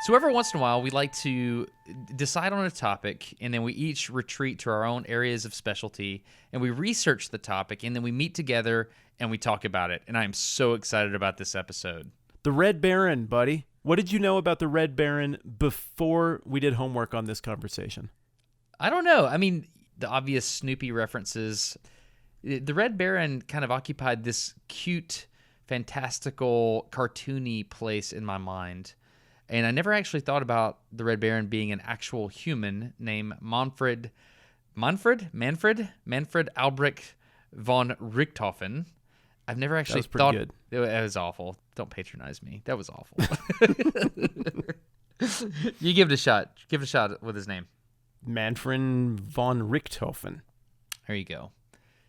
So every once in a while, we like to decide on a topic, and then we each retreat to our own areas of specialty, and we research the topic, and then we meet together, and we talk about it. And I'm so excited about this episode. The Red Baron, buddy. What did you know about the Red Baron before we did homework on this conversation? I don't know. I mean, the obvious Snoopy references. The Red Baron kind of occupied this cute, fantastical, cartoony place in my mind. And I never actually thought about the Red Baron being an actual human named Manfred Albrecht von Richthofen. I've never actually thought... That was pretty good. It was awful. Don't patronize me. That was awful. You give it a shot. Give it a shot with his name. Manfred von Richthofen. There you go.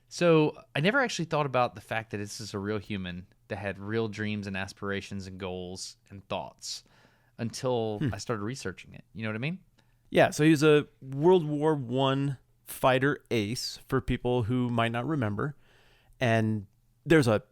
So I never actually thought about the fact that this is a real human that had real dreams and aspirations and goals and thoughts until I started researching it. You know what I mean? Yeah, so he was a World War I fighter ace for people who might not remember. And there's a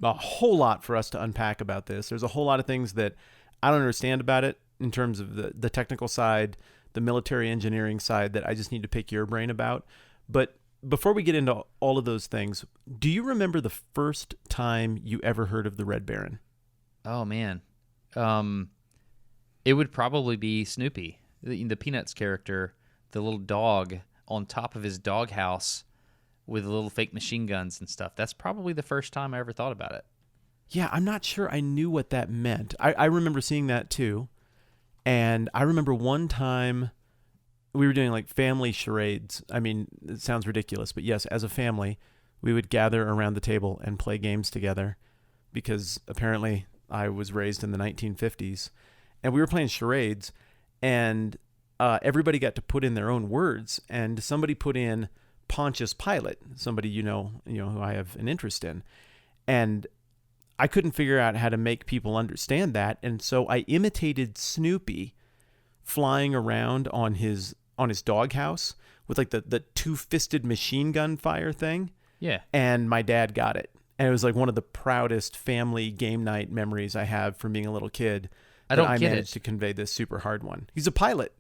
whole lot for us to unpack about this. There's a whole lot of things that I don't understand about it in terms of the technical side, the military engineering side that I just need to pick your brain about. But before we get into all of those things, do you remember the first time you ever heard of the Red Baron? Oh, man. It would probably be Snoopy, the Peanuts character, the little dog on top of his doghouse with little fake machine guns and stuff. That's probably the first time I ever thought about it. Yeah, I'm not sure I knew what that meant. I remember seeing that too. And I remember one time we were doing like family charades. I mean, it sounds ridiculous, but yes, as a family, we would gather around the table and play games together because apparently I was raised in the 1950s. And we were playing charades, and everybody got to put in their own words. And somebody put in Pontius Pilate, somebody you know who I have an interest in, and I couldn't figure out how to make people understand that, and so I imitated Snoopy flying around on his doghouse with like the two-fisted machine gun fire thing. Yeah, and my dad got it, and it was like one of the proudest family game night memories I have from being a little kid. I managed to convey this super hard one. He's a pilot.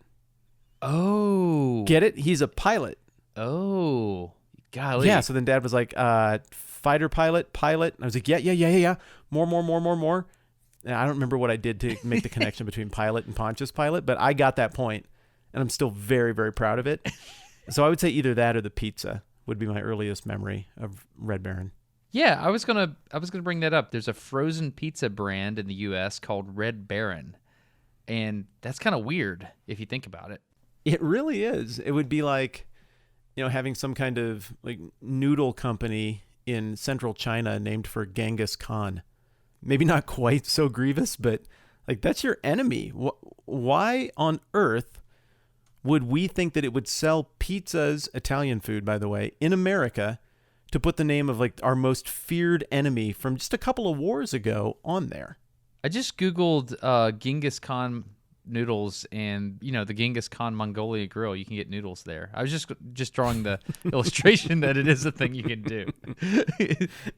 Oh. Get it? He's a pilot. Oh. Golly. Yeah, so then Dad was like, fighter pilot. And I was like, yeah. More. And I don't remember what I did to make the connection between pilot and Pontius Pilate, but I got that point, and I'm still very, very proud of it. So I would say either that or the pizza would be my earliest memory of Red Baron. Yeah, I was gonna bring that up. There's a frozen pizza brand in the U.S. called Red Baron, and that's kind of weird if you think about it. It really is. It would be like, having some kind of like noodle company in central China named for Genghis Khan. Maybe not quite so grievous, but like that's your enemy. Why on earth would we think that it would sell pizzas, Italian food, by the way, in America, to put the name of like our most feared enemy from just a couple of wars ago on there? I just Googled Genghis Khan noodles, and the Genghis Khan Mongolia grill. You can get noodles there. I was just drawing the illustration that it is a thing you can do.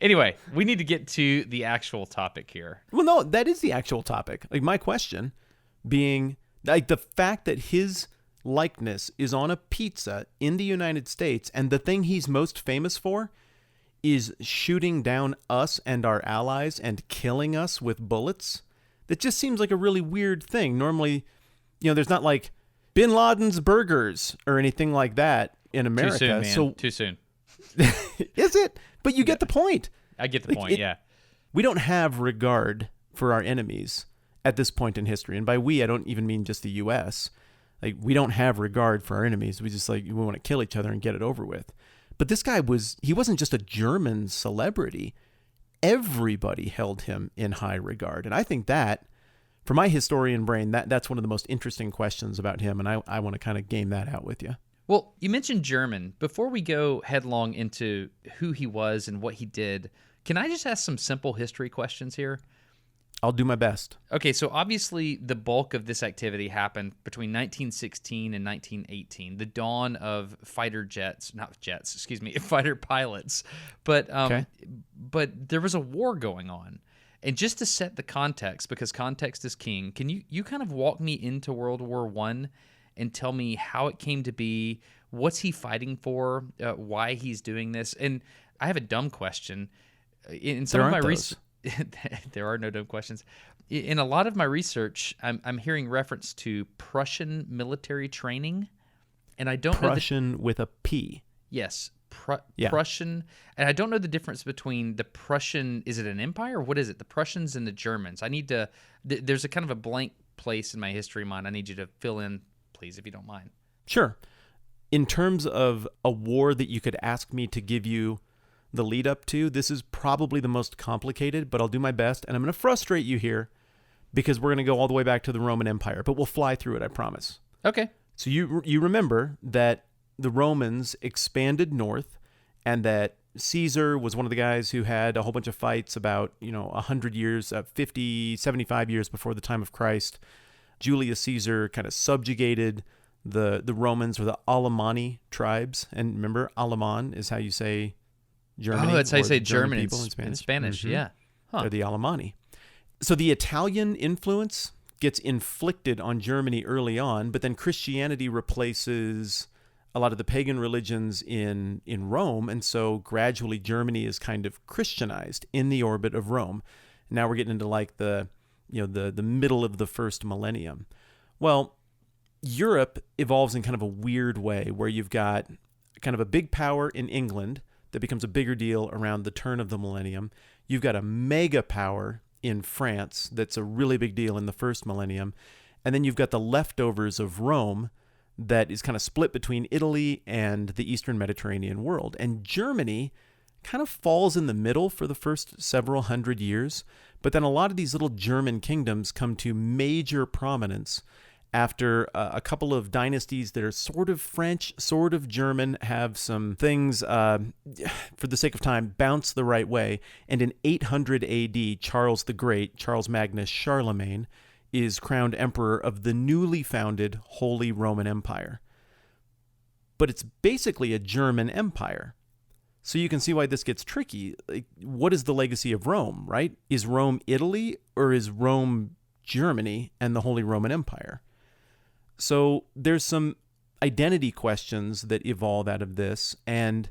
Anyway, we need to get to the actual topic here. Well, no, that is the actual topic. Like my question being like the fact that his likeness is on a pizza in the United States, and the thing he's most famous for is shooting down us and our allies and killing us with bullets. That just seems like a really weird thing. Normally, there's not like Bin Laden's burgers or anything like that in America. Too soon, man. Too soon. Is it? But you get the point. I get the point, yeah. We don't have regard for our enemies at this point in history. And by we, I don't even mean just the U.S. Like, we don't have regard for our enemies. We just we want to kill each other and get it over with. But this guy he wasn't just a German celebrity. Everybody held him in high regard. And I think that, for my historian brain, that's one of the most interesting questions about him. And I want to kind of game that out with you. Well, you mentioned German. Before we go headlong into who he was and what he did, can I just ask some simple history questions here? I'll do my best. Okay, so obviously the bulk of this activity happened between 1916 and 1918, the dawn of fighter pilots. But but there was a war going on. And just to set the context, because context is king, can you kind of walk me into World War I and tell me how it came to be, what's he fighting for, why he's doing this? And I have a dumb question. In some of my research, there are no dumb questions. In a lot of my research, I'm hearing reference to Prussian military training, and I don't know Prussian with a P. Yes, Prussian, and I don't know the difference between the Prussian. Is it an empire? What is it? The Prussians and the Germans. I need to. There's a kind of a blank place in my history mind. I need you to fill in, please, if you don't mind. Sure. In terms of a war that you could ask me to give you the lead up to, this is probably the most complicated, but I'll do my best, and I'm going to frustrate you here because we're going to go all the way back to the Roman Empire, but we'll fly through it, I promise. Okay. So you remember that the Romans expanded north, and that Caesar was one of the guys who had a whole bunch of fights about, 100 years, 50, 75 years before the time of Christ. Julius Caesar kind of subjugated the Romans, or the Alemanni tribes. And remember, Alemann is how you say Germany. Oh, that's how you say German people in Spanish. In Spanish, mm-hmm. Yeah. Huh. They're the Alemanni. So the Italian influence gets inflicted on Germany early on, but then Christianity replaces a lot of the pagan religions in Rome, and so gradually Germany is kind of Christianized in the orbit of Rome. Now we're getting into like the middle of the first millennium. Well, Europe evolves in kind of a weird way where you've got kind of a big power in England that becomes a bigger deal around the turn of the millennium. You've got a mega power in France that's a really big deal in the first millennium. And then you've got the leftovers of Rome that is kind of split between Italy and the Eastern Mediterranean world. And Germany kind of falls in the middle for the first several hundred years. But then a lot of these little German kingdoms come to major prominence after a couple of dynasties that are sort of French, sort of German, have some things, for the sake of time, bounce the right way. And in 800 AD, Charles the Great, Charles Magnus Charlemagne, is crowned emperor of the newly founded Holy Roman Empire. But it's basically a German empire. So you can see why this gets tricky. Like, what is the legacy of Rome, right? Is Rome Italy, or is Rome Germany and the Holy Roman Empire? So there's some identity questions that evolve out of this, and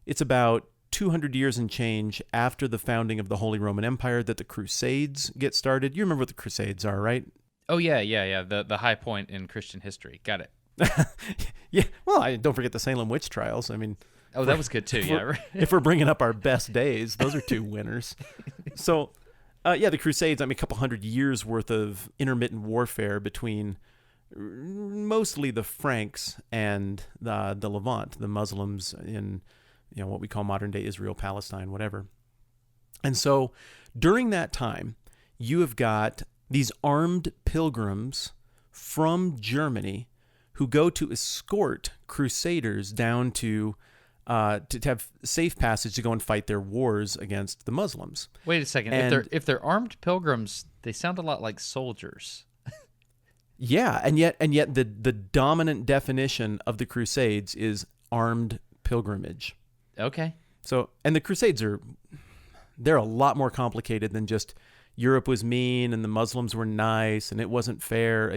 it's about 200 years and change after the founding of the Holy Roman Empire that the Crusades get started. You remember what the Crusades are, right? Oh, yeah. The high point in Christian history. Got it. Yeah. Well, don't forget the Salem witch trials. I mean... Oh, that was good too, yeah. If we're bringing up our best days, those are two winners. So, the Crusades, I mean, a couple hundred years worth of intermittent warfare between mostly the Franks and the Levant, the Muslims in what we call modern day Israel, Palestine, whatever. And so during that time, you have got these armed pilgrims from Germany who go to escort crusaders down to have safe passage to go and fight their wars against the Muslims. Wait a second. And if they're armed pilgrims, they sound a lot like soldiers. Yeah, and yet the dominant definition of the Crusades is armed pilgrimage. Okay. So, and the Crusades they're a lot more complicated than just Europe was mean and the Muslims were nice and it wasn't fair.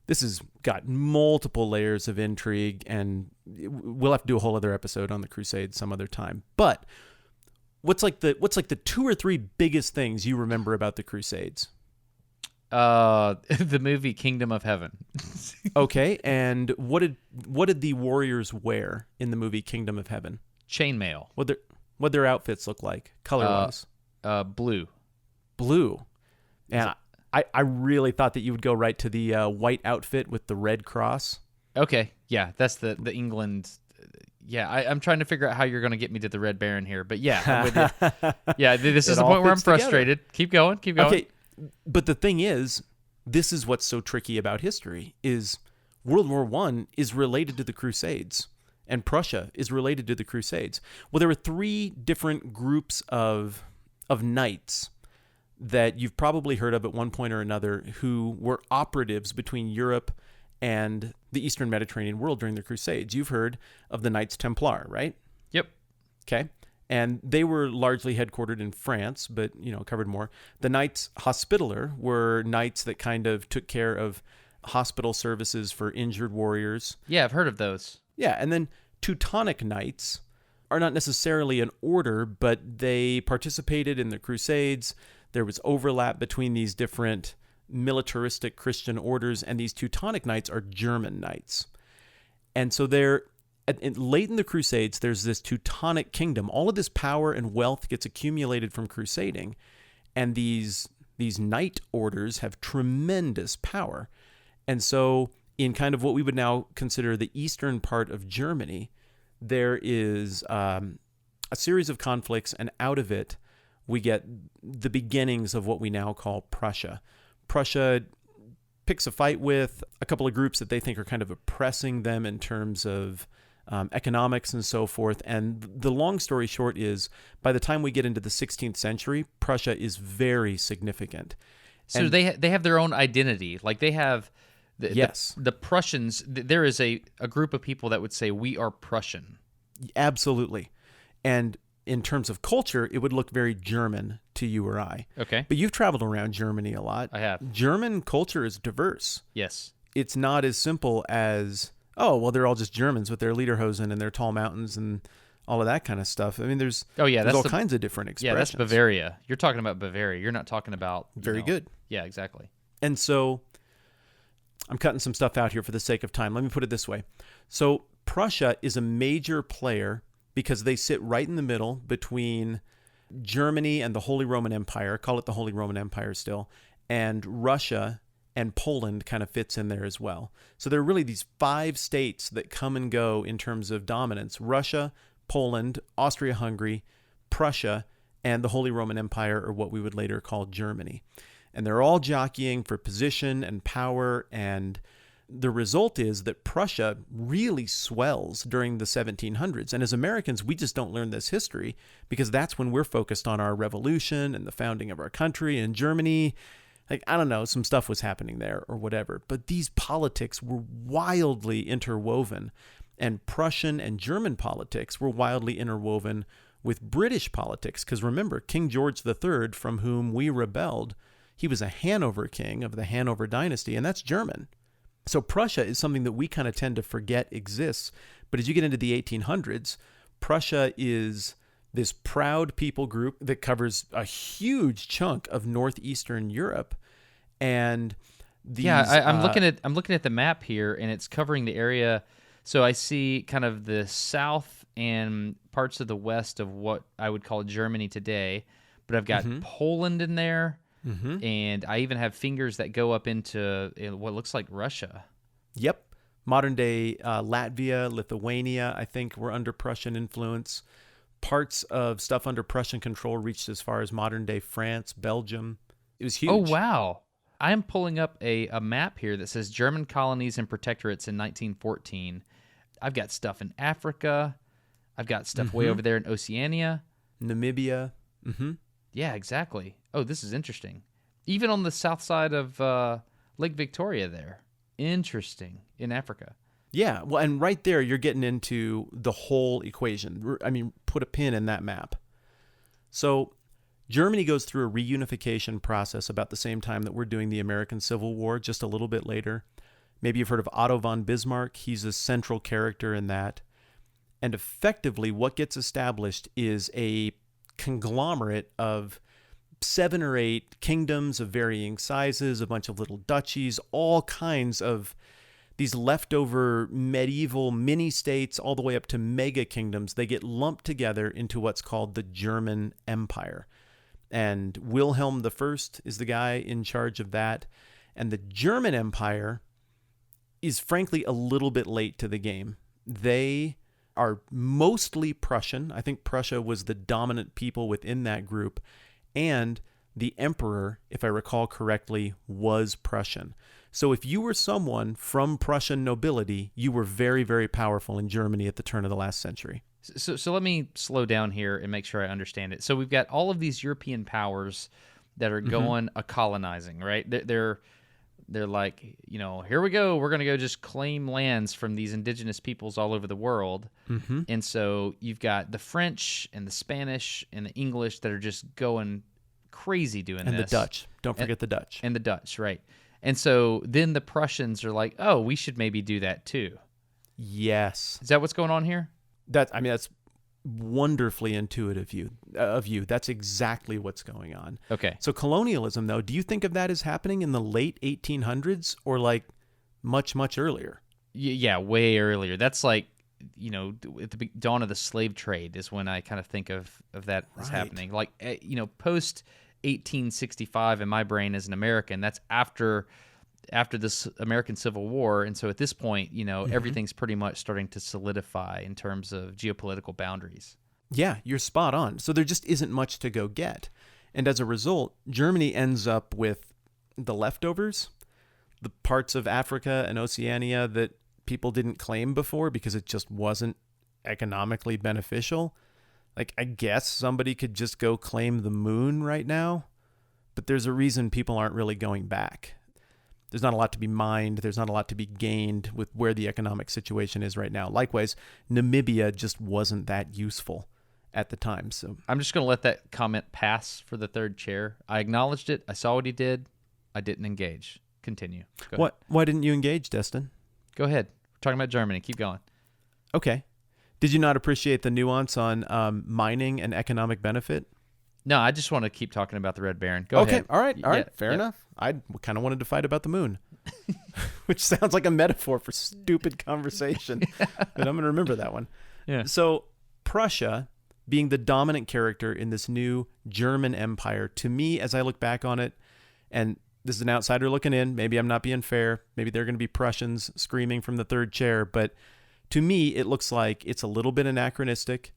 This has got multiple layers of intrigue, and we'll have to do a whole other episode on the Crusades some other time. But what's like the two or three biggest things you remember about the Crusades? The movie Kingdom of Heaven. Okay, and what did the warriors wear in the movie Kingdom of Heaven? Chainmail. What their outfits look like, color-wise? Blue. Blue. And I really thought that you would go right to the white outfit with the red cross. Okay, yeah, that's the England. Yeah, I'm trying to figure out how you're going to get me to the Red Baron here, but yeah, I'm with you. Yeah, this is the point where I'm frustrated. Together. Keep going. Okay, but the thing is, this is what's so tricky about history, is World War I is related to the Crusades, and Prussia is related to the Crusades. Well, there were three different groups of knights that you've probably heard of at one point or another who were operatives between Europe and the Eastern Mediterranean world during the Crusades. You've heard of the Knights Templar, right? Yep. Okay. And they were largely headquartered in France, but, covered more. The Knights Hospitaller were knights that kind of took care of hospital services for injured warriors. Yeah, I've heard of those. Yeah, and then Teutonic Knights are not necessarily an order, but they participated in the Crusades. There was overlap between these different militaristic Christian orders, and these Teutonic Knights are German knights. And so late in the Crusades, there's this Teutonic kingdom. All of this power and wealth gets accumulated from crusading, and these knight orders have tremendous power. And so in kind of what we would now consider the eastern part of Germany, there is a series of conflicts, and out of it, we get the beginnings of what we now call Prussia. Prussia picks a fight with a couple of groups that they think are kind of oppressing them in terms of economics and so forth. And the long story short is, by the time we get into the 16th century, Prussia is very significant. So And they have their own identity. Like they have the Prussians. There is a group of people that would say we are Prussian. Absolutely. And in terms of culture, it would look very German to you or I. Okay. But you've traveled around Germany a lot. I have. German culture is diverse. Yes. It's not as simple as, oh, well, they're all just Germans with their lederhosen and their tall mountains and all of that kind of stuff. I mean, there's all kinds of different expressions. Yeah, that's Bavaria. You're talking about Bavaria. You're not talking about... Very good. Yeah, exactly. And so I'm cutting some stuff out here for the sake of time. Let me put it this way. So Prussia is a major player because they sit right in the middle between Germany and the Holy Roman Empire, call it the Holy Roman Empire still, and Russia, and Poland kind of fits in there as well. So there are really these 5 states that come and go in terms of dominance: Russia, Poland, Austria-Hungary, Prussia, and the Holy Roman Empire, or what we would later call Germany. And they're all jockeying for position and power, and the result is that Prussia really swells during the 1700s. And as Americans, we just don't learn this history because that's when we're focused on our revolution and the founding of our country. And Germany, I don't know, some stuff was happening there or whatever. But these politics were wildly interwoven, and Prussian and German politics were wildly interwoven with British politics. Because remember, King George III, from whom we rebelled, he was a Hanover king of the Hanover dynasty, and that's German. So Prussia is something that we kind of tend to forget exists. But as you get into the 1800s, Prussia is this proud people group that covers a huge chunk of northeastern Europe. And these, I'm looking at the map here, and it's covering the area. So I see kind of the south and parts of the west of what I would call Germany today. But I've got Poland in there. Mm-hmm. And I even have fingers that go up into what looks like Russia. Yep. Modern day Latvia, Lithuania, I think, were under Prussian influence. Parts of stuff under Prussian control reached as far as modern day France, Belgium. It was huge. Oh, wow. I'm pulling up a map here that says German colonies and protectorates in 1914. I've got stuff in Africa. I've got stuff way over there in Oceania. Namibia. Mm-hmm. Yeah, exactly. Oh, this is interesting. Even on the south side of Lake Victoria there. Interesting. In Africa. Yeah, well, and right there, you're getting into the whole equation. I mean, put a pin in that map. So Germany goes through a reunification process about the same time that we're doing the American Civil War, just a little bit later. Maybe you've heard of Otto von Bismarck. He's a central character in that. And effectively, what gets established is a conglomerate of 7 or 8 kingdoms of varying sizes, a bunch of little duchies, all kinds of these leftover medieval mini-states, all the way up to mega kingdoms. They get lumped together into what's called the German Empire. And Wilhelm I is the guy in charge of that. And the German Empire is frankly a little bit late to the game. They are mostly Prussian. I think Prussia was the dominant people within that group. And the emperor, if I recall correctly, was Prussian. So if you were someone from Prussian nobility, you were very, very powerful in Germany at the turn of the last century. So let me slow down here and make sure I understand it. So we've got all of these European powers that are going a colonizing, right? they're like, here we go. We're going to go just claim lands from these indigenous peoples all over the world. Mm-hmm. And so you've got the French and the Spanish and the English that are just going crazy doing And this. the Dutch. Don't forget the Dutch. And the Dutch, right. And so then the Prussians are like, oh, we should maybe do that too. Yes. Is that what's going on here? That's wonderfully intuitive of you. That's exactly what's going on. Okay. So colonialism, though, do you think of that as happening in the late 1800s or like much, much earlier? Yeah, way earlier. That's like, at the dawn of the slave trade is when I kind of think of that as happening. Like, post 1865 in my brain as an American, that's after this American Civil War. And so at this point, everything's pretty much starting to solidify in terms of geopolitical boundaries. Yeah, you're spot on. So there just isn't much to go get. And as a result, Germany ends up with the leftovers, the parts of Africa and Oceania that people didn't claim before because it just wasn't economically beneficial. Like, I guess somebody could just go claim the moon right now, but there's a reason people aren't really going back. There's not a lot to be mined. There's not a lot to be gained with where the economic situation is right now. Likewise, Namibia just wasn't that useful at the time. So I'm just going to let that comment pass for the third chair. I acknowledged it. I saw what he did. I didn't engage. Continue. Go ahead. Why didn't you engage, Destin? Go ahead. We're talking about Germany. Keep going. Okay. Did you not appreciate the nuance on mining and economic benefit? No, I just want to keep talking about the Red Baron. Go ahead. All right. Fair enough. I kind of wanted to fight about the moon, which sounds like a metaphor for stupid conversation, but I'm going to remember that one. Yeah. So Prussia, being the dominant character in this new German empire, to me, as I look back on it, and this is an outsider looking in, maybe I'm not being fair, maybe they're going to be Prussians screaming from the third chair, but to me, it looks like it's a little bit anachronistic.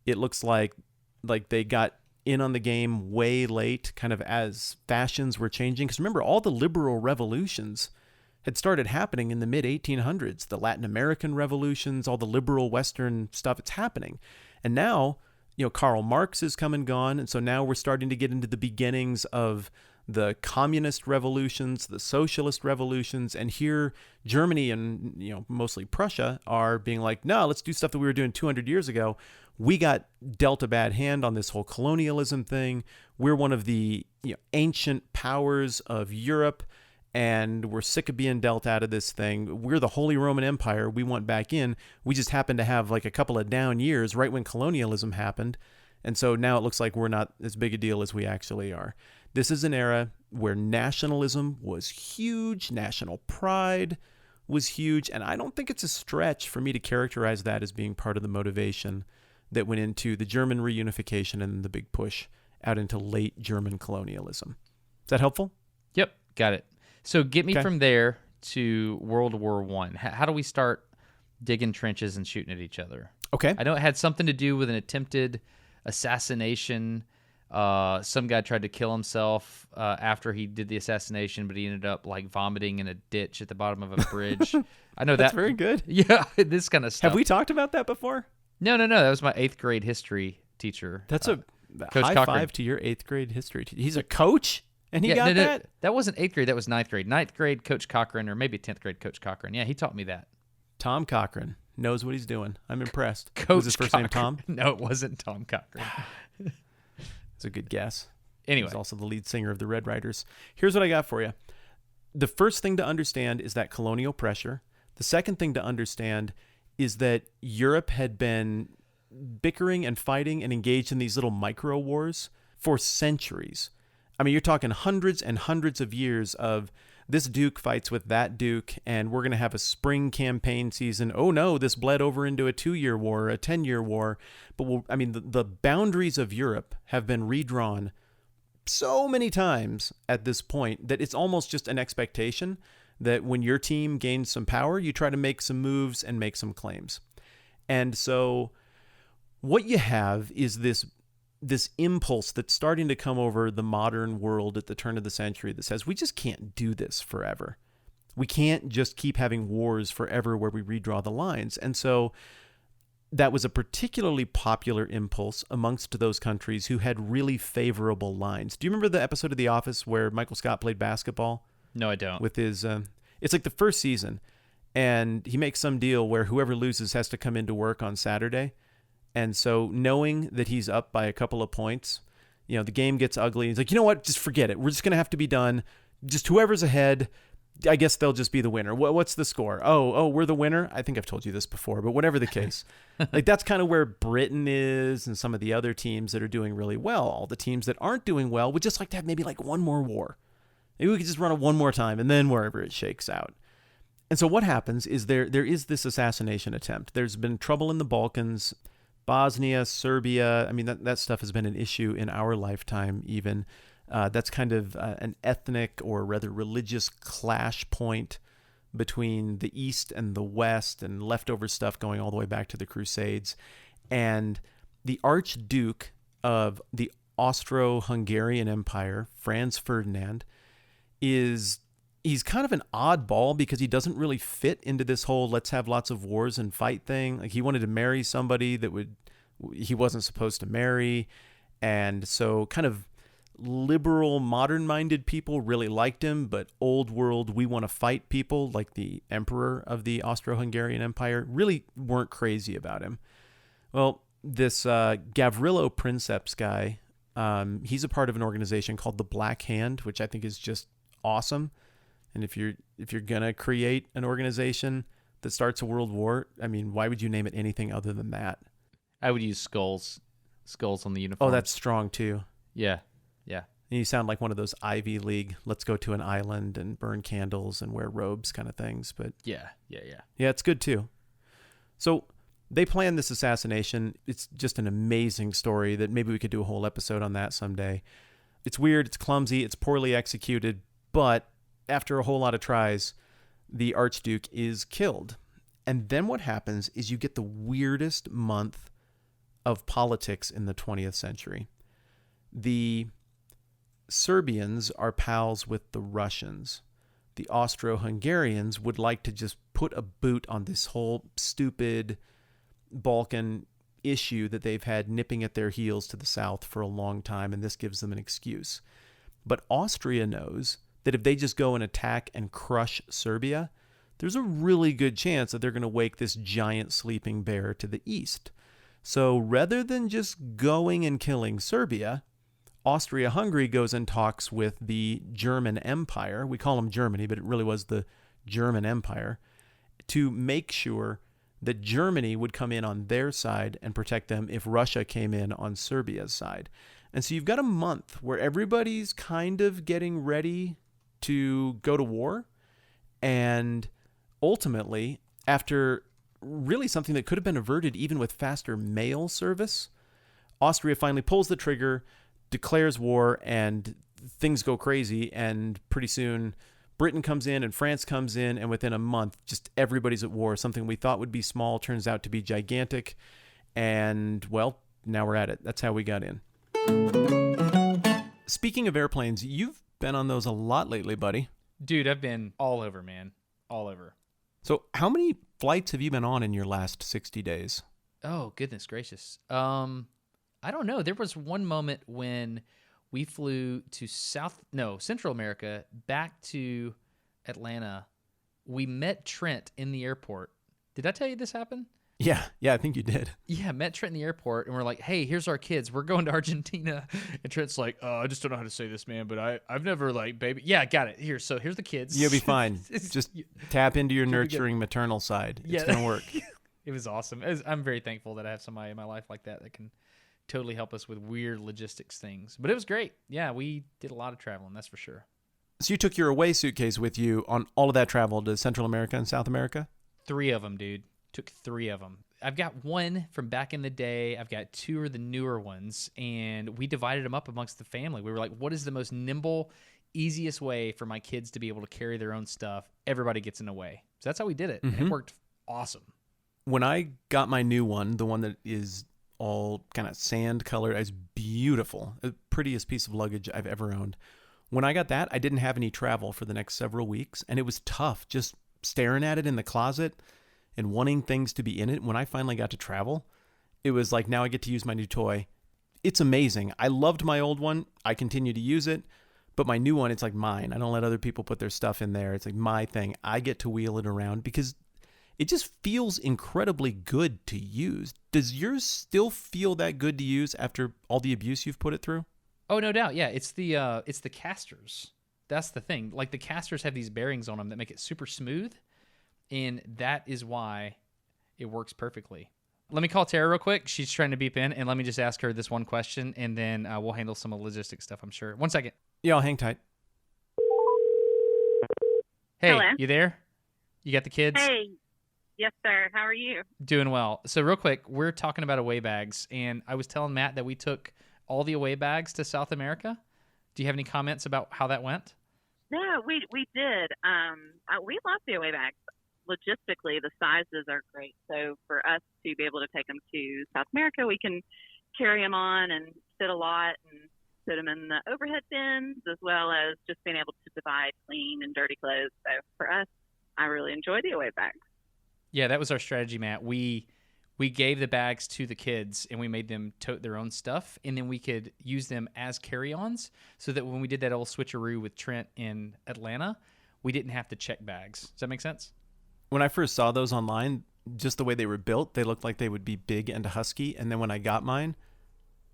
It looks like they got in on the game way late, kind of as fashions were changing. Because remember, all the liberal revolutions had started happening in the mid-1800s. The Latin American revolutions, all the liberal Western stuff, it's happening. And now, Karl Marx has come and gone. And so now we're starting to get into the beginnings of the communist revolutions, the socialist revolutions. And here, Germany and, mostly Prussia are being like, no, let's do stuff that we were doing 200 years ago. We got dealt a bad hand on this whole colonialism thing. We're one of the ancient powers of Europe, and we're sick of being dealt out of this thing. We're the Holy Roman Empire. We want back in. We just happen to have like a couple of down years right when colonialism happened. And so now it looks like we're not as big a deal as we actually are. This is an era where nationalism was huge. National pride was huge. And I don't think it's a stretch for me to characterize that as being part of the motivation that went into the German reunification and the big push out into late German colonialism. Is that helpful? Yep, got it. So get me from there to World War I. How do we start digging trenches and shooting at each other? Okay. I know it had something to do with an attempted assassination. Some guy tried to kill himself after he did the assassination, but he ended up like vomiting in a ditch at the bottom of a bridge. I know That's very good. Yeah, this kind of stuff. Have we talked about that before? No. That was my 8th grade history teacher. That's a Coach high Cochrane. five to your 8th grade history teacher. He's a coach, and he got no, that? That wasn't 8th grade. That was 9th grade. 9th grade, Coach Cochrane, or maybe 10th grade, Coach Cochrane. Yeah, he taught me that. Tom Cochrane knows what he's doing. I'm impressed. Coach was his first name Tom? No, it wasn't Tom Cochrane. It's a good guess. Anyway. He's also the lead singer of the Red Riders. Here's what I got for you. The first thing to understand is that colonial pressure. The second thing to understand is that Europe had been bickering and fighting and engaged in these little micro wars for centuries. I mean, you're talking hundreds and hundreds of years of this duke fights with that duke, and we're going to have a spring campaign season. Oh no, this bled over into a 2-year war, a 10-year war. But the boundaries of Europe have been redrawn so many times at this point that it's almost just an expectation that when your team gains some power, you try to make some moves and make some claims. And so what you have is this impulse that's starting to come over the modern world at the turn of the century that says we just can't do this forever. We can't just keep having wars forever where we redraw the lines. And so that was a particularly popular impulse amongst those countries who had really favorable lines. Do you remember the episode of The Office where Michael Scott played basketball? No, I don't. With his, it's like the first season, and he makes some deal where whoever loses has to come into work on Saturday. And so knowing that he's up by a couple of points, the game gets ugly. He's like, you know what? Just forget it. We're just going to have to be done. Just whoever's ahead, I guess they'll just be the winner. What's the score? Oh, we're the winner? I think I've told you this before, but whatever the case. Like, that's kind of where Britain is and some of the other teams that are doing really well. All the teams that aren't doing well would just like to have maybe like one more war. Maybe we could just run it one more time and then wherever it shakes out. And so what happens is there is this assassination attempt. There's been trouble in the Balkans, Bosnia, Serbia. I mean, that stuff has been an issue in our lifetime even. That's kind of an ethnic or rather religious clash point between the East and the West, and leftover stuff going all the way back to the Crusades. And the Archduke of the Austro-Hungarian Empire, Franz Ferdinand, he's kind of an oddball because he doesn't really fit into this whole let's have lots of wars and fight thing. Like, he wanted to marry somebody he wasn't supposed to marry. And so kind of liberal, modern-minded people really liked him, but old world, we want to fight people like the emperor of the Austro-Hungarian Empire really weren't crazy about him. Well, this Gavrilo Princeps guy, he's a part of an organization called the Black Hand, which I think is just awesome. And if you're gonna create an organization that starts a world war, I mean, why would you name it anything other than that? I would use skulls on the uniform. Oh, that's strong too. Yeah. You sound like one of those Ivy League, let's go to an island and burn candles and wear robes kind of things. But yeah, it's good too. So they planned this assassination. It's just an amazing story that maybe we could do a whole episode on that someday. It's weird, it's clumsy, it's poorly executed, but after a whole lot of tries, the Archduke is killed. And then what happens is you get the weirdest month of politics in the 20th century. The Serbians are pals with the Russians. The Austro-Hungarians would like to just put a boot on this whole stupid Balkan issue that they've had nipping at their heels to the south for a long time, and this gives them an excuse. But Austria knows that if they just go and attack and crush Serbia, there's a really good chance that they're going to wake this giant sleeping bear to the east. So rather than just going and killing Serbia, Austria-Hungary goes and talks with the German Empire. We call them Germany, but it really was the German Empire, to make sure that Germany would come in on their side and protect them if Russia came in on Serbia's side. And so you've got a month where everybody's kind of getting ready to go to war. And ultimately, after really something that could have been averted even with faster mail service, Austria finally pulls the trigger, declares war, and things go crazy. And pretty soon Britain comes in and France comes in, and within a month, just everybody's at war. Something we thought would be small turns out to be gigantic. And, well, now we're at it. That's how we got in. Speaking of airplanes, you've been on those a lot lately, buddy. Dude, I've been all over, man. All over. So how many flights have you been on in your last 60 days? Oh, goodness gracious. I don't know. There was one moment when we flew to Central America, back to Atlanta. We met Trent in the airport. Did I tell you this happened? Yeah, I think you did. Yeah, met Trent in the airport, and we're like, hey, here's our kids. We're going to Argentina. And Trent's like, I just don't know how to say this, man, but I've never, baby. Yeah, got it. Here's the kids. You'll be fine. Just tap into your nurturing maternal side. It's going to work. It was awesome. I'm very thankful that I have somebody in my life like that can totally help us with weird logistics things. But it was great. Yeah, we did a lot of traveling, that's for sure. So you took your away suitcase with you on all of that travel to Central America and South America? 3 of them, dude. Took 3 of them. I've got 1 from back in the day. I've got 2 of the newer ones, and we divided them up amongst the family. We were like, what is the most nimble, easiest way for my kids to be able to carry their own stuff? Everybody gets in a way. So that's how we did it, and it worked awesome. When I got my new one, the one that is all kind of sand colored, it's beautiful, the prettiest piece of luggage I've ever owned. When I got that, I didn't have any travel for the next several weeks, and it was tough just staring at it in the closet and wanting things to be in it. When I finally got to travel, it was like, now I get to use my new toy. It's amazing. I loved my old one. I continue to use it, But my new one, it's like mine. I don't let other people put their stuff in there. It's like my thing. I get to wheel it around because it just feels incredibly good to use. Does yours still feel that good to use after all the abuse you've put it through? Oh, no doubt. Yeah, it's the casters. That's the thing. Like, the casters have these bearings on them that make it super smooth, and that is why it works perfectly. Let me call Tara real quick. She's trying to beep in, and let me just ask her this one question, and then we'll handle some of the logistic stuff, I'm sure. 1 second. Yeah, I'll hang tight. Hey, Hello. You there? You got the kids? Hey. Yes, sir. How are you? Doing well. So real quick, we're talking about away bags, and I was telling Matt that we took all the away bags to South America. Do you have any comments about how that went? No, we did. We love the away bags. Logistically, the sizes are great. So for us to be able to take them to South America, we can carry them on and fit a lot and put them in the overhead bins, as well as just being able to divide clean and dirty clothes. So for us, I really enjoy the away bags. Yeah, that was our strategy, Matt. We gave the bags to the kids, and we made them tote their own stuff, and then we could use them as carry-ons so that when we did that old switcheroo with Trent in Atlanta, we didn't have to check bags. Does that make sense? When I first saw those online, just the way they were built, they looked like they would be big and husky. And then when I got mine,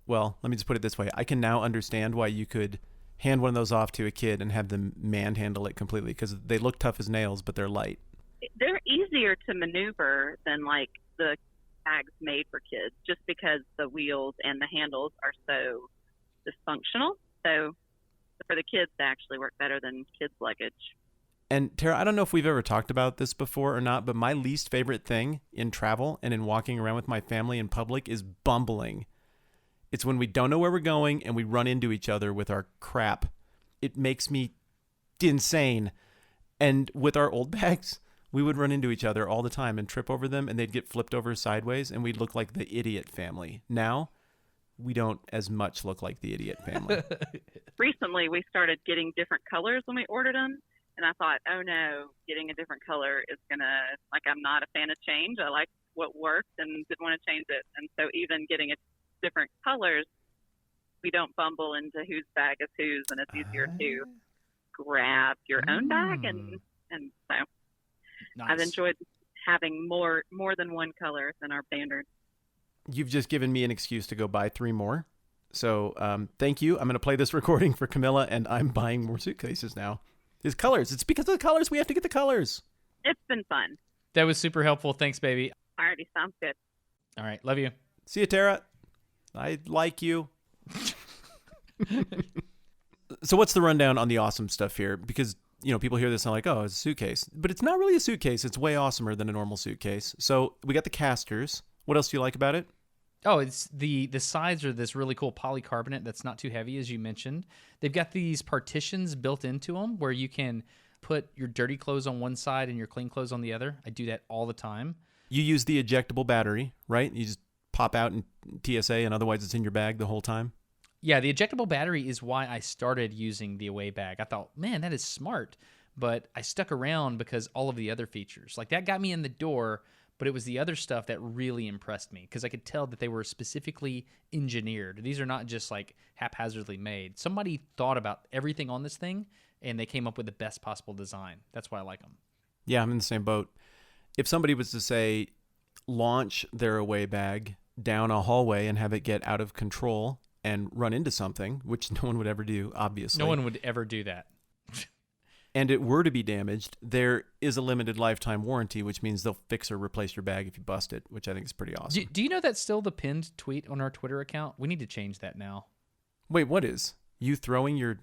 well, let me just put it this way. I can now understand why you could hand one of those off to a kid and have them manhandle it completely, because they look tough as nails, but they're light. They're easier to maneuver than like the bags made for kids, just because the wheels and the handles are so dysfunctional. So for the kids, they actually work better than kids' luggage. And Tara, I don't know if we've ever talked about this before or not, but my least favorite thing in travel and in walking around with my family in public is bumbling. It's when we don't know where we're going and we run into each other with our crap. It makes me insane. And with our old bags, we would run into each other all the time and trip over them, and they'd get flipped over sideways, and we'd look like the idiot family. Now, we don't as much look like the idiot family. Recently, we started getting different colors when we ordered them, and I thought, oh no, getting a different color is gonna, like, I'm not a fan of change. I like what worked and didn't want to change it. And so even getting a different colors, we don't bumble into whose bag is whose, and it's easier to grab your own bag, and so. Nice. I've enjoyed having more than one color than our standard. You've just given me an excuse to go buy 3 more. So thank you. I'm going to play this recording for Camilla, and I'm buying more suitcases now. It's colors. It's because of the colors. We have to get the colors. It's been fun. That was super helpful. Thanks, baby. Alrighty, sounds good. All right. Love you. See you, Tara. I like you. So what's the rundown on the awesome stuff here? Because people hear this and are like, oh, it's a suitcase. But it's not really a suitcase. It's way awesomer than a normal suitcase. So we got the casters. What else do you like about it? Oh, it's the sides are this really cool polycarbonate that's not too heavy, as you mentioned. They've got these partitions built into them where you can put your dirty clothes on one side and your clean clothes on the other. I do that all the time. You use the ejectable battery, right? You just pop out in TSA, and otherwise it's in your bag the whole time? Yeah, the ejectable battery is why I started using the away bag. I thought, man, that is smart. But I stuck around because all of the other features. Like, that got me in the door, but it was the other stuff that really impressed me because I could tell that they were specifically engineered. These are not just, like, haphazardly made. Somebody thought about everything on this thing, and they came up with the best possible design. That's why I like them. Yeah, I'm in the same boat. If somebody was to say, launch their away bag down a hallway and have it get out of control and run into something, which no one would ever do, obviously. No one would ever do that. And it were to be damaged, there is a limited lifetime warranty, which means they'll fix or replace your bag if you bust it, which I think is pretty awesome. Do you know that's still the pinned tweet on our Twitter account? We need to change that now. Wait, what is? You throwing your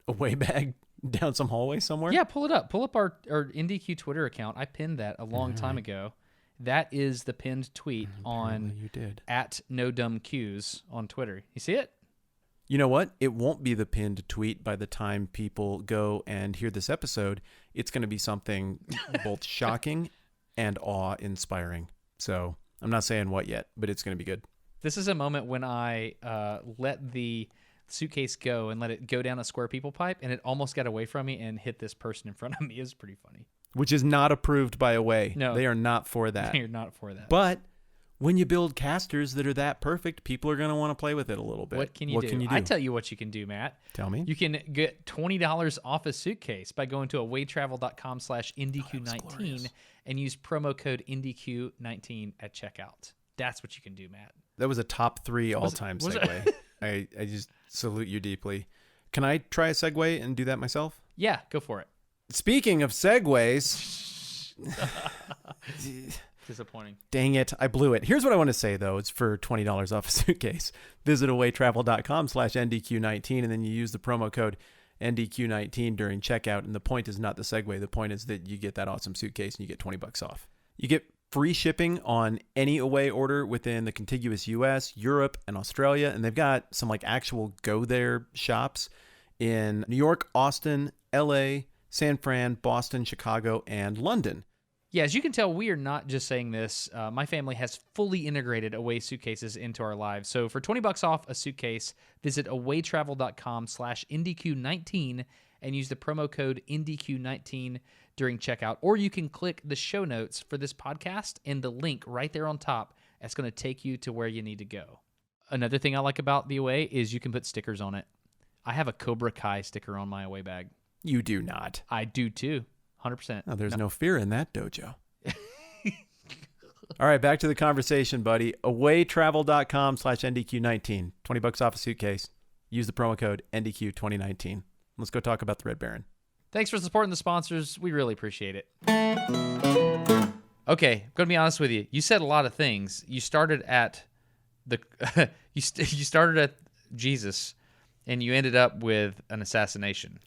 away bag down some hallway somewhere? Yeah, pull it up. Pull up our NDQ Twitter account. I pinned that a long time ago. That is the pinned tweet on you did. @NoDumbQs on Twitter. You see it? You know what? It won't be the pinned tweet by the time people go and hear this episode. It's going to be something both shocking and awe-inspiring. So I'm not saying what yet, but it's going to be good. This is a moment when I let the suitcase go and let it go down a square people pipe, and it almost got away from me and hit this person in front of me. It was pretty funny. Which is not approved by Away. No. They are not for that. You're not for that. But when you build casters that are that perfect, people are going to want to play with it a little bit. What can you do? I tell you what you can do, Matt. Tell me. You can get $20 off a suitcase by going to awaytravel.com/NDQ19 and use promo code NDQ19 at checkout. That's what you can do, Matt. That was a top 3 all-time segue. I just salute you deeply. Can I try a segue and do that myself? Yeah, go for it. Speaking of segues... Disappointing. Dang it, I blew it. Here's what I want to say, though. It's for $20 off a suitcase. Visit awaytravel.com/NDQ19, and then you use the promo code NDQ19 during checkout. And the point is not the segue. The point is that you get that awesome suitcase and you get $20 off. You get free shipping on any away order within the contiguous U.S., Europe, and Australia. And they've got some like actual go-there shops in New York, Austin, L.A., San Fran, Boston, Chicago, and London. Yeah, as you can tell, we are not just saying this. My family has fully integrated away suitcases into our lives. So for $20 off a suitcase, visit awaytravel.com/NDQ19 and use the promo code NDQ19 during checkout. Or you can click the show notes for this podcast and the link right there on top. That's going to take you to where you need to go. Another thing I like about the away is you can put stickers on it. I have a Cobra Kai sticker on my away bag. You do not. I do too. 100%. Oh, there's no fear in that dojo. All right, back to the conversation, buddy. Awaytravel.com/NDQ19. $20 off a suitcase. Use the promo code NDQ2019. Let's go talk about the Red Baron. Thanks for supporting the sponsors. We really appreciate it. Okay, I'm going to be honest with you. You said a lot of things. You started at you started at Jesus, and you ended up with an assassination.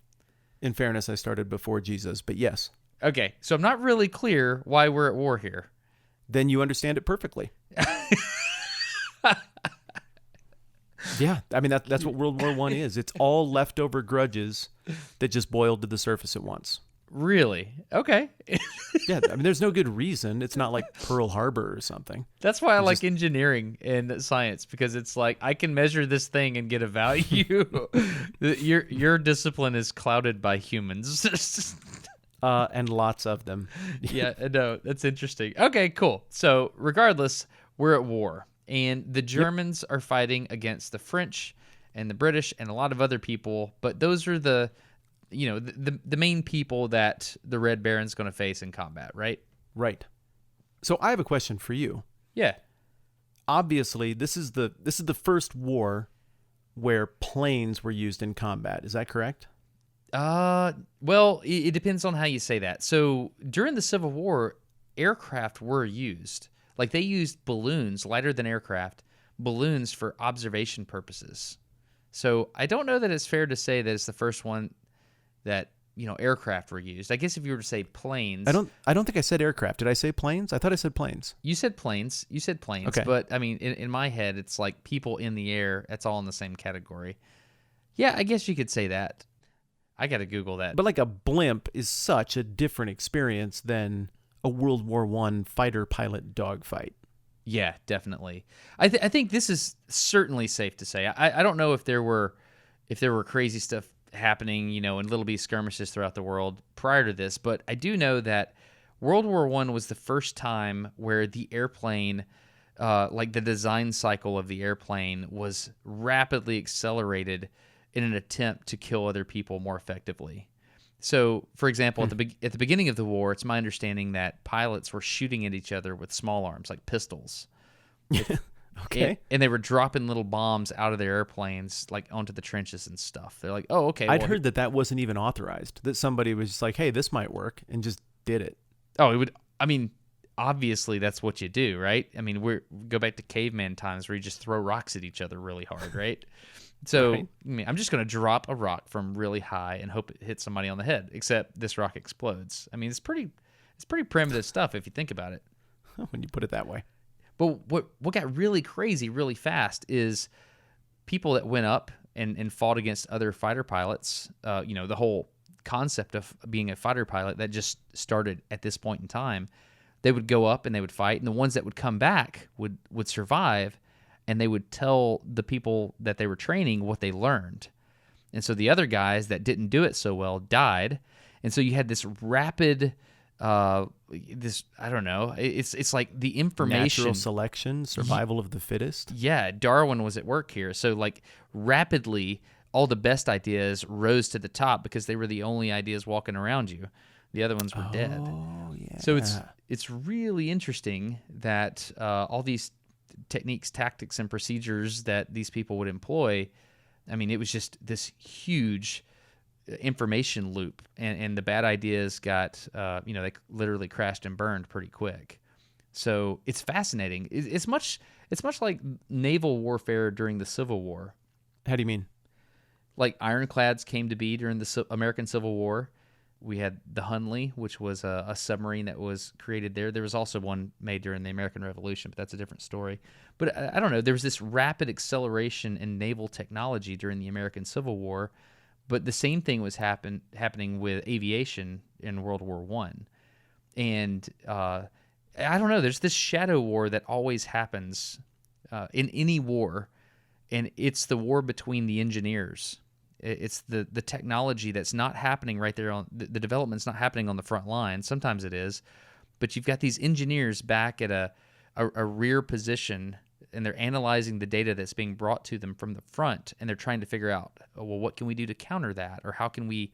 In fairness, I started before Jesus, but yes. Okay, so I'm not really clear why we're at war here. Then you understand it perfectly. Yeah, I mean, that's what World War I is. It's all leftover grudges that just boiled to the surface at once. Really? Okay. Yeah, I mean, there's no good reason. It's not like Pearl Harbor or something. That's why I like engineering and science, because it's like I can measure this thing and get a value. Your discipline is clouded by humans. And lots of them. Yeah, no, that's interesting. Okay, cool. So regardless, we're at war, and the Germans are fighting against the French and the British and a lot of other people, but those are the main people that the Red Baron's going to face in combat, right? Right. So I have a question for you. Yeah. Obviously, this is the first war where planes were used in combat. Is that correct? Well, it depends on how you say that. So during the Civil War, aircraft were used. Like they used balloons, lighter than aircraft, balloons for observation purposes. So I don't know that it's fair to say that it's the first one that, aircraft were used. I guess if you were to say planes. I don't think I said aircraft. Did I say planes? I thought I said planes. You said planes. Okay. But I mean, in my head, it's like people in the air. That's all in the same category. Yeah, I guess you could say that. I got to Google that. But like a blimp is such a different experience than a World War I fighter pilot dogfight. Yeah, definitely. I think this is certainly safe to say. I don't know if there were crazy stuff happening, in little bitty skirmishes throughout the world prior to this, but I do know that World War I was the first time where the airplane, like the design cycle of the airplane, was rapidly accelerated in an attempt to kill other people more effectively. So, for example, at the beginning of the war, it's my understanding that pilots were shooting at each other with small arms, like pistols. Okay. And they were dropping little bombs out of their airplanes, like onto the trenches and stuff. They're like, oh, okay. I'd heard that wasn't even authorized, that somebody was just like, hey, this might work, and just did it. Oh, it would. I mean, obviously that's what you do, right? I mean, we go back to caveman times where you just throw rocks at each other really hard, right? So, right. I mean, I'm just going to drop a rock from really high and hope it hits somebody on the head, except this rock explodes. I mean, it's pretty primitive stuff if you think about it. When you put it that way. But what got really crazy really fast is people that went up and fought against other fighter pilots, the whole concept of being a fighter pilot that just started at this point in time. They would go up and they would fight, and the ones that would come back would survive, and they would tell the people that they were training what they learned. And so the other guys that didn't do it so well died, and so you had this rapid this, I don't know. It's like the information. Natural selection, survival of the fittest. Yeah, Darwin was at work here. So like rapidly, all the best ideas rose to the top because they were the only ideas walking around you. The other ones were dead. Oh, yeah. So it's really interesting that all these techniques, tactics, and procedures that these people would employ, I mean, it was just this huge information loop, and the bad ideas got, they literally crashed and burned pretty quick. So it's fascinating. It's much like naval warfare during the Civil War. How do you mean? Like ironclads came to be during the American Civil War. We had the Hunley, which was a submarine that was created there. There was also one made during the American Revolution, but that's a different story. But I don't know. There was this rapid acceleration in naval technology during the American Civil War, but the same thing was happening with aviation in World War One. And I don't know. There's this shadow war that always happens in any war, and it's the war between the engineers. It's the technology that's not happening right there on the development's not happening on the front line. Sometimes it is, but you've got these engineers back at a rear position, and they're analyzing the data that's being brought to them from the front, and they're trying to figure out, well, what can we do to counter that, or how can we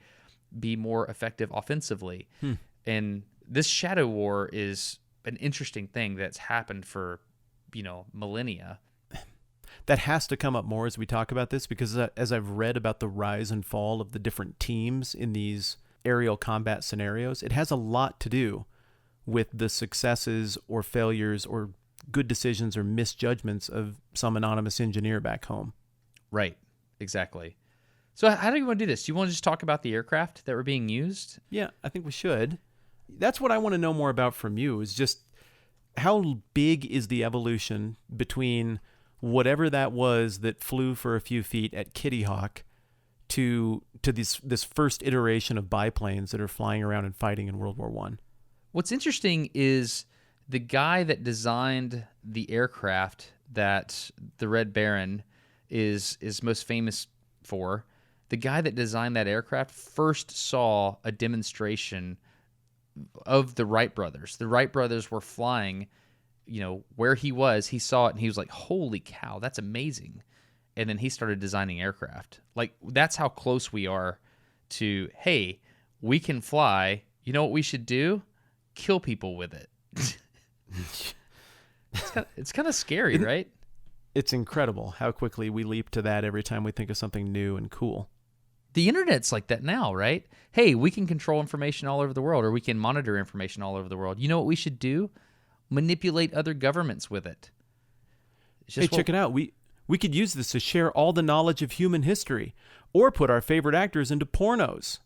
be more effective offensively? And this shadow war is an interesting thing that's happened for millennia. That has to come up more as we talk about this, because as I've read about the rise and fall of the different teams in these aerial combat scenarios, it has a lot to do with the successes or failures or good decisions or misjudgments of some anonymous engineer back home. Right, exactly. So how do you want to do this? Do you want to just talk about the aircraft that were being used? Yeah, I think we should. That's what I want to know more about from you, is just how big is the evolution between whatever that was that flew for a few feet at Kitty Hawk to this first iteration of biplanes that are flying around and fighting in World War I. What's interesting is the guy that designed the aircraft that the Red Baron is most famous for, the guy that designed that aircraft first saw a demonstration of the Wright brothers. The Wright brothers were flying, where he saw it, and he was like, holy cow, that's amazing. And then he started designing aircraft. Like, that's how close we are to, hey, we can fly. You know what we should do? Kill people with it. It's kind of scary, right? It's incredible how quickly we leap to that every time we think of something new and cool. The internet's like that now, right? Hey, we can control information all over the world, or we can monitor information all over the world. You know what we should do? Manipulate other governments with it. Hey, check it out. We could use this to share all the knowledge of human history, or put our favorite actors into pornos.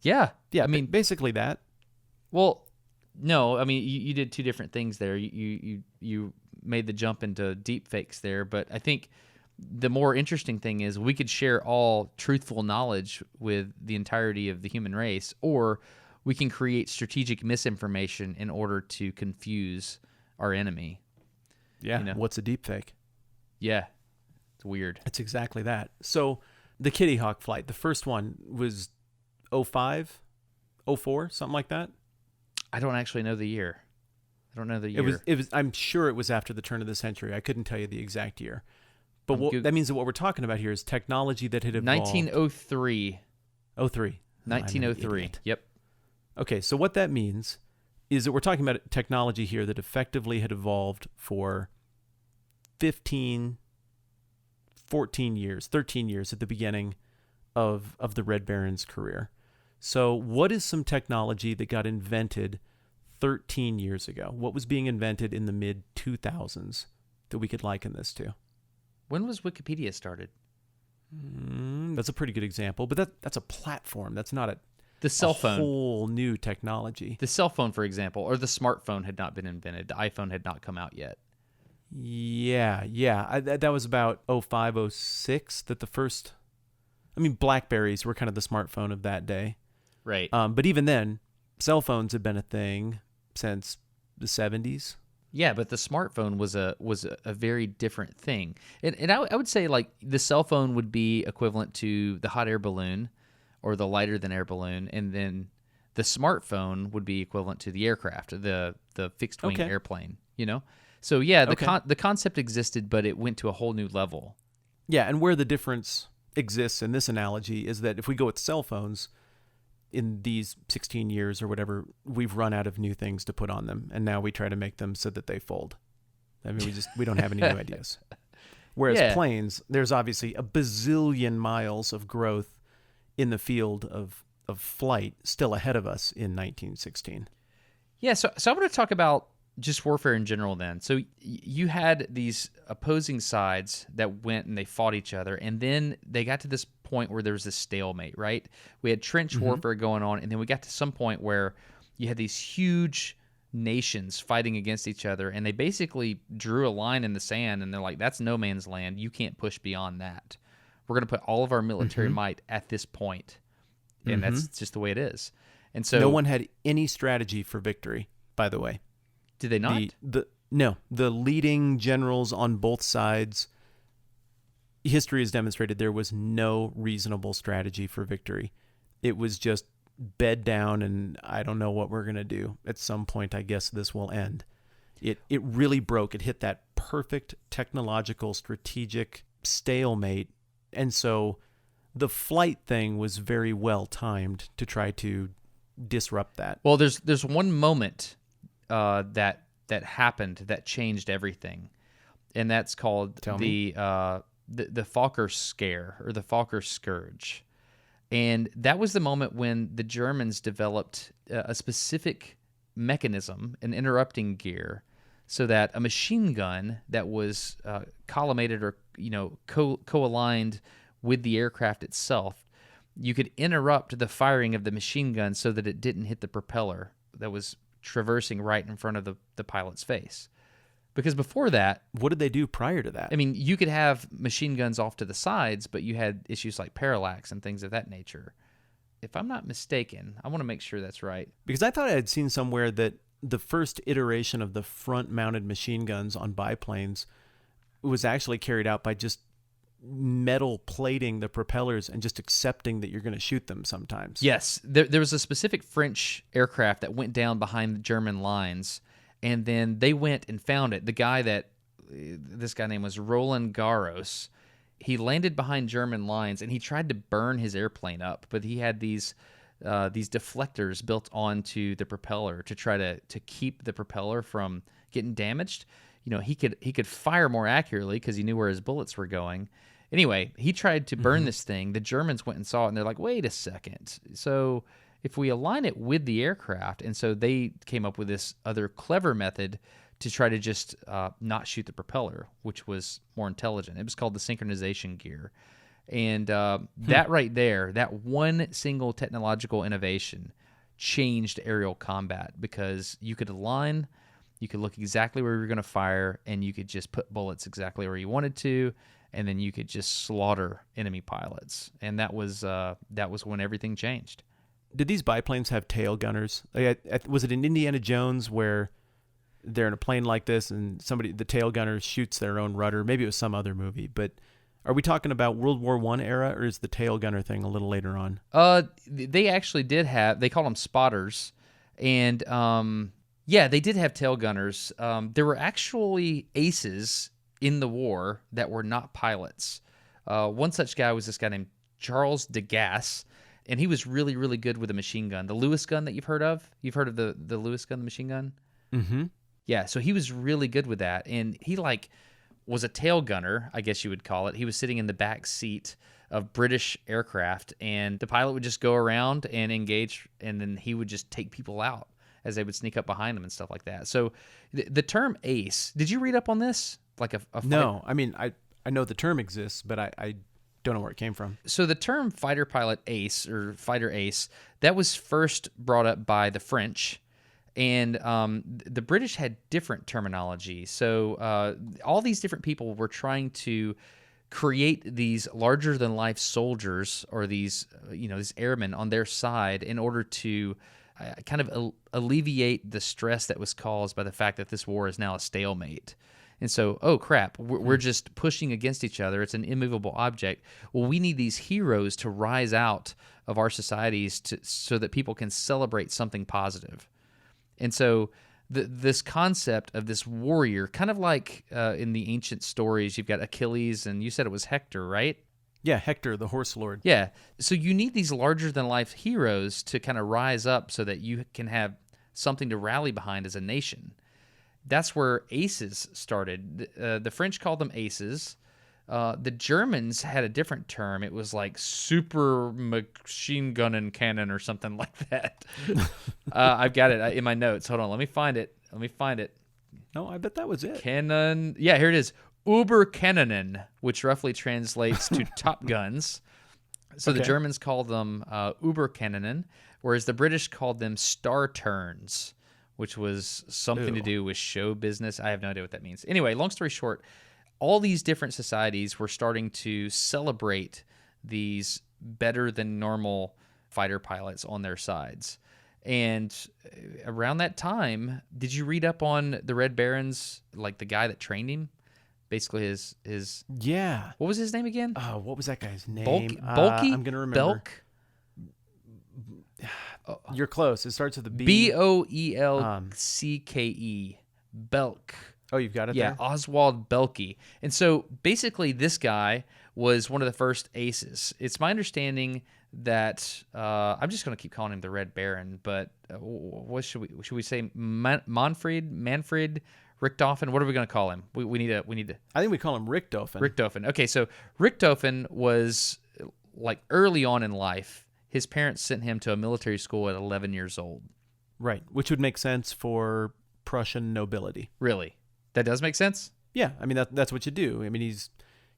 Yeah. I mean, basically that. Well, no, I mean, you did two different things there. You made the jump into deep fakes there, but I think the more interesting thing is we could share all truthful knowledge with the entirety of the human race, or we can create strategic misinformation in order to confuse our enemy. Yeah. What's a deep fake? Yeah. It's weird. It's exactly that. So the Kitty Hawk flight, the first one was 05, 04, something like that. I don't actually know the year. I don't know the year. It was. I'm sure it was after the turn of the century. I couldn't tell you the exact year. But that means that what we're talking about here is technology that had evolved. 1903. 03. 1903. Yep. Okay, so what that means is that we're talking about technology here that effectively had evolved for 15, 14 years, 13 years at the beginning of the Red Baron's career. So what is some technology that got invented 13 years ago? What was being invented in the mid-2000s that we could liken this to? When was Wikipedia started? That's a pretty good example, but that's a platform. That's not the cell phone. Whole new technology. The cell phone, for example, or the smartphone had not been invented. The iPhone had not come out yet. Yeah. That was about 05, 06 that the first... I mean, BlackBerries were kind of the smartphone of that day. Right. But even then, cell phones had been a thing since the 70s. Yeah, but the smartphone was a very different thing. And I would say, like, the cell phone would be equivalent to the hot air balloon or the lighter than air balloon, and then the smartphone would be equivalent to the aircraft, the fixed wing airplane. So yeah, the concept existed, but it went to a whole new level. Yeah, and where the difference exists in this analogy is that if we go with cell phones, in these 16 years or whatever, we've run out of new things to put on them, and now we try to make them so that they fold. I mean, we don't have any new ideas. Whereas planes, there's obviously a bazillion miles of growth in the field of flight still ahead of us in 1916. Yeah, so I want to talk about just warfare in general then. So you had these opposing sides that went and they fought each other, and then they got to this point where there was this stalemate, right? We had trench warfare going on, and then we got to some point where you had these huge nations fighting against each other, and they basically drew a line in the sand, and they're like, that's no man's land. You can't push beyond that. We're going to put all of our military might at this point, and that's just the way it is. And so no one had any strategy for victory, by the way. Did they not? The leading generals on both sides, history has demonstrated there was no reasonable strategy for victory. It was just bed down, and I don't know what we're going to do. At some point, I guess this will end. It really broke. It hit that perfect technological, strategic stalemate. And so the flight thing was very well timed to try to disrupt that. Well, there's one moment that happened that changed everything, and that's called the Fokker Scare or the Fokker Scourge, and that was the moment when the Germans developed a specific mechanism, an interrupting gear, so that a machine gun that was collimated or co-aligned with the aircraft itself, you could interrupt the firing of the machine gun so that it didn't hit the propeller that was traversing right in front of the pilot's face. Because before that... What did they do prior to that? I mean, you could have machine guns off to the sides, but you had issues like parallax and things of that nature. If I'm not mistaken, I want to make sure that's right. Because I thought I had seen somewhere that the first iteration of the front-mounted machine guns on biplanes was actually carried out by just metal plating the propellers and just accepting that you're going to shoot them sometimes. Yes, there was a specific French aircraft that went down behind the German lines, and then they went and found it. This guy name was Roland Garros. He landed behind German lines, and he tried to burn his airplane up, but he had these deflectors built onto the propeller to try to keep the propeller from getting damaged. He could fire more accurately because he knew where his bullets were going. Anyway, he tried to burn this thing. The Germans went and saw it, and they're like, wait a second. So if we align it with the aircraft, and so they came up with this other clever method to try to just not shoot the propeller, which was more intelligent. It was called the synchronization gear. And that right there, that one single technological innovation changed aerial combat because you could align, you could look exactly where you were going to fire, and you could just put bullets exactly where you wanted to, and then you could just slaughter enemy pilots. And that was when everything changed. Did these biplanes have tail gunners? Was it in Indiana Jones where they're in a plane like this and the tail gunner shoots their own rudder? Maybe it was some other movie, but are we talking about World War I era, or is the tail gunner thing a little later on? They actually did have, they called them spotters, and they did have tail gunners. There were actually aces in the war that were not pilots. One such guy was this guy named Charles de Gasse, and he was really, really good with a machine gun. The Lewis gun that you've heard of? You've heard of the Lewis gun, the machine gun? Mm-hmm. Yeah, so he was really good with that, and he was a tail gunner, I guess you would call it. He was sitting in the back seat of British aircraft, and the pilot would just go around and engage, and then he would just take people out as they would sneak up behind them and stuff like that. So the term ace, did you read up on this? No, I mean, I know the term exists, but I don't know where it came from. So the term fighter pilot ace or fighter ace, that was first brought up by the French, and the British had different terminology. So all these different people were trying to create these larger-than-life soldiers or these airmen on their side in order to kind of alleviate the stress that was caused by the fact that this war is now a stalemate. And so, oh crap, we're just pushing against each other. It's an immovable object. Well, we need these heroes to rise out of our societies so that people can celebrate something positive. And so this concept of this warrior, kind of like in the ancient stories, you've got Achilles, and you said it was Hector, right? Yeah, Hector, the horse lord. Yeah. So you need these larger-than-life heroes to kind of rise up so that you can have something to rally behind as a nation. That's where aces started. The French called them aces. The Germans had a different term. It was like super machine gun and cannon or something like that. I've got it in my notes. Hold on. Let me find it. No, I bet that was it. Cannon. Yeah, here it is. Oberkanonen, which roughly translates to top guns. So the Germans called them Oberkanonen, whereas the British called them star turns, which was something to do with show business. I have no idea what that means. Anyway, long story short, all these different societies were starting to celebrate these better than normal fighter pilots on their sides. And around that time, did you read up on the Red Barons, like the guy that trained him? Basically his Yeah. What was his name again? What was that guy's name? Boelcke? I'm going to remember. You're close. It starts with a B. Boelcke. Boelcke. Oh, you've got it Yeah, there? Oswald Boelcke. And so basically this guy was one of the first aces. It's my understanding that I'm just going to keep calling him the Red Baron, but what should we say? Manfred Richthofen? What are we going to call him? We need to. I think we call him Richthofen. Richthofen. Okay, so Richthofen was like early on in life. His parents sent him to a military school at 11 years old. Right, which would make sense for Prussian nobility. Really? That does make sense? Yeah, I mean that's what you do. I mean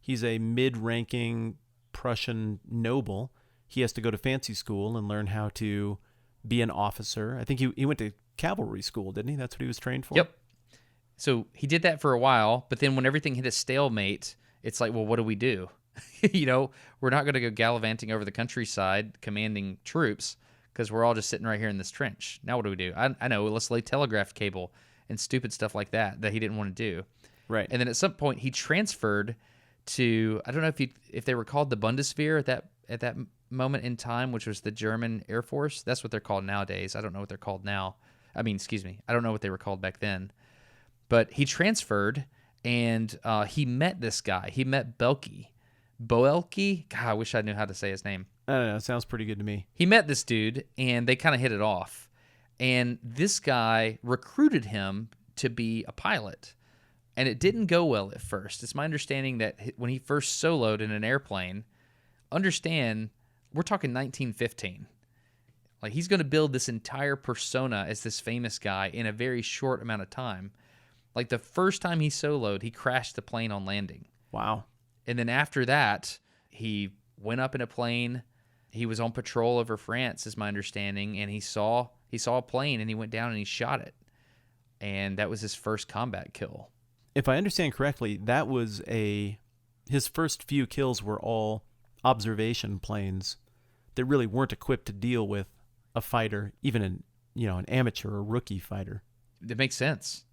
he's a mid-ranking Prussian noble. He has to go to fancy school and learn how to be an officer. I think he went to cavalry school, didn't he? That's what he was trained for. Yep. So he did that for a while, but then when everything hit a stalemate, it's like, well, what do we do? We're not going to go gallivanting over the countryside commanding troops because we're all just sitting right here in this trench. Now what do we do? I know, let's lay telegraph cable and stupid stuff like that he didn't want to do. Right. And then at some point he transferred to, I don't know if they were called the Bundeswehr at that moment in time, which was the German Air Force. That's what they're called nowadays. I don't know what they're called now. I don't know what they were called back then. But he transferred, and he met this guy. He met Boelcke. God, I wish I knew how to say his name. I don't know. It sounds pretty good to me. He met this dude, and they kind of hit it off. And this guy recruited him to be a pilot. And it didn't go well at first. It's my understanding that when he first soloed in an airplane, understand, we're talking 1915. Like, he's going to build this entire persona as this famous guy in a very short amount of time. Like, the first time he soloed, he crashed the plane on landing. Wow. And then after that, he went up in a plane. He was on patrol over France, is my understanding, and he saw a plane, and he went down and he shot it. And that was his first combat kill. If I understand correctly, that was his first few kills were all observation planes that really weren't equipped to deal with a fighter, even an amateur or rookie fighter. It makes sense.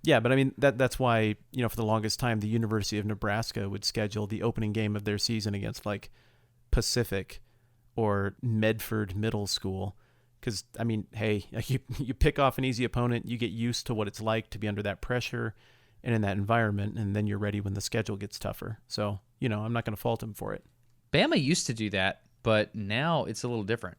Yeah, but I mean that's why, for the longest time the University of Nebraska would schedule the opening game of their season against like Pacific or Medford Middle School. Because, I mean, hey, you pick off an easy opponent, you get used to what it's like to be under that pressure and in that environment, and then you're ready when the schedule gets tougher. So, I'm not going to fault him for it. Bama used to do that, but now it's a little different.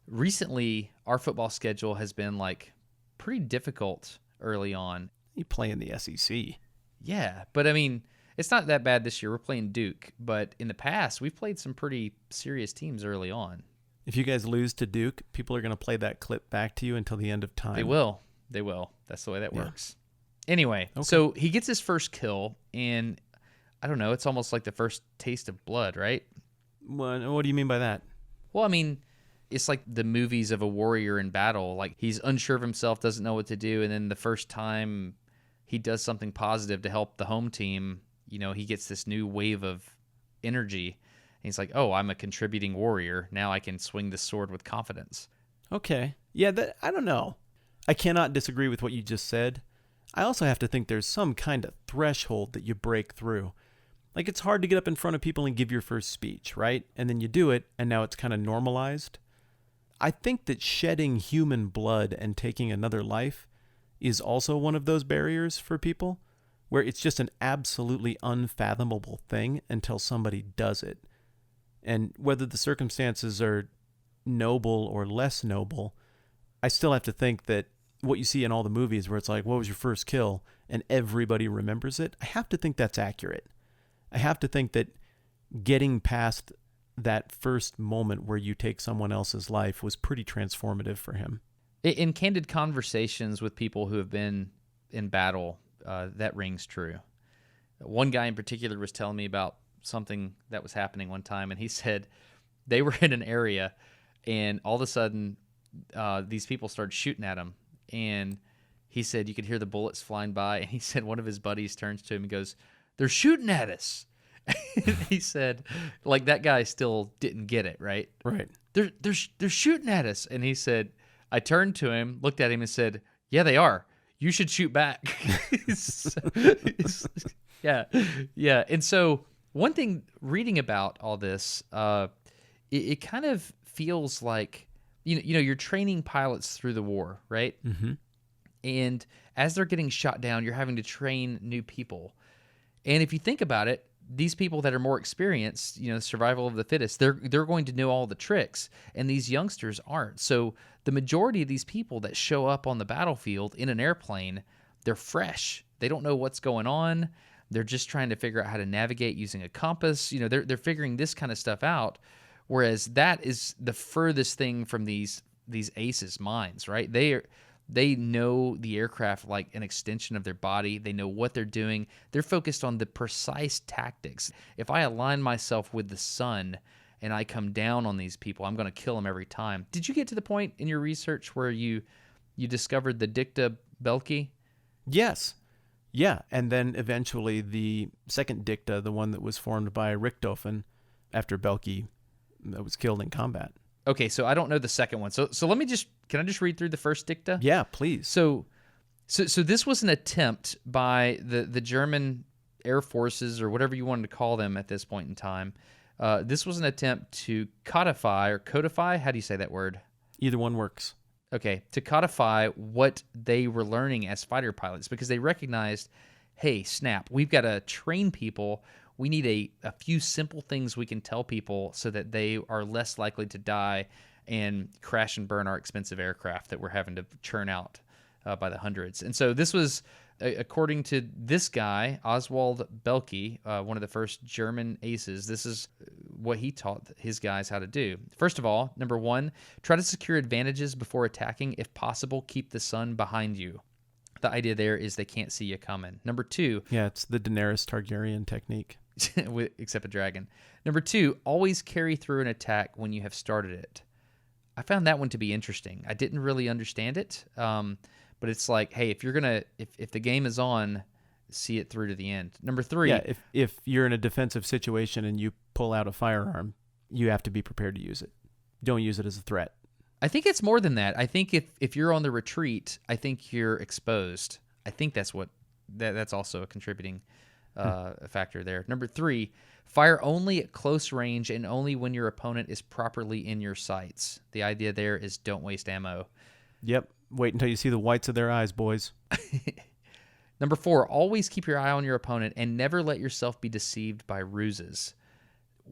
Recently, our football schedule has been, like, pretty difficult early on. You play in the SEC. Yeah, but, I mean, it's not that bad this year. We're playing Duke, but in the past, we've played some pretty serious teams early on. If you guys lose to Duke, people are going to play that clip back to you until the end of time. They will. That's the way that works. Anyway, So he gets his first kill, and I don't know, it's almost like the first taste of blood, right? What do you mean by that? Well, I mean, it's like the movies of a warrior in battle. Like, he's unsure of himself, doesn't know what to do, and then the first time he does something positive to help the home team, he gets this new wave of energy. He's like, oh, I'm a contributing warrior. Now I can swing the sword with confidence. Okay. Yeah, I don't know. I cannot disagree with what you just said. I also have to think there's some kind of threshold that you break through. Like, it's hard to get up in front of people and give your first speech, right? And then you do it, and now it's kind of normalized. I think that shedding human blood and taking another life is also one of those barriers for people, where it's just an absolutely unfathomable thing until somebody does it. And whether the circumstances are noble or less noble, I still have to think that what you see in all the movies where it's like, what was your first kill? And everybody remembers it. I have to think that's accurate. I have to think that getting past that first moment where you take someone else's life was pretty transformative for him. In candid conversations with people who have been in battle, that rings true. One guy in particular was telling me about something that was happening one time, and he said they were in an area, and all of a sudden these people started shooting at him, and he said you could hear the bullets flying by, and he said one of his buddies turns to him and goes, "They're shooting at us." He said, like, that guy still didn't get it, right? Right. They're shooting at us. And he said, I turned to him, looked at him, and said, "Yeah, they are. You should shoot back." Yeah. And so one thing reading about all this, it kind of feels like, you're training pilots through the war, right? Mm-hmm. And as they're getting shot down, you're having to train new people. And if you think about it, these people that are more experienced, survival of the fittest, they're going to know all the tricks, and these youngsters aren't. So the majority of these people that show up on the battlefield in an airplane, they're fresh. They don't know what's going on. They're just trying to figure out how to navigate using a compass. They're figuring this kind of stuff out, whereas that is the furthest thing from these aces' minds, right? They know the aircraft like an extension of their body. They know what they're doing. They're focused on the precise tactics. If I align myself with the sun and I come down on these people, I'm going to kill them every time. Did you get to the point in your research where you discovered the Dicta Boelcke? Yes. Yeah, and then eventually the second Dicta, the one that was formed by Richthofen after Boelcke was killed in combat. Okay, so I don't know the second one. So let me can I just read through the first Dicta? Yeah, please. So this was an attempt by the German Air Forces, or whatever you wanted to call them at this point in time. This was an attempt to codify or codify. How do you say that word? Either one works. Okay, to codify what they were learning as fighter pilots, because they recognized, hey, snap, we've got to train people. We need a few simple things we can tell people so that they are less likely to die and crash and burn our expensive aircraft that we're having to churn out by the hundreds. And so this was, according to this guy, Oswald Boelcke, one of the first German aces, this is what he taught his guys how to do. First of all, number one, try to secure advantages before attacking. If possible, keep the sun behind you. The idea there is they can't see you coming. Number two. Yeah, it's the Daenerys Targaryen technique. Except a dragon. Number two, always carry through an attack when you have started it. I found that one to be interesting. I didn't really understand it, but it's like, hey, if you're gonna, if the game is on, see it through to the end. Number three, yeah, if you're in a defensive situation and you pull out a firearm, you have to be prepared to use it. Don't use it as a threat. I think it's more than that. I think if you're on the retreat, I think you're exposed. I think that's also a contributing a factor there. Number three, fire only at close range and only when your opponent is properly in your sights. The idea there is don't waste ammo. Yep. Wait until you see the whites of their eyes, boys. Number four, always keep your eye on your opponent and never let yourself be deceived by ruses.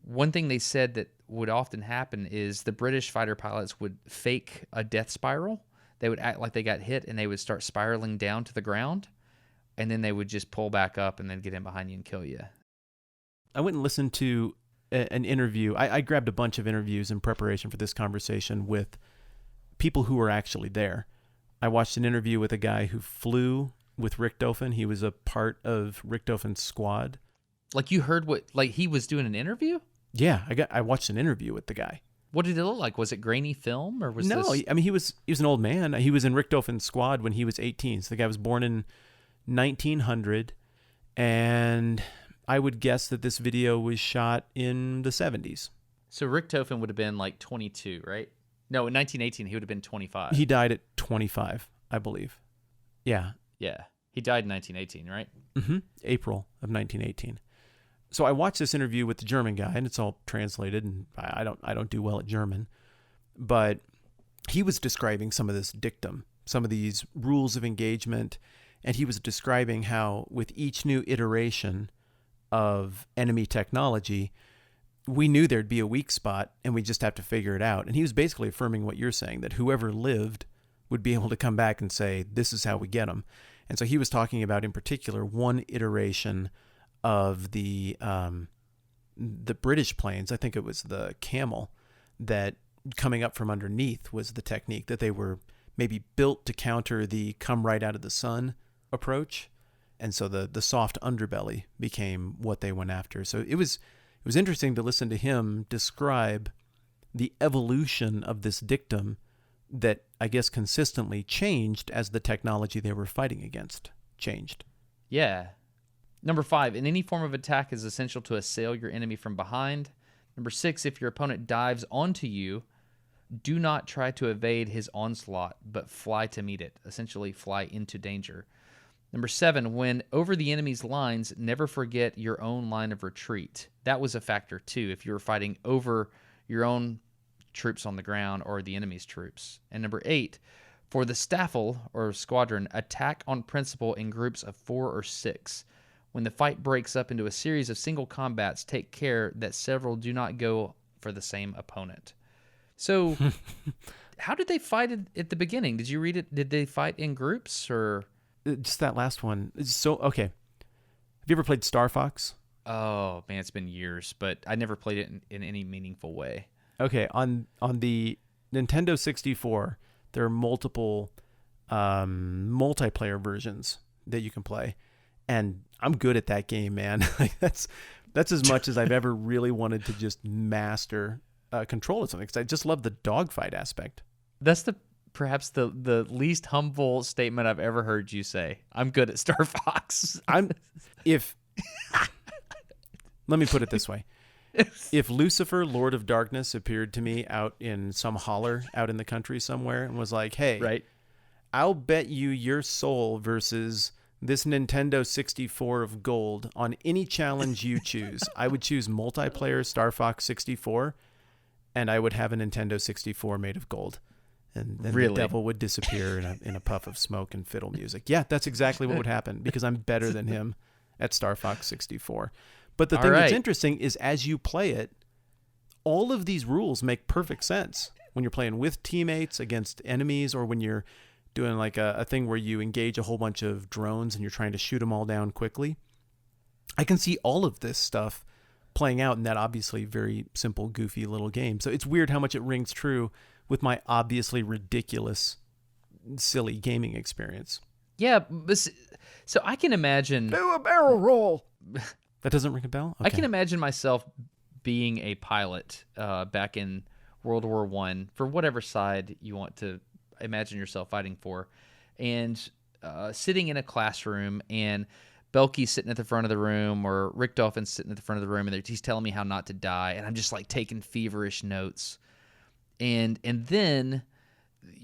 One thing they said that would often happen is the British fighter pilots would fake a death spiral. They would act like they got hit and they would start spiraling down to the ground. And then they would just pull back up and then get in behind you and kill you. I went and listened to an interview. I grabbed a bunch of interviews in preparation for this conversation with people who were actually there. I watched an interview with a guy who flew with Richthofen. He was a part of Richthofen's squad. Like you heard he was doing an interview? Yeah, I watched an interview with the guy. What did it look like? Was it grainy film or was No, this? I mean, he was an old man. He was in Richthofen's squad when he was 18. So the guy was born in 1900, and I would guess that this video was shot in the 70s. So Richthofen would have been like 22, right? No, in 1918 he would have been 25. He died at 25, I believe. Yeah. Yeah, he died in 1918, right? Mm-hmm. April of 1918. So I watched this interview with the German guy, and it's all translated, and I don't do well at German, but he was describing some of this dictum, some of these rules of engagement, and he was describing how with each new iteration of enemy technology, we knew there'd be a weak spot, and we just have to figure it out. And he was basically affirming what you're saying, that whoever lived would be able to come back and say, this is how we get them. And so he was talking about, in particular, one iteration of the British planes. I think it was the Camel, that coming up from underneath was the technique, that they were maybe built to counter the come right out of the sun approach. And so the soft underbelly became what they went after. So it was interesting to listen to him describe the evolution of this dictum that I guess consistently changed as the technology they were fighting against changed. Yeah. Number 5, in any form of attack is essential to assail your enemy from behind. Number 6, if your opponent dives onto you, do not try to evade his onslaught, but fly to meet it. Essentially, fly into danger. Number 7, when over the enemy's lines, never forget your own line of retreat. That was a factor, too, if you were fighting over your own troops on the ground or the enemy's troops. And number 8, for the staffel, or squadron, attack on principle in groups of 4 or 6. When the fight breaks up into a series of single combats, take care that several do not go for the same opponent. So, how did they fight at the beginning? Did you read it? Did they fight in groups, or... Just that last one. It's so okay. Have you ever played Star Fox? Oh man, it's been years, but I never played it in any meaningful way. Okay, on the Nintendo 64, there are multiple multiplayer versions that you can play, and I'm good at that game, man. Like that's as much as I've ever really wanted to just master control of something, because I just love the dogfight aspect. That's perhaps the least humble statement I've ever heard you say. I'm good at Star Fox. Let me put it this way. If Lucifer, Lord of Darkness, appeared to me out in some holler out in the country somewhere and was like, hey, right, I'll bet you your soul versus this Nintendo 64 of gold on any challenge you choose, I would choose multiplayer Star Fox 64, and I would have a Nintendo 64 made of gold. And then really? The devil would disappear in a puff of smoke and fiddle music. Yeah, that's exactly what would happen, because I'm better than him at Star Fox 64. But the thing that's interesting is, as you play it, all of these rules make perfect sense when you're playing with teammates against enemies, or when you're doing like a thing where you engage a whole bunch of drones and you're trying to shoot them all down quickly. I can see all of this stuff playing out in that obviously very simple, goofy little game. So it's weird how much it rings true with my obviously ridiculous, silly gaming experience. Yeah, so I can imagine... Do a barrel roll! That doesn't ring a bell? Okay. I can imagine myself being a pilot back in World War I, for whatever side you want to imagine yourself fighting for, and sitting in a classroom, and Boelcke's sitting at the front of the room, or Richthofen's sitting at the front of the room, and he's telling me how not to die, and I'm just like taking feverish notes. And then,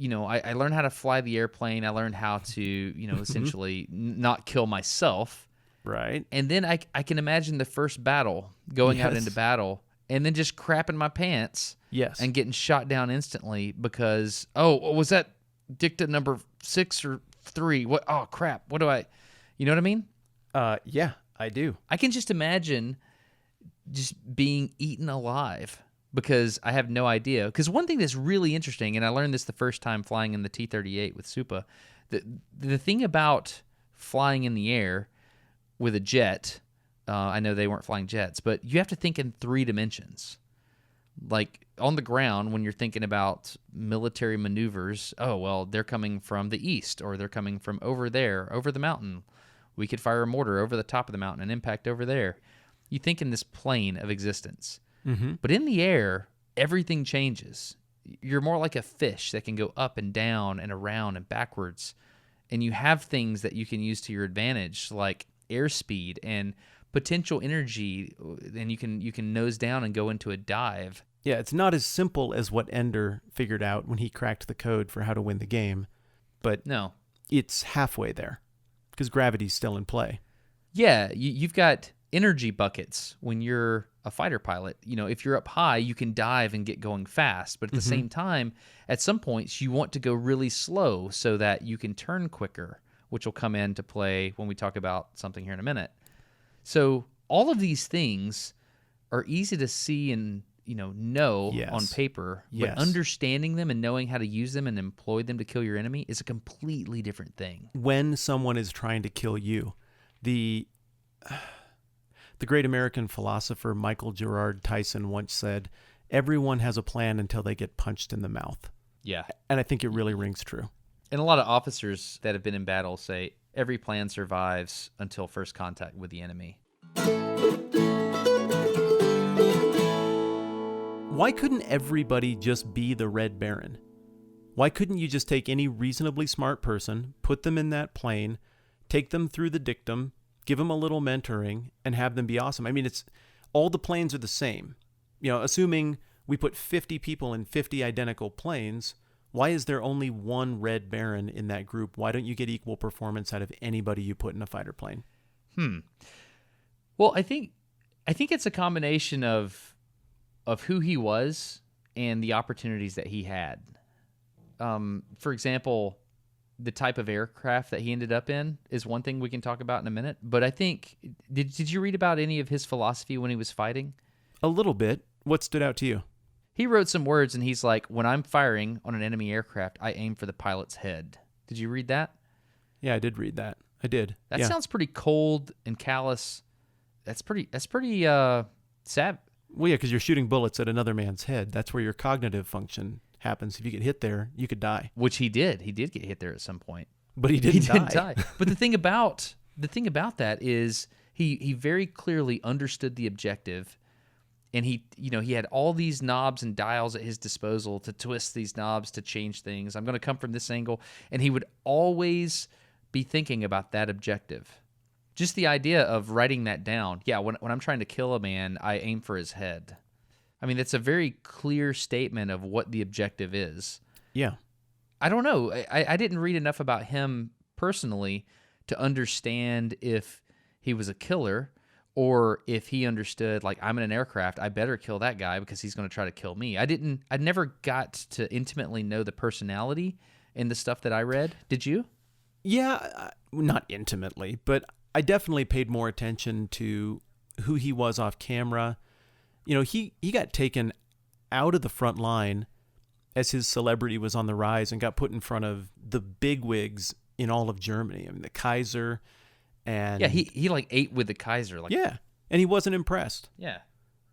I learned how to fly the airplane. I learned how to, essentially not kill myself. Right. And then I can imagine the first battle, going out into battle, and then just crapping my pants. Yes. And getting shot down instantly because, was that Dicta number 6 or 3? What? Oh, crap. What do I... You know what I mean? Yeah, I do. I can just imagine just being eaten alive, because I have no idea. Because one thing that's really interesting, and I learned this the first time flying in the T-38 with Supa, the thing about flying in the air with a jet, I know they weren't flying jets, but you have to think in 3 dimensions. Like on the ground, when you're thinking about military maneuvers, they're coming from the east, or they're coming from over there, over the mountain. We could fire a mortar over the top of the mountain and impact over there. You think in this plane of existence. Mm-hmm. But in the air, everything changes. You're more like a fish that can go up and down and around and backwards. And you have things that you can use to your advantage, like airspeed and potential energy, and you can nose down and go into a dive. Yeah, it's not as simple as what Ender figured out when he cracked the code for how to win the game, but no, it's halfway there, because gravity's still in play. Yeah, you've got energy buckets when you're a fighter pilot. You know, if you're up high, you can dive and get going fast. But at the same time, at some points, you want to go really slow so that you can turn quicker, which will come into play when we talk about something here in a minute. So all of these things are easy to see and know on paper, but understanding them and knowing how to use them and employ them to kill your enemy is a completely different thing. When someone is trying to kill you, the great American philosopher Michael Gerard Tyson once said, "Everyone has a plan until they get punched in the mouth." Yeah. And I think it really rings true. And a lot of officers that have been in battle say every plan survives until first contact with the enemy. Why couldn't everybody just be the Red Baron? Why couldn't you just take any reasonably smart person, put them in that plane, take them through the dictum, give them a little mentoring, and have them be awesome? I mean, it's all the planes are the same. You know, assuming we put 50 people in 50 identical planes, why is there only one Red Baron in that group? Why don't you get equal performance out of anybody you put in a fighter plane? Well, I think it's a combination of who he was and the opportunities that he had. For example, the type of aircraft that he ended up in is one thing we can talk about in a minute. But I think, did you read about any of his philosophy when he was fighting? A little bit. What stood out to you? He wrote some words, and he's like, when I'm firing on an enemy aircraft, I aim for the pilot's head. Did you read that? Yeah, I did read that. I did. That sounds pretty cold and callous. That's pretty sad. Well, yeah, because you're shooting bullets at another man's head. That's where your cognitive function happens. If you get hit there, you could die. Which he did. He did get hit there at some point. But he didn't die. But the thing about that is he very clearly understood the objective, and he had all these knobs and dials at his disposal to twist these knobs to change things. I'm going to come from this angle, and he would always be thinking about that objective. Just the idea of writing that down. Yeah, when I'm trying to kill a man, I aim for his head. I mean, that's a very clear statement of what the objective is. Yeah. I don't know. I didn't read enough about him personally to understand if he was a killer or if he understood, like, I'm in an aircraft, I better kill that guy because he's going to try to kill me. I never got to intimately know the personality in the stuff that I read. Did you? Yeah, not intimately, but I definitely paid more attention to who he was off camera. You know, he got taken out of the front line as his celebrity was on the rise and got put in front of the bigwigs in all of Germany. I mean, the Kaiser and... Yeah, he like ate with the Kaiser. Like, yeah, and he wasn't impressed. Yeah.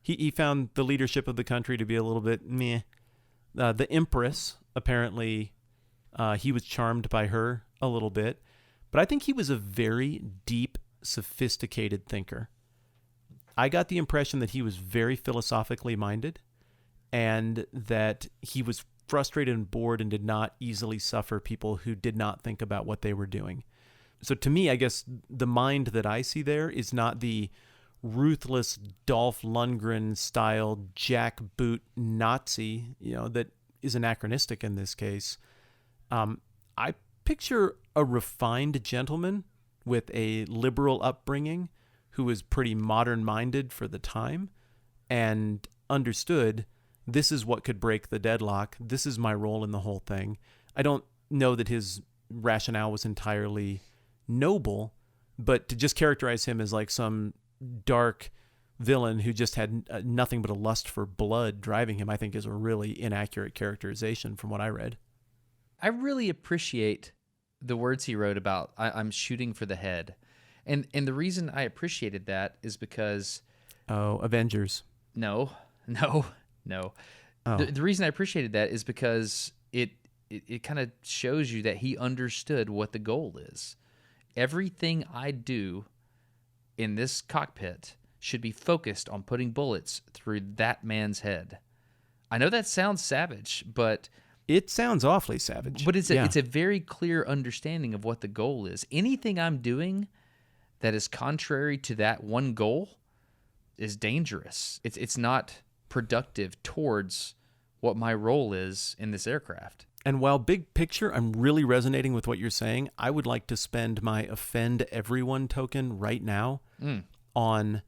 He found the leadership of the country to be a little bit meh. The Empress, apparently, he was charmed by her a little bit. But I think he was a very deep, sophisticated thinker. I got the impression that he was very philosophically minded and that he was frustrated and bored and did not easily suffer people who did not think about what they were doing. So to me, I guess the mind that I see there is not the ruthless Dolph Lundgren style jackboot Nazi, that is anachronistic in this case. I picture a refined gentleman with a liberal upbringing who was pretty modern-minded for the time and understood this is what could break the deadlock. This is my role in the whole thing. I don't know that his rationale was entirely noble, but to just characterize him as like some dark villain who just had nothing but a lust for blood driving him, I think is a really inaccurate characterization from what I read. I really appreciate the words he wrote about I'm shooting for the head. And the reason I appreciated that is because... Oh, Avengers. No. Oh. The reason I appreciated that is because it kind of shows you that he understood what the goal is. Everything I do in this cockpit should be focused on putting bullets through that man's head. I know that sounds savage, but... It sounds awfully savage. But it's a very clear understanding of what the goal is. Anything I'm doing that is contrary to that one goal is dangerous. It's not productive towards what my role is in this aircraft. And while big picture, I'm really resonating with what you're saying, I would like to spend my offend everyone token right now on,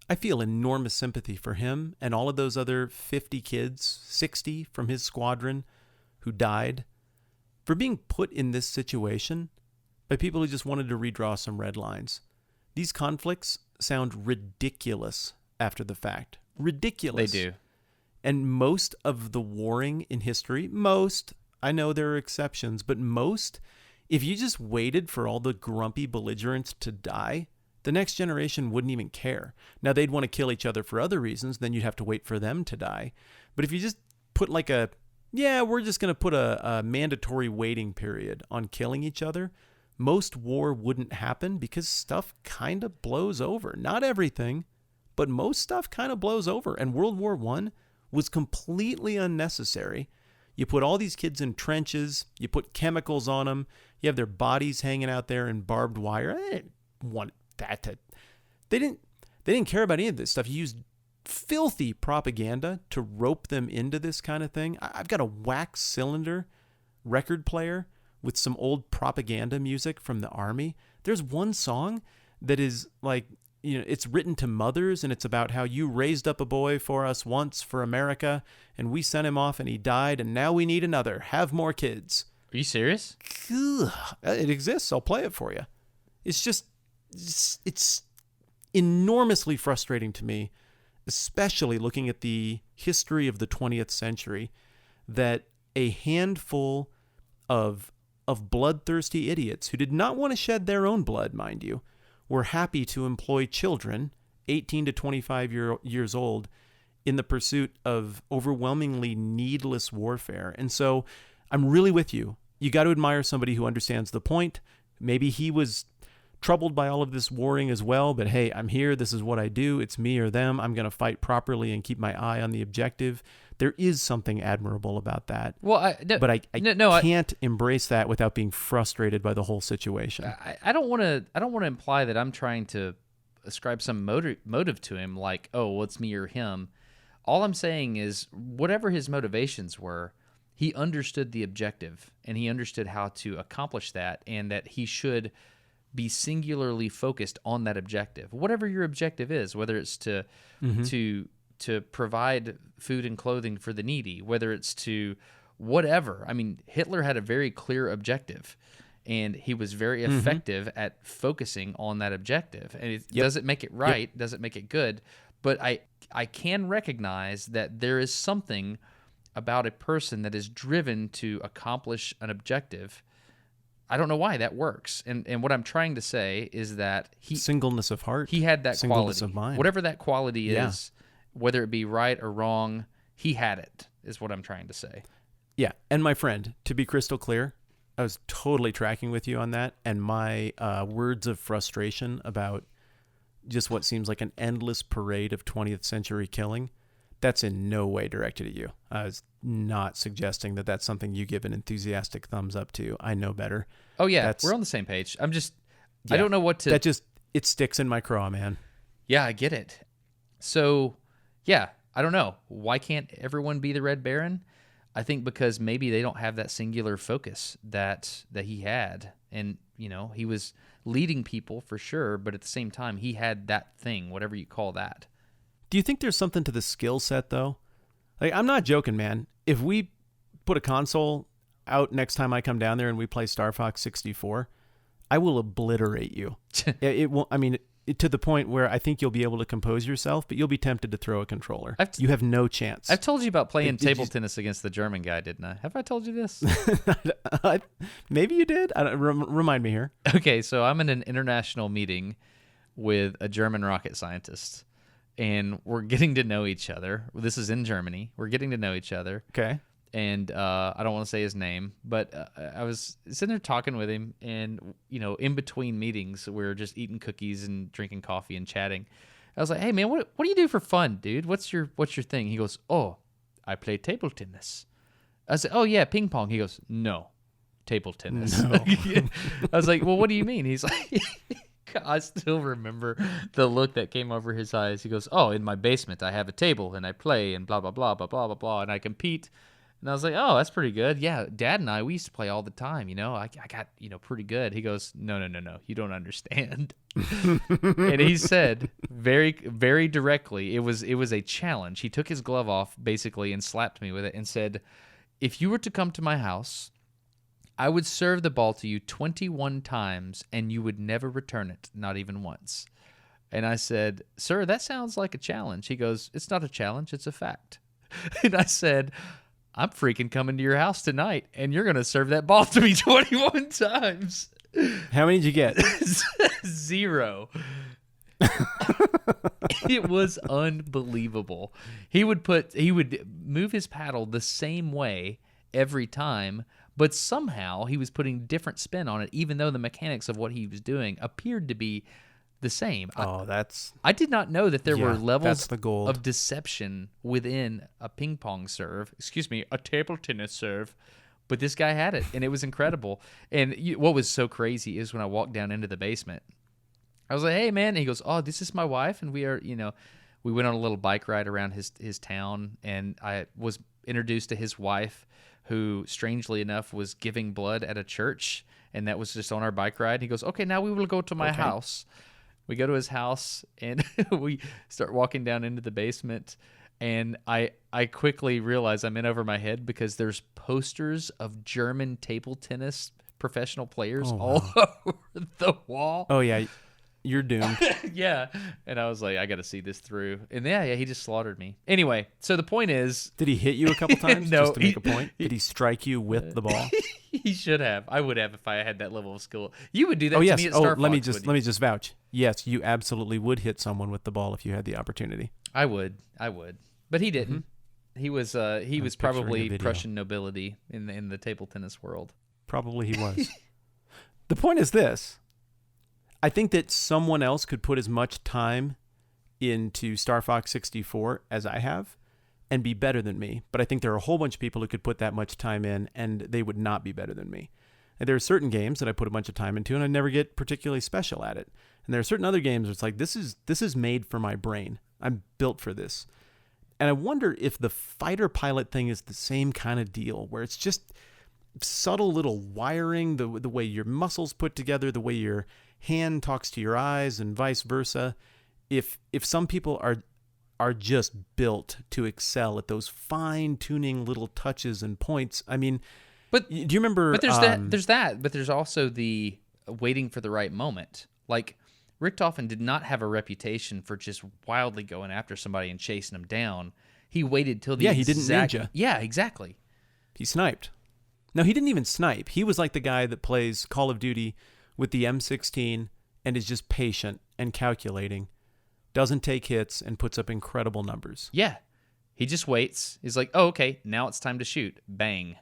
I feel enormous sympathy for him and all of those other 50 kids, 60 from his squadron who died, for being put in this situation by people who just wanted to redraw some red lines. These conflicts sound ridiculous after the fact. Ridiculous. They do. And most of the warring in history, I know there are exceptions, but most, if you just waited for all the grumpy belligerents to die, the next generation wouldn't even care. Now, they'd want to kill each other for other reasons, then you'd have to wait for them to die. But if you just put we're just going to put a mandatory waiting period on killing each other, most war wouldn't happen because stuff kind of blows over. Not everything, but most stuff kind of blows over. And World War I was completely unnecessary. You put all these kids in trenches, you put chemicals on them, you have their bodies hanging out there in barbed wire. They didn't want that to... They didn't care about any of this stuff. You used filthy propaganda to rope them into this kind of thing. I've got a wax cylinder record player with some old propaganda music from the army. There's one song that is like, it's written to mothers, and it's about how you raised up a boy for us once for America, and we sent him off and he died, and now we need another. Have more kids. Are you serious? Ugh. It exists. I'll play it for you. It's enormously frustrating to me, especially looking at the history of the 20th century, that a handful of bloodthirsty idiots who did not want to shed their own blood, mind you, were happy to employ children, 18 to 25 years old, in the pursuit of overwhelmingly needless warfare. And so I'm really with you. You got to admire somebody who understands the point. Maybe he was troubled by all of this warring as well, but hey, I'm here. This is what I do. It's me or them. I'm going to fight properly and keep my eye on the objective. There is something admirable about that. Well, I can't embrace that without being frustrated by the whole situation. I don't want to imply that I'm trying to ascribe some motive to him, like, oh, well, it's me or him. All I'm saying is, whatever his motivations were, he understood the objective, and he understood how to accomplish that, and that he should be singularly focused on that objective. Whatever your objective is, whether it's to provide food and clothing for the needy, whether it's to whatever. I mean, Hitler had a very clear objective, and he was very effective at focusing on that objective. And it doesn't make it right, doesn't make it good, but I can recognize that there is something about a person that is driven to accomplish an objective. I don't know why that works. And what I'm trying to say is that singleness of heart. He had that singleness quality. Of mind. Whatever that quality is, whether it be right or wrong, he had it, is what I'm trying to say. Yeah. And my friend, to be crystal clear, I was totally tracking with you on that. And my words of frustration about just what seems like an endless parade of 20th century killing, that's in no way directed at you. I was not suggesting that that's something you give an enthusiastic thumbs up to. I know better. Oh, yeah. We're on the same page. I don't know what to... It sticks in my craw, man. Yeah, I get it. So, yeah, I don't know. Why can't everyone be the Red Baron? I think because maybe they don't have that singular focus that he had. And, he was leading people for sure, but at the same time, he had that thing, whatever you call that. Do you think there's something to the skill set, though? Like, I'm not joking, man. If we put a console out next time I come down there and we play Star Fox 64, I will obliterate you. It won't. I mean, to the point where I think you'll be able to compose yourself, but you'll be tempted to throw a controller. You have no chance. I've told you about playing table tennis against the German guy, didn't I? Have I told you this? Maybe you did. Remind me here. Okay, so I'm in an international meeting with a German rocket scientist, and we're getting to know each other. This is in Germany. We're getting to know each other. Okay. And I don't want to say his name, but I was sitting there talking with him, and in between meetings, we were just eating cookies and drinking coffee and chatting. I was like, "Hey, man, what do you do for fun, dude? What's your thing?" He goes, "Oh, I play table tennis." I said, "Oh yeah, ping pong." He goes, "No, table tennis." No. I was like, "Well, what do you mean?" He's like, I still remember the look that came over his eyes. He goes, "Oh, in my basement, I have a table and I play and blah blah blah blah blah blah blah, and I compete." And I was like, oh, that's pretty good. Yeah, Dad and I, we used to play all the time. I got, pretty good. He goes, no. You don't understand. And he said very, very directly, it was a challenge. He took his glove off, basically, and slapped me with it and said, if you were to come to my house, I would serve the ball to you 21 times, and you would never return it, not even once. And I said, sir, that sounds like a challenge. He goes, it's not a challenge, it's a fact. And I said, I'm freaking coming to your house tonight, and you're going to serve that ball to me 21 times. How many did you get? 0. It was unbelievable. He would move his paddle the same way every time, but somehow he was putting different spin on it, even though the mechanics of what he was doing appeared to be the same. I did not know that there were levels of deception within a ping pong serve. Excuse me, a table tennis serve. But this guy had it, and it was incredible. And what was so crazy is when I walked down into the basement, I was like, hey, man. And he goes, oh, this is my wife. And we are, we went on a little bike ride around his town, and I was introduced to his wife, who, strangely enough, was giving blood at a church. And that was just on our bike ride. He goes, okay, now we will go to my house. We go to his house, and we start walking down into the basement, and I quickly realize I'm in over my head because there's posters of German table tennis professional players all over the wall. Oh, yeah. You're doomed. Yeah. And I was like, I got to see this through. And yeah, he just slaughtered me. Anyway, so the point is... Did he hit you a couple times No, just to make a point? Did he strike you with the ball? He should have. I would have if I had that level of skill. You would do that to me at Star Fox, let me just vouch. Yes, you absolutely would hit someone with the ball if you had the opportunity. I would. But he didn't. Mm-hmm. He was probably Prussian nobility in the table tennis world. Probably he was. The point is this. I think that someone else could put as much time into Star Fox 64 as I have and be better than me. But I think there are a whole bunch of people who could put that much time in and they would not be better than me. And there are certain games that I put a bunch of time into and I never get particularly special at it. And there are certain other games where it's like, this is made for my brain. I'm built for this. And I wonder if the fighter pilot thing is the same kind of deal where it's just subtle little wiring, the way your muscles put together, the way your hand talks to your eyes and vice versa. If some people are just built to excel at those fine-tuning little touches and points. I mean, but do you remember? But there's that. But there's also the waiting for the right moment. Like Richthofen did not have a reputation for just wildly going after somebody and chasing them down. He waited till the he didn't ninja. Yeah, exactly. He sniped. No, he didn't even snipe. He was like the guy that plays Call of Duty with the M16 and is just patient and calculating, doesn't take hits, and puts up incredible numbers. Yeah. He just waits. He's like, oh, okay, now it's time to shoot. Bang.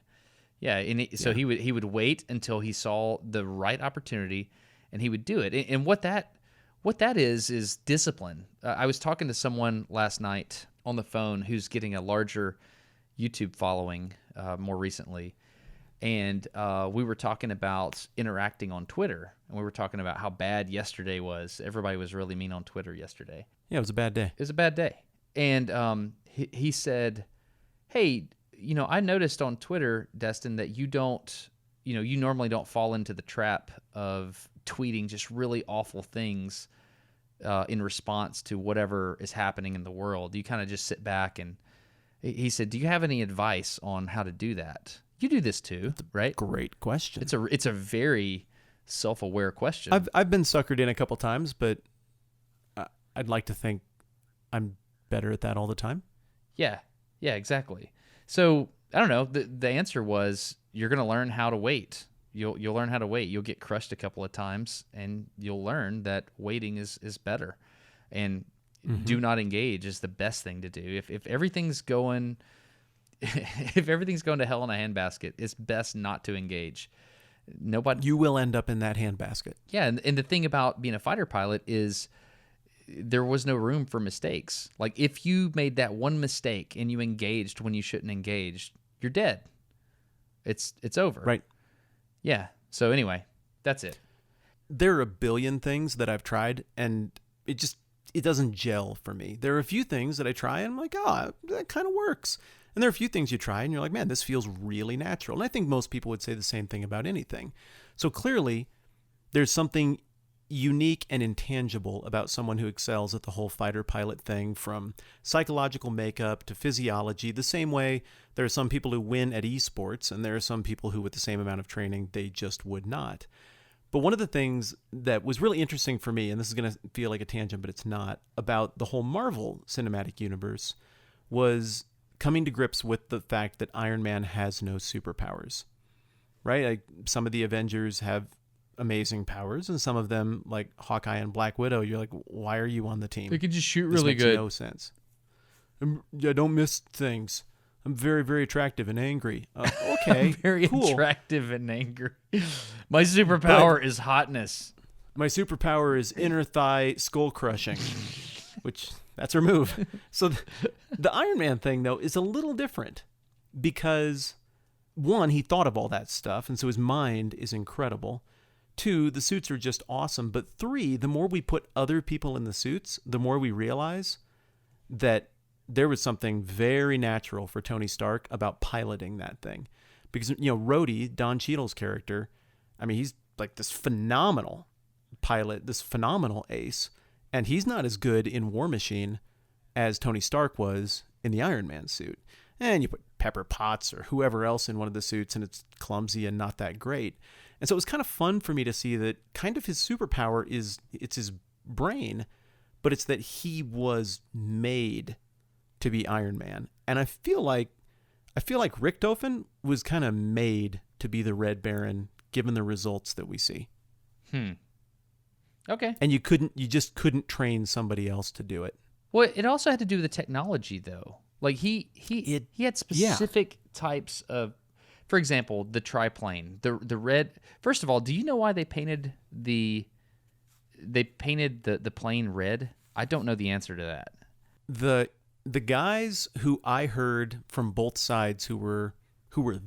Yeah, and so he would wait until he saw the right opportunity, and he would do it. And what that is discipline. I was talking to someone last night on the phone who's getting a larger YouTube following more recently. And we were talking about interacting on Twitter, and we were talking about how bad yesterday was. Everybody was really mean on Twitter yesterday. Yeah, it was a bad day. It was a bad day. And he said, hey, I noticed on Twitter, Destin, that you normally don't fall into the trap of tweeting just really awful things in response to whatever is happening in the world. You kind of just sit back, and he said, do you have any advice on how to do that? You do this too, right? Great question. It's a very self-aware question. I've been suckered in a couple times, but I'd like to think I'm better at that all the time. Yeah, exactly. So I don't know. The answer was you're going to learn how to wait. You'll learn how to wait. You'll get crushed a couple of times, and you'll learn that waiting is better. And do not engage is the best thing to do. If everything's going. If everything's going to hell in a handbasket, it's best not to engage. You will end up in that handbasket. Yeah, and the thing about being a fighter pilot is there was no room for mistakes. Like if you made that one mistake and you engaged when you shouldn't engage, you're dead. It's over. Right. Yeah. So anyway, that's it. There are a billion things that I've tried, and it doesn't gel for me. There are a few things that I try, and I'm like, oh, that kind of works. And there are a few things you try and you're like, man, this feels really natural. And I think most people would say the same thing about anything. So clearly, there's something unique and intangible about someone who excels at the whole fighter pilot thing, from psychological makeup to physiology. The same way there are some people who win at esports, and there are some people who, with the same amount of training, they just would not. But one of the things that was really interesting for me, and this is going to feel like a tangent, but it's not, about the whole Marvel cinematic universe was coming to grips with the fact that Iron Man has no superpowers, right? Like, some of the Avengers have amazing powers, and some of them, like Hawkeye and Black Widow, you're like, why are you on the team? They can just shoot This really makes good. no sense. I don't miss things. I'm very, very attractive and angry. Okay, Very cool. attractive and angry. My superpower is hotness. My superpower is inner thigh skull crushing, which that's her move. So the Iron Man thing, though, is a little different because, one, he thought of all that stuff, and so his mind is incredible. Two, the suits are just awesome. But three, the more we put other people in the suits, the more we realize that there was something very natural for Tony Stark about piloting that thing. Because, Rhodey, Don Cheadle's character, I mean, he's like this phenomenal pilot, this phenomenal ace, and he's not as good in War Machine as Tony Stark was in the Iron Man suit. And you put Pepper Potts or whoever else in one of the suits, and it's clumsy and not that great. And so it was kind of fun for me to see that kind of his superpower it's his brain, but it's that he was made to be Iron Man. And I feel like Richthofen was kind of made to be the Red Baron, given the results that we see. Okay. And you just couldn't train somebody else to do it. Well, it also had to do with the technology, though. Like he had specific types of, for example, the triplane, the red. First of all, do you know why they painted the plane red? I don't know the answer to that. The guys who I heard from both sides who were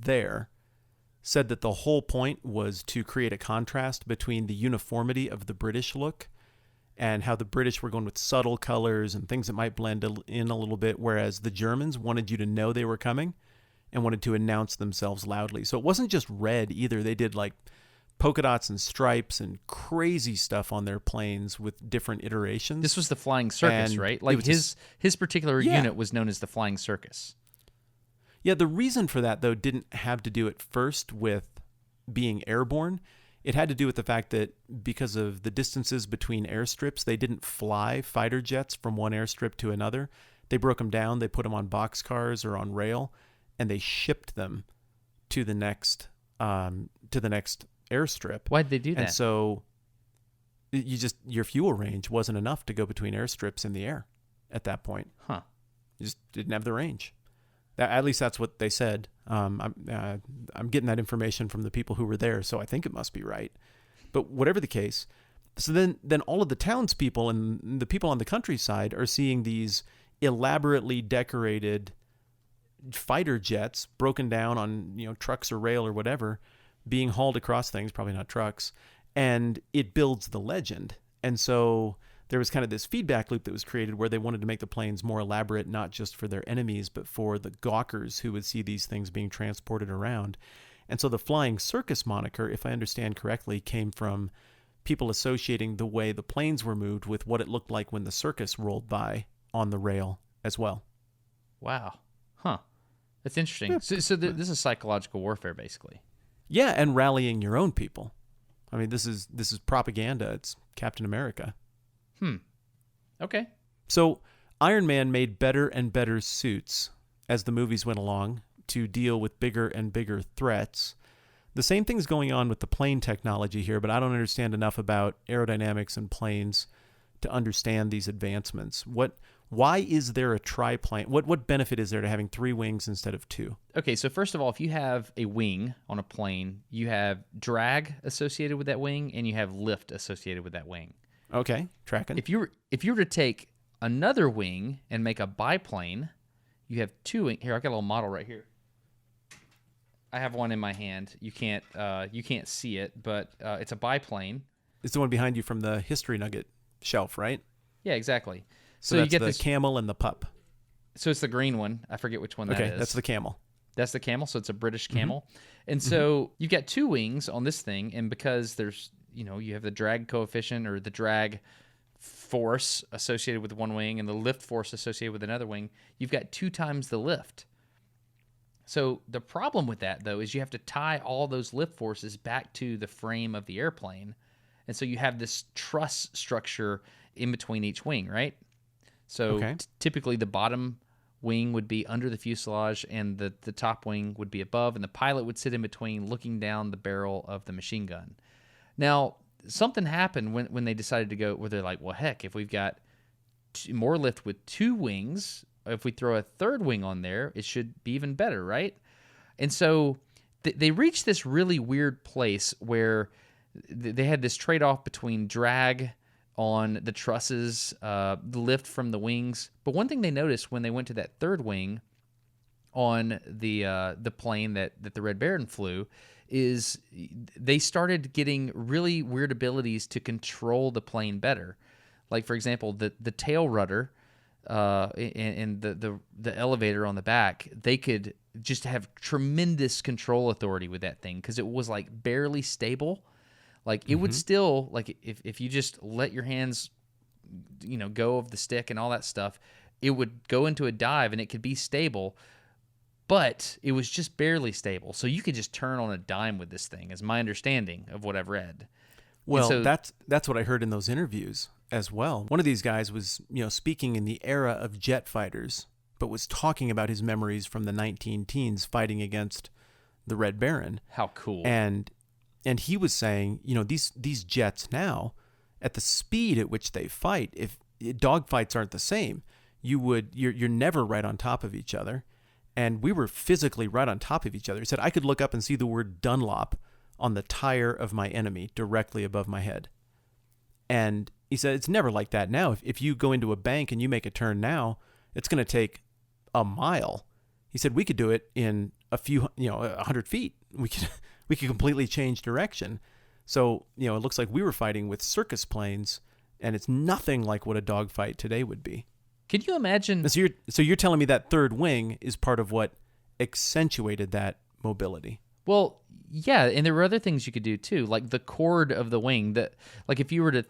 there said that the whole point was to create a contrast between the uniformity of the British look and how the British were going with subtle colors and things that might blend in a little bit, whereas the Germans wanted you to know they were coming and wanted to announce themselves loudly. So it wasn't just red either. They did like polka dots and stripes and crazy stuff on their planes with different iterations. This was the Flying Circus, And right? Like his particular Yeah. unit was known as the Flying Circus. Yeah, the reason for that, though, didn't have to do at first with being airborne. It had to do with the fact that because of the distances between airstrips, they didn't fly fighter jets from one airstrip to another. They broke them down, they put them on boxcars or on rail, and they shipped them to the next airstrip. Why'd they do that? And so your fuel range wasn't enough to go between airstrips in the air at that point. Huh. You just didn't have the range. At least that's what they said. I'm getting that information from the people who were there, so I think it must be right. But whatever the case, so then all of the townspeople and the people on the countryside are seeing these elaborately decorated fighter jets broken down on trucks or rail or whatever, being hauled across things, probably not trucks, and it builds the legend. And so there was kind of this feedback loop that was created where they wanted to make the planes more elaborate, not just for their enemies, but for the gawkers who would see these things being transported around. And so the Flying Circus moniker, if I understand correctly, came from people associating the way the planes were moved with what it looked like when the circus rolled by on the rail as well. Wow. Huh. That's interesting. So this is psychological warfare, basically. Yeah, and rallying your own people. I mean, this is propaganda. It's Captain America. Okay. So Iron Man made better and better suits as the movies went along to deal with bigger and bigger threats. The same thing's going on with the plane technology here, but I don't understand enough about aerodynamics and planes to understand these advancements. Why is there a triplane? What benefit is there to having 3 wings instead of 2? Okay, so first of all, if you have a wing on a plane, you have drag associated with that wing and you have lift associated with that wing. Okay, tracking. If you were to take another wing and make a biplane, you have 2 wings. Here, I've got a little model right here. I have one in my hand. You can't see it, but it's a biplane. It's the one behind you from the History Nugget shelf, right? Yeah, exactly. So you that's get the this Camel and the Pup. So it's the green one. I forget which one that is. Okay, that's the Camel. That's the Camel, so it's a British Camel. And so you've got 2 wings on this thing, and because there's, you have the drag coefficient or the drag force associated with one wing and the lift force associated with another wing, you've got 2 times the lift. So the problem with that, though, is you have to tie all those lift forces back to the frame of the airplane. And so you have this truss structure in between each wing, right? So typically the bottom wing would be under the fuselage and the top wing would be above, and the pilot would sit in between looking down the barrel of the machine gun. Now, something happened when they decided to go where they're like, well, heck, if we've got more lift with 2 wings, if we throw a third wing on there, it should be even better, right? And so they reached this really weird place where they had this trade-off between drag on the trusses, the lift from the wings. But one thing they noticed when they went to that third wing on the plane that the Red Baron flew is they started getting really weird abilities to control the plane better. Like, for example, the tail rudder and the elevator on the back, they could just have tremendous control authority with that thing because it was like barely stable. Like it would still, like if you just let your hands, go of the stick and all that stuff, it would go into a dive and it could be stable, but it was just barely stable. So you could just turn on a dime with this thing, is my understanding of what I've read. Well, so, that's what I heard in those interviews as well. One of these guys was, speaking in the era of jet fighters, but was talking about his memories from the 19-teens fighting against the Red Baron. How cool. And he was saying, these jets now, at the speed at which they fight, if dogfights aren't the same, you're never right on top of each other. And we were physically right on top of each other. He said, I could look up and see the word Dunlop on the tire of my enemy directly above my head. And he said, it's never like that now. If you go into a bank and you make a turn now, it's going to take a mile. He said, we could do it in a few, 100 feet. We could completely change direction. So, it looks like we were fighting with circus planes, and it's nothing like what a dogfight today would be. Can you imagine? So you're telling me that third wing is part of what accentuated that mobility? Well, yeah, and there were other things you could do too, like the chord of the wing. That, like, if you were to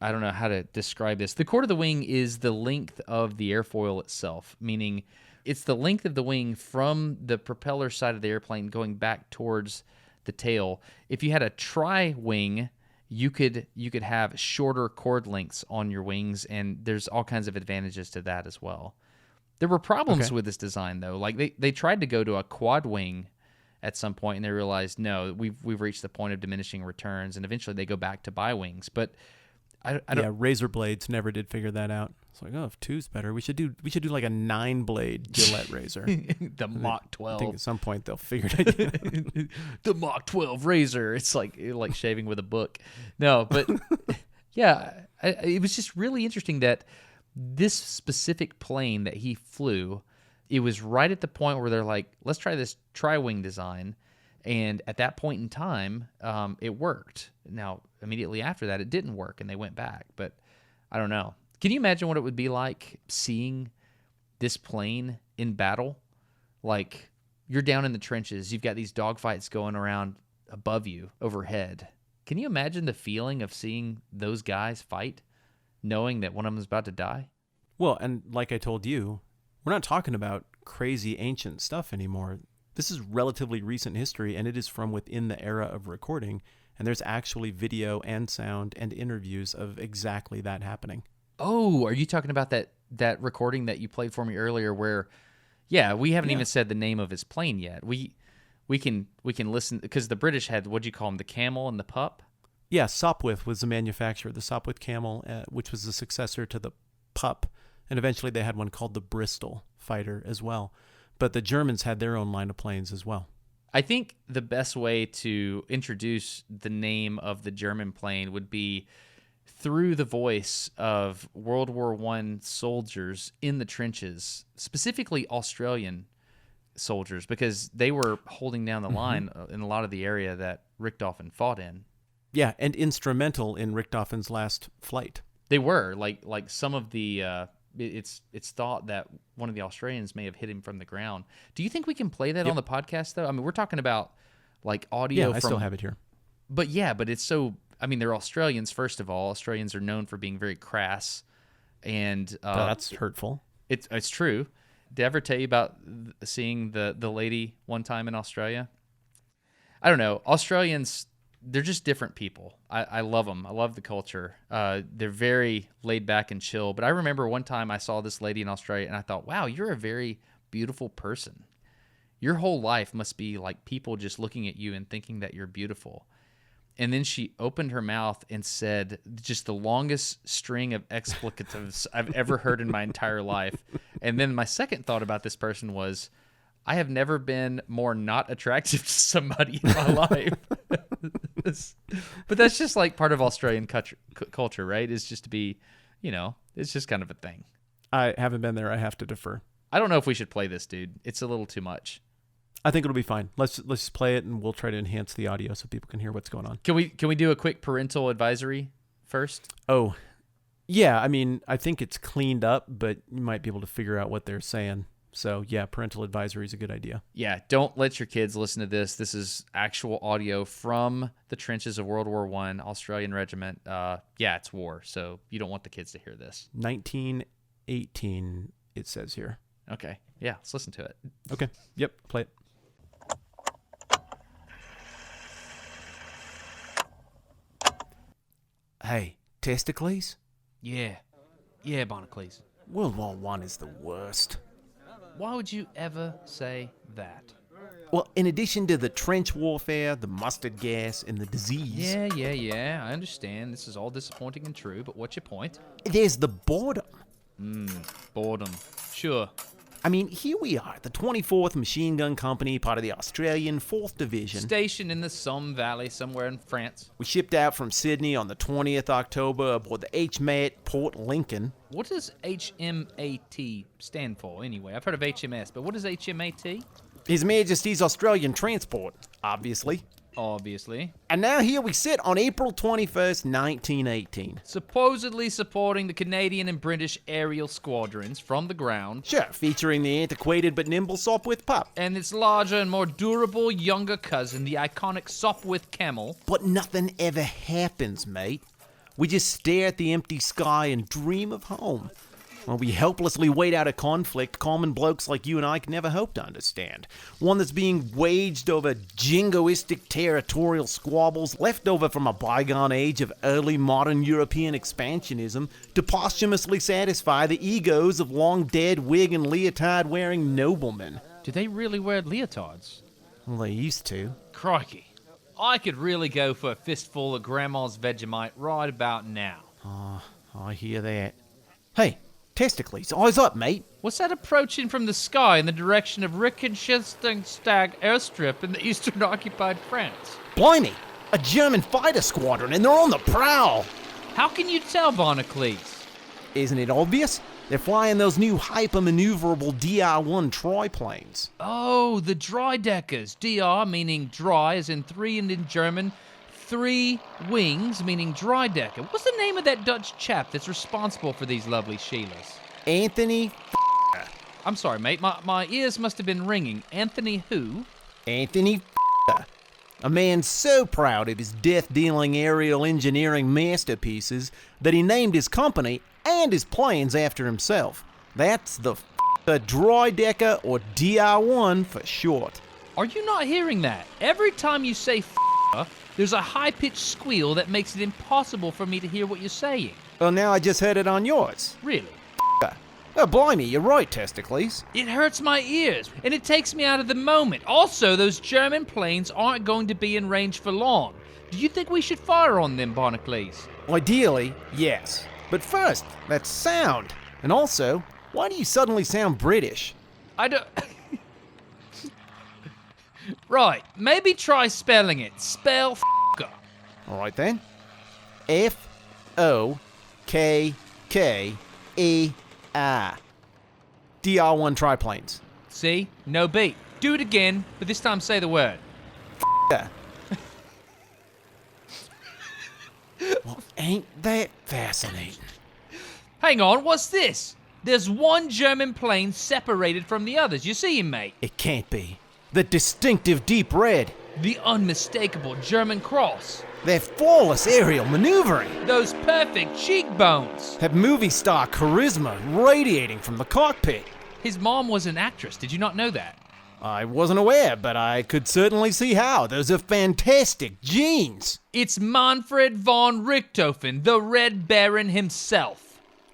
I don't know how to describe this. The chord of the wing is the length of the airfoil itself, meaning it's the length of the wing from the propeller side of the airplane going back towards the tail. If you had a tri-wing, you could have shorter chord lengths on your wings, and there's all kinds of advantages to that as well. There were problems with this design, though. Like they tried to go to a quad wing at some point, and they realized, no, we've reached the point of diminishing returns, and eventually they go back to bi-wings. But I don't. Razor blades never did figure that out. It's like, if 2's better, we should do like a 9-blade Gillette razor. The Mach 12. I think at some point they'll figure it out. The Mach 12 razor. It's like shaving with a book. No, but yeah, it was just really interesting that this specific plane that he flew, it was right at the point where they're like, let's try this tri-wing design. And at that point in time, it worked. Now, immediately after that, it didn't work, and they went back. But I don't know. Can you imagine what it would be like seeing this plane in battle? Like, you're down in the trenches. You've got these dogfights going around above you, overhead. Can you imagine the feeling of seeing those guys fight, knowing that one of them is about to die? Well, and like I told you, we're not talking about crazy ancient stuff anymore. This is relatively recent history, and it is from within the era of recording, and there's actually video and sound and interviews of exactly that happening. Oh, are you talking about that recording that you played for me earlier where, we haven't even said the name of his plane yet. We can listen, because the British had, what'd you call them, the Camel and the Pup? Yeah, Sopwith was the manufacturer, the Sopwith Camel, which was the successor to the Pup, and eventually they had one called the Bristol Fighter as well. But the Germans had their own line of planes as well. I think the best way to introduce the name of the German plane would be through the voice of World War I soldiers in the trenches, specifically Australian soldiers, because they were holding down the line in a lot of the area that Richthofen fought in. Yeah, and instrumental in Richthofen's last flight. They were, like some of the it's thought that one of the Australians may have hit him from the ground. Do you think we can play that on the podcast, though? I mean, we're talking about, like, audio I still have it here. But, but it's so... I mean, they're Australians, first of all. Australians are known for being very crass. And that's hurtful. It's true. Did I ever tell you about seeing the lady one time in Australia? I don't know. Australians, they're just different people. I love them. I love the culture. They're very laid back and chill. But I remember one time I saw this lady in Australia, and I thought, wow, you're a very beautiful person. Your whole life must be like people just looking at you and thinking that you're beautiful. And then she opened her mouth and said just the longest string of expletives I've ever heard in my entire life. And then my second thought about this person was, I have never been more not attractive to somebody in my life. But that's just like part of Australian culture, right? Is just to be, it's just kind of a thing. I haven't been there. I have to defer. I don't know if we should play this, dude. It's a little too much. I think it'll be fine. Let's just play it, and we'll try to enhance the audio so people can hear what's going on. Can we do a quick parental advisory first? Oh, yeah. I mean, I think it's cleaned up, but you might be able to figure out what they're saying. So, yeah, parental advisory is a good idea. Yeah, don't let your kids listen to this. This is actual audio from the trenches of World War I, Australian regiment. It's war, so you don't want the kids to hear this. 1918, it says here. Okay, yeah, let's listen to it. Okay, yep, play it. Hey, testicles? Yeah, Barnacles. World War I is the worst. Why would you ever say that? Well, in addition to the trench warfare, the mustard gas, and the disease... Yeah, I understand. This is all disappointing and true, but what's your point? There's the boredom. Boredom. Sure. I mean, here we are, the 24th Machine Gun Company, part of the Australian 4th Division. Stationed in the Somme Valley, somewhere in France. We shipped out from Sydney on the 20th October aboard the HMAT Port Lincoln. What does HMAT stand for, anyway? I've heard of HMS, but what is HMAT? His Majesty's Australian Transport, obviously. Obviously. And now here we sit on April 21st, 1918. Supposedly supporting the Canadian and British aerial squadrons from the ground. Sure, featuring the antiquated but nimble Sopwith Pup. And its larger and more durable younger cousin, the iconic Sopwith Camel. But nothing ever happens, mate. We just stare at the empty sky and dream of home. While we helplessly wait out a conflict common blokes like you and I can never hope to understand. One that's being waged over jingoistic territorial squabbles left over from a bygone age of early modern European expansionism to posthumously satisfy the egos of long-dead wig and leotard-wearing noblemen. Do they really wear leotards? Well, they used to. Crikey. I could really go for a fistful of Grandma's Vegemite right about now. Oh, I hear that. Hey, testicles, eyes up, mate. What's that approaching from the sky in the direction of Reichenstag airstrip in the eastern occupied France? Blimey, a German fighter squadron, and they're on the prowl. How can you tell, Barnacles? Isn't it obvious? They're flying those new hyper-maneuverable DR-1 triplanes. Oh, the Dreideckers. DR meaning dry, as in three, and in German, three wings, meaning Dreidecker. What's the name of that Dutch chap that's responsible for these lovely Sheilas? Anthony I'm sorry, mate. My ears must have been ringing. Anthony who? Anthony a man so proud of his death-dealing aerial engineering masterpieces that he named his company and his planes after himself. That's the Dreidecker, or DR-1 for short. Are you not hearing that? Every time you say there's a high-pitched squeal that makes it impossible for me to hear what you're saying. Well, now I just heard it on yours. Really? Oh, blimey, you're right, testicles. It hurts my ears, and it takes me out of the moment. Also, those German planes aren't going to be in range for long. Do you think we should fire on them, Barnacles? Ideally, yes. But first, that sound. And also, why do you suddenly sound British? I don't... Right, maybe try spelling it. Spell f***er. All right, then. F-O-K-K-E-R. DR-1 triplanes. See? No beat. Do it again, but this time say the word. F***er. Well, ain't that fascinating? Hang on, what's this? There's one German plane separated from the others. You see him, mate? It can't be. The distinctive deep red. The unmistakable German cross. Their flawless aerial maneuvering. Those perfect cheekbones. That movie star charisma radiating from the cockpit. His mom was an actress. Did you not know that? I wasn't aware, but I could certainly see how. Those are fantastic genes. It's Manfred von Richthofen, the Red Baron himself.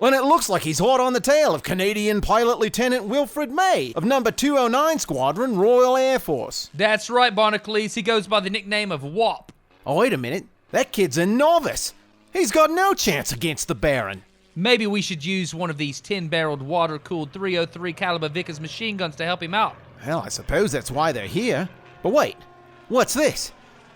Well, it looks like he's hot on the tail of Canadian Pilot Lieutenant Wilfred May of number 209 Squadron, Royal Air Force. That's right, Bonacles. He goes by the nickname of Wop. Oh, wait a minute. That kid's a novice. He's got no chance against the Baron. Maybe we should use one of these tin-barreled, water-cooled .303 caliber Vickers machine guns to help him out. Well, I suppose that's why they're here. But wait, what's this?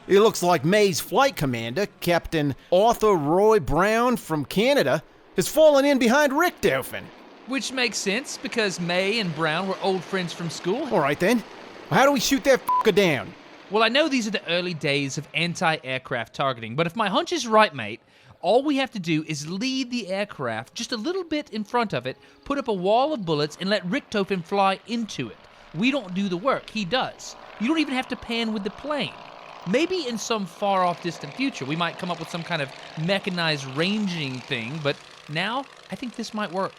It looks like May's flight commander, Captain Arthur Roy Brown from Canada, has fallen in behind Richthofen. Which makes sense, because May and Brown were old friends from school. All right then. How do we shoot that f***er down? Well, I know these are the early days of anti-aircraft targeting, but if my hunch is right, mate, all we have to do is lead the aircraft just a little bit in front of it, put up a wall of bullets, and let Richthofen fly into it. We don't do the work, he does. You don't even have to pan with the plane. Maybe in some far-off distant future, we might come up with some kind of mechanized ranging thing, but now, I think this might work.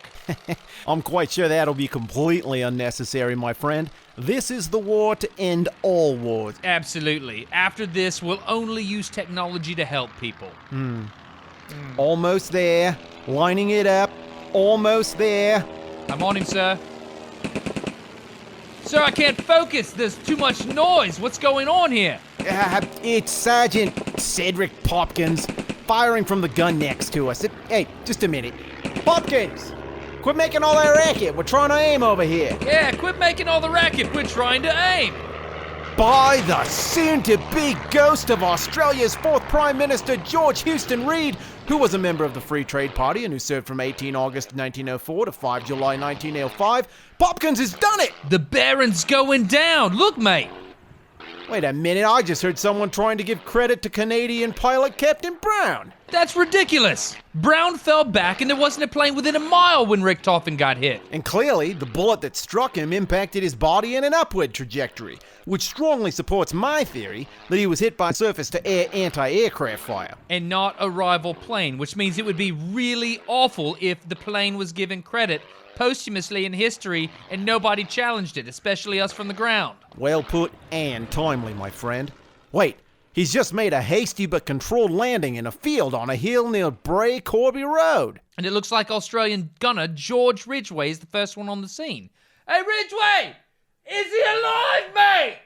I'm quite sure that'll be completely unnecessary, my friend. This is the war to end all wars. Absolutely. After this, we'll only use technology to help people. Almost there. Lining it up. Almost there. I'm on him, sir. Sir, I can't focus. There's too much noise. What's going on here? It's Sergeant Cedric Popkins firing from the gun next to us. Hey, just a minute. Popkins! Quit making all that racket. We're trying to aim over here. Yeah, quit making all the racket. We're trying to aim. By the soon-to-be ghost of Australia's fourth Prime Minister, George Houston Reid, who was a member of the Free Trade Party and who served from 18 August 1904 to 5 July 1905, Popkins has done it! The Baron's going down. Look, mate. Wait a minute, I just heard someone trying to give credit to Canadian pilot Captain Brown. That's ridiculous. Brown fell back and there wasn't a plane within a mile when Richthofen got hit. And clearly, the bullet that struck him impacted his body in an upward trajectory, which strongly supports my theory that he was hit by surface-to-air anti-aircraft fire. And not a rival plane, which means it would be really awful if the plane was given credit posthumously in history and nobody challenged it, especially us from the ground. Well put and timely, my friend. Wait, he's just made a hasty but controlled landing in a field on a hill near Bray Corby Road. And it looks like Australian gunner George Ridgway is the first one on the scene. Hey, Ridgway! Is he alive, mate?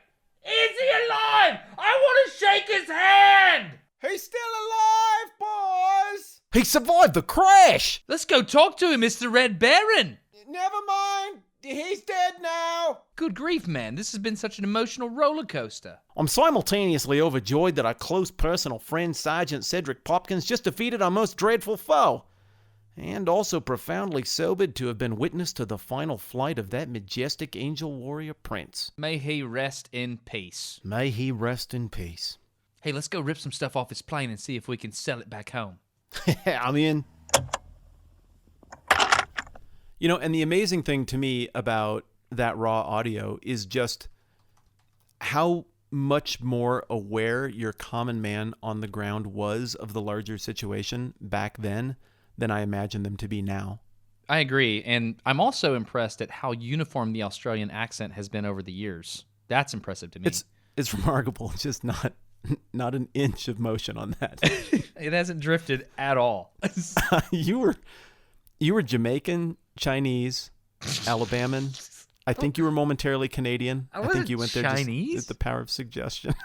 Is he alive? I want to shake his hand! He's still alive, boys! He survived the crash! Let's go talk to him, Mr. Red Baron! Never mind. He's dead now. Good grief, man. This has been such an emotional roller coaster. I'm simultaneously overjoyed that our close personal friend Sergeant Cedric Popkins just defeated our most dreadful foe, and also profoundly sobered to have been witness to the final flight of that majestic angel warrior prince. May he rest in peace. May he rest in peace. Hey, let's go rip some stuff off his plane and see if we can sell it back home. I'm in. You know, and the amazing thing to me about that raw audio is just how much more aware your common man on the ground was of the larger situation back then than I imagine them to be now. I agree, and I'm also impressed at how uniform the Australian accent has been over the years. That's impressive to me. It's remarkable, just not an inch of motion on that. It hasn't drifted at all. You were Jamaican, Chinese, Alabaman. I think you were momentarily Canadian. I think you went there Chinese? just the power of suggestion.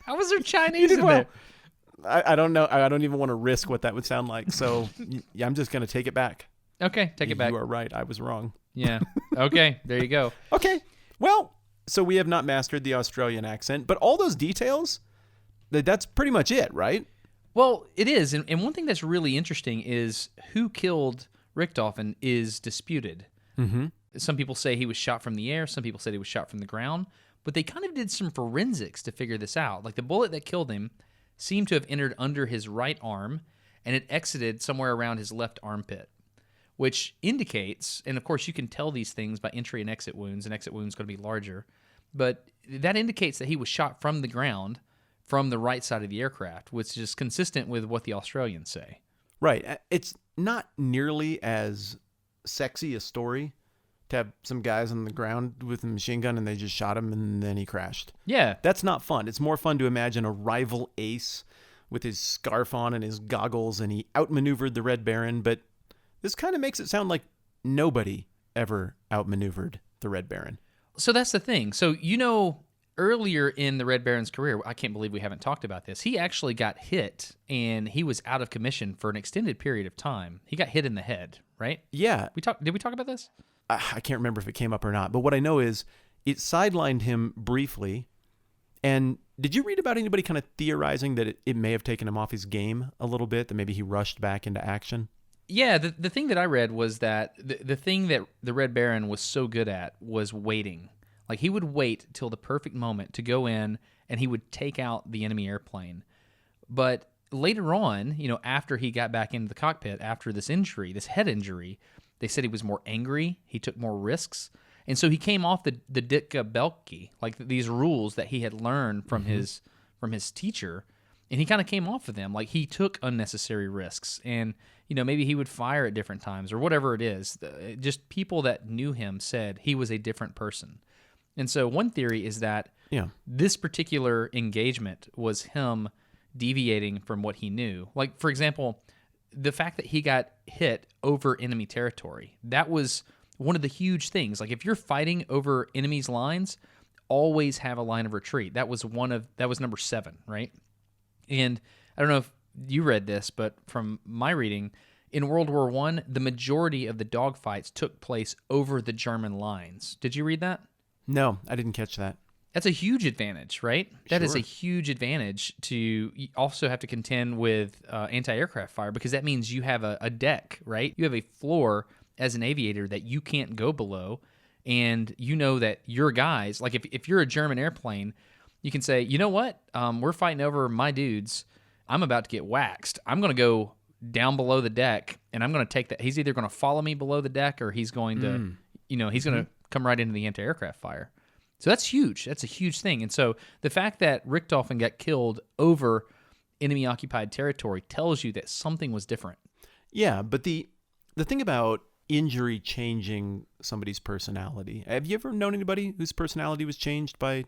How was there Chinese in there? I don't know. I don't even want to risk what that would sound like. So yeah, I'm just going to take it back. Okay, take it back. You are right. I was wrong. Yeah. Okay, there you go. Okay. Well, so we have not mastered the Australian accent, but all those details, that's pretty much it, right? Well, it is. And one thing that's really interesting is who killed Richthofen is disputed. Mm-hmm. Some people say he was shot from the air. Some people said he was shot from the ground. But they kind of did some forensics to figure this out. Like the bullet that killed him seemed to have entered under his right arm, and it exited somewhere around his left armpit. which indicates, and of course you can tell these things by entry and exit wounds, and exit wounds going to be larger, but that indicates that he was shot from the ground from the right side of the aircraft, which is consistent with what the Australians say. Right. It's not nearly as sexy a story to have some guys on the ground with a machine gun and they just shot him and then he crashed. Yeah. That's not fun. It's more fun to imagine a rival ace with his scarf on and his goggles and he outmaneuvered the Red Baron, but this kind of makes it sound like nobody ever outmaneuvered the Red Baron. So that's the thing. So, you know, earlier in the Red Baron's career, I can't believe we haven't talked about this. He actually got hit and he was out of commission for an extended period of time. He got hit in the head, right? Yeah. Did we talk about this? I can't remember if it came up or not, but what I know is it sidelined him briefly. And did you read about anybody kind of theorizing that it may have taken him off his game a little bit, that maybe he rushed back into action? Yeah, the thing that I read was that the thing that the Red Baron was so good at was waiting. Like, he would wait till the perfect moment to go in, and he would take out the enemy airplane. But later on, you know, after he got back into the cockpit, after this injury, this head injury, they said he was more angry, he took more risks, and so he came off the Dicta Boelcke, like these rules that he had learned from his teacher, and he kind of came off of them. Like, he took unnecessary risks, and you know, maybe he would fire at different times or whatever it is. Just people that knew him said he was a different person. And so one theory is that this particular engagement was him deviating from what he knew. Like, for example, the fact that he got hit over enemy territory, that was one of the huge things. Like, if you're fighting over enemies' lines, always have a line of retreat. That was number 7, right? And I don't know if you read this, but from my reading, in World War I, the majority of the dogfights took place over the German lines. Did you read that? No, I didn't catch that. That's a huge advantage, right? That is Sure. a huge advantage to also have to contend with anti-aircraft fire, because that means you have a deck, right? You have a floor as an aviator that you can't go below, and you know that your guys, like if you're a German airplane, you can say, you know what? We're fighting over my dudes. I'm about to get waxed. I'm going to go down below the deck, and I'm going to take that. He's either going to follow me below the deck, or he's going to, he's going to come right into the anti-aircraft fire. So that's huge. That's a huge thing. And so the fact that Richthofen got killed over enemy-occupied territory tells you that something was different. Yeah, but the thing about injury changing somebody's personality, have you ever known anybody whose personality was changed by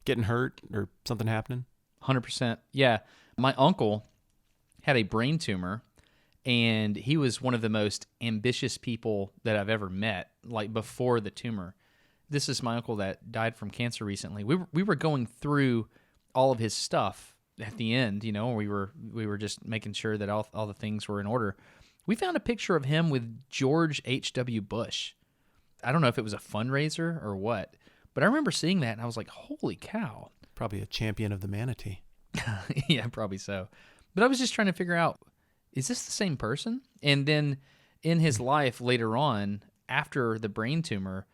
getting hurt or something happening? 100%. Yeah. My uncle had a brain tumor, and he was one of the most ambitious people that I've ever met, like before the tumor. This is my uncle that died from cancer recently. We were going through all of his stuff at the end, you know, we were just making sure that all the things were in order. We found a picture of him with George H.W. Bush. I don't know if it was a fundraiser or what, but I remember seeing that and I was like, holy cow. Probably a champion of the manatee. Yeah, probably so. But I was just trying to figure out, is this the same person? And then in his life later on, after the brain tumor,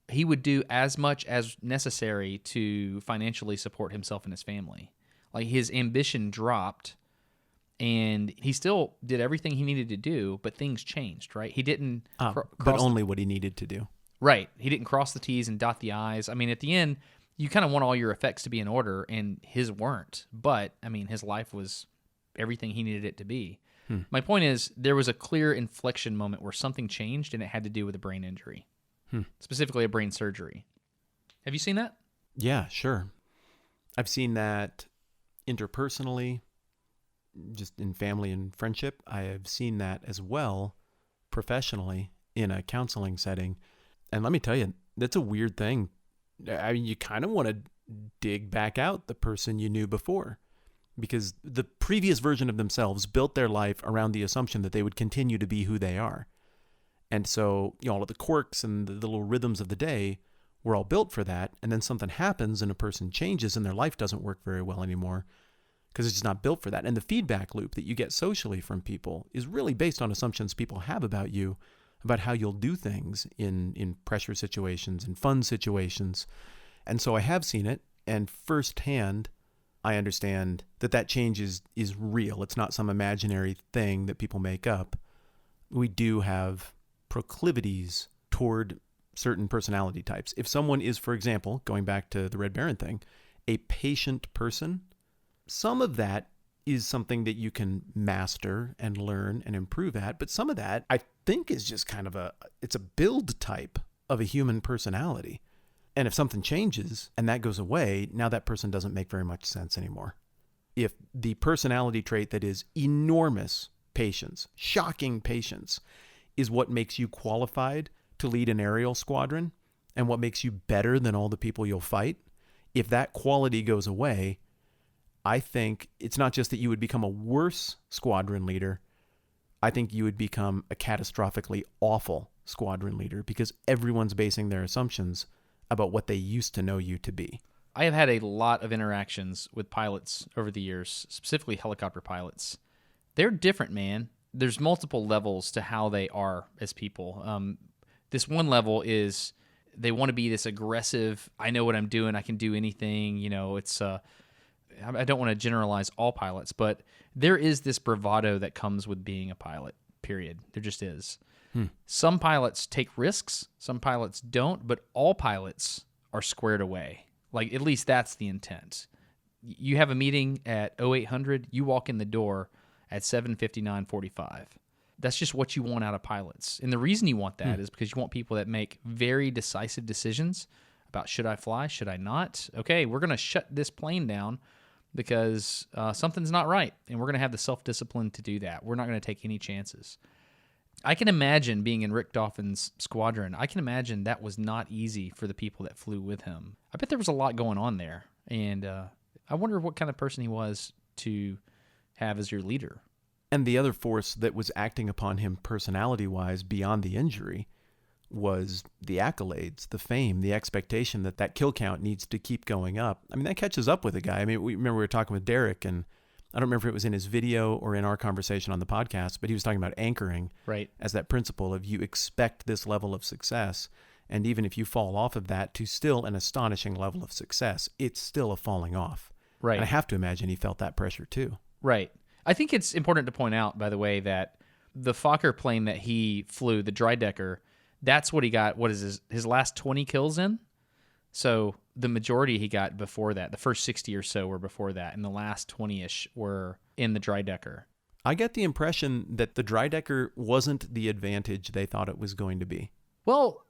he would do as much as necessary to financially support himself and his family. Like, his ambition dropped, and he still did everything he needed to do, but things changed, right? He didn't but only what he needed to do. Right. He didn't cross the T's and dot the I's. I mean, at the end, you kind of want all your effects to be in order, and his weren't. But, I mean, his life was everything he needed it to be. My point is, there was a clear inflection moment where something changed, and it had to do with a brain injury. Specifically a brain surgery. Have you seen that? Yeah, sure. I've seen that interpersonally, just in family and friendship. I have seen that as well professionally in a counseling setting. And let me tell you, that's a weird thing. I mean, you kind of want to dig back out the person you knew before, because the previous version of themselves built their life around the assumption that they would continue to be who they are. And so, you know, all of the quirks and the little rhythms of the day were all built for that. And then something happens and a person changes and their life doesn't work very well anymore because it's just not built for that. And the feedback loop that you get socially from people is really based on assumptions people have about you, about how you'll do things in pressure situations and fun situations. And so I have seen it, and firsthand, I understand that change is real. It's not some imaginary thing that people make up. We do have proclivities toward certain personality types. If someone is, for example, going back to the Red Baron thing, a patient person, some of that is something that you can master and learn and improve at. But some of that, I think, is just kind of it's a build type of a human personality. And if something changes and that goes away, now that person doesn't make very much sense anymore. If the personality trait that is enormous patience, shocking patience, is what makes you qualified to lead an aerial squadron and what makes you better than all the people you'll fight, if that quality goes away, I think it's not just that you would become a worse squadron leader. I think you would become a catastrophically awful squadron leader because everyone's basing their assumptions about what they used to know you to be. I have had a lot of interactions with pilots over the years, specifically helicopter pilots. They're different, man. There's multiple levels to how they are as people. This one level is they want to be this aggressive, I know what I'm doing, I can do anything. You know, it's I don't want to generalize all pilots, but there is this bravado that comes with being a pilot, period. There just is. Some pilots take risks, some pilots don't, but all pilots are squared away. Like, at least that's the intent. You have a meeting at 0800, you walk in the door at 7:59:45. That's just what you want out of pilots. And the reason you want that is because you want people that make very decisive decisions about, should I fly, should I not? Okay, we're going to shut this plane down because something's not right, and we're going to have the self-discipline to do that. We're not going to take any chances. I can imagine being in Richthofen's squadron. I can imagine that was not easy for the people that flew with him. I bet there was a lot going on there, and I wonder what kind of person he was to have as your leader. And the other force that was acting upon him personality-wise beyond the injury was the accolades, the fame, the expectation that that kill count needs to keep going up. I mean, that catches up with a guy. I mean, we were talking with Derek, and I don't remember if it was in his video or in our conversation on the podcast, but he was talking about anchoring as that principle of you expect this level of success. And even if you fall off of that to still an astonishing level of success, it's still a falling off. Right. And I have to imagine he felt that pressure too. Right. I think it's important to point out, by the way, that the Fokker plane that he flew, the Dreidecker, that's what he got, what is his last 20 kills in? So the majority he got before that, the first 60 or so were before that, and the last 20-ish were in the Dreidecker. I get the impression that the Dreidecker wasn't the advantage they thought it was going to be. Well,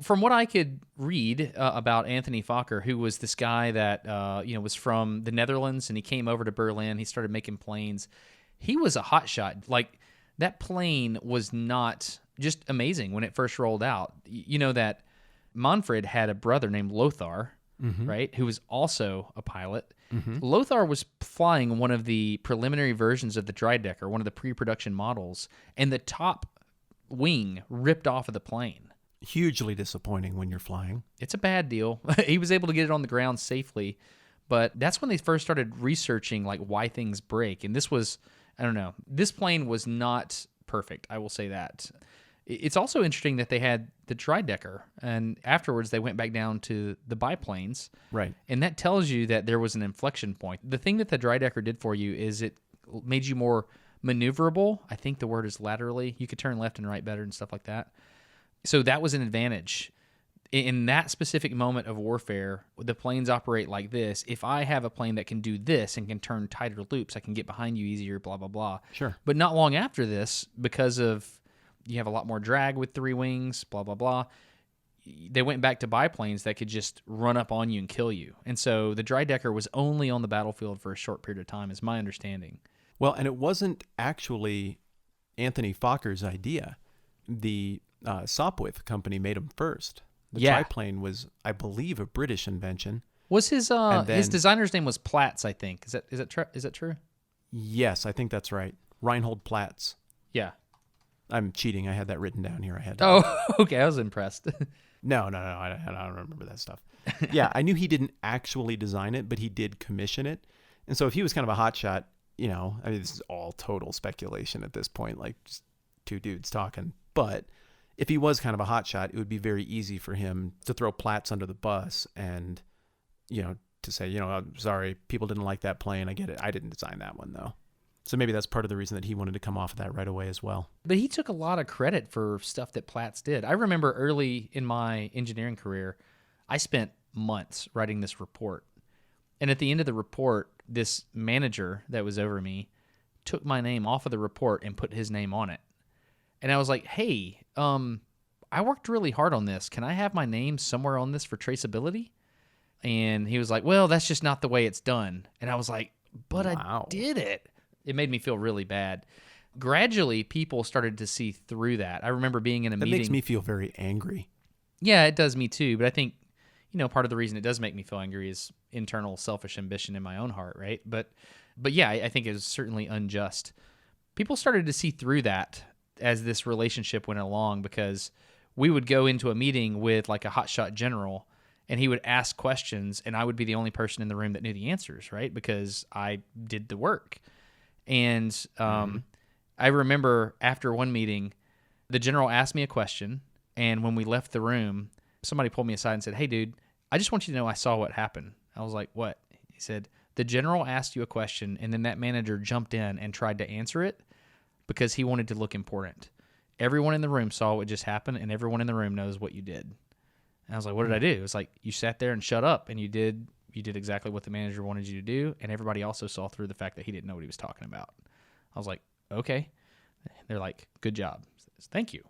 from what I could read about Anthony Fokker, who was this guy that was from the Netherlands, and he came over to Berlin, he started making planes. He was a hotshot. Like, that plane was not just amazing when it first rolled out. You know that Manfred had a brother named Lothar, right, who was also a pilot. Lothar was flying one of the preliminary versions of the Dreidecker, one of the pre-production models, and the top wing ripped off of the plane. Hugely disappointing when you're flying. It's a bad deal. He was able to get it on the ground safely, but that's when they first started researching like why things break. And this was, I don't know, this plane was not perfect, I will say that. It's also interesting that they had the Dreidecker, and afterwards they went back down to the biplanes. Right. And that tells you that there was an inflection point. The thing that the Dreidecker did for you is it made you more maneuverable. I think the word is laterally. You could turn left and right better and stuff like that. So that was an advantage. In that specific moment of warfare, the planes operate like this. If I have a plane that can do this and can turn tighter loops, I can get behind you easier, blah, blah, blah. Sure. But not long after this, because of you have a lot more drag with three wings, blah, blah, blah, they went back to biplanes that could just run up on you and kill you. And so the Dreidecker was only on the battlefield for a short period of time, is my understanding. Well, and it wasn't actually Anthony Fokker's idea. The Sopwith company made them first. The triplane was, I believe, a British invention. Was his designer's name was Platz, I think. Is that true? Yes, I think that's right. Reinhold Platz. Yeah. I'm cheating. I had that written down here. Okay. I was impressed. No. I don't remember that stuff. Yeah, I knew he didn't actually design it, but he did commission it. And so if he was kind of a hotshot, I mean, this is all total speculation at this point, like just two dudes talking. But if he was kind of a hotshot, it would be very easy for him to throw Platz under the bus and, to say, I'm sorry, people didn't like that plane. I get it. I didn't design that one, though. So maybe that's part of the reason that he wanted to come off of that right away as well. But he took a lot of credit for stuff that Platts did. I remember early in my engineering career, I spent months writing this report. And at the end of the report, this manager that was over me took my name off of the report and put his name on it. And I was like, hey, I worked really hard on this. Can I have my name somewhere on this for traceability? And he was like, well, that's just not the way it's done. And I was like, but Wow. I did it. It made me feel really bad. Gradually, people started to see through that. I remember being in a meeting. That makes me feel very angry. Yeah, it does me too. But I think, part of the reason it does make me feel angry is internal selfish ambition in my own heart, right? But yeah, I think it was certainly unjust. People started to see through that as this relationship went along, because we would go into a meeting with like a hotshot general, and he would ask questions, and I would be the only person in the room that knew the answers, right? Because I did the work. And I remember after one meeting, the general asked me a question, and when we left the room, somebody pulled me aside and said, hey, dude, I just want you to know I saw what happened. I was like, what? He said, the general asked you a question, and then that manager jumped in and tried to answer it because he wanted to look important. Everyone in the room saw what just happened, and everyone in the room knows what you did. And I was like, what did I do? It was like, you sat there and shut up, and you did exactly what the manager wanted you to do, and everybody also saw through the fact that he didn't know what he was talking about. I was like, okay. They're like, good job. Thank you.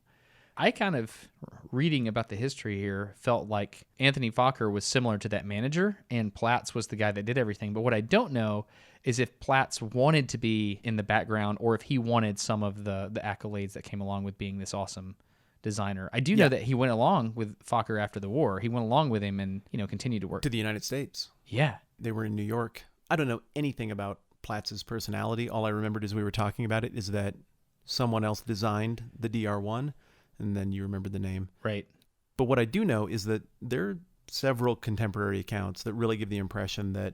I kind of, reading about the history here, felt like Anthony Fokker was similar to that manager, and Platts was the guy that did everything. But what I don't know is if Platts wanted to be in the background, or if he wanted some of the accolades that came along with being this awesome designer. I do know that he went along with Fokker after the war. He went along with him and, continued to work. To the United States. Yeah. They were in New York. I don't know anything about Platts's personality. All I remembered as we were talking about it is that someone else designed the DR-1, and then you remember the name. Right. But what I do know is that there are several contemporary accounts that really give the impression that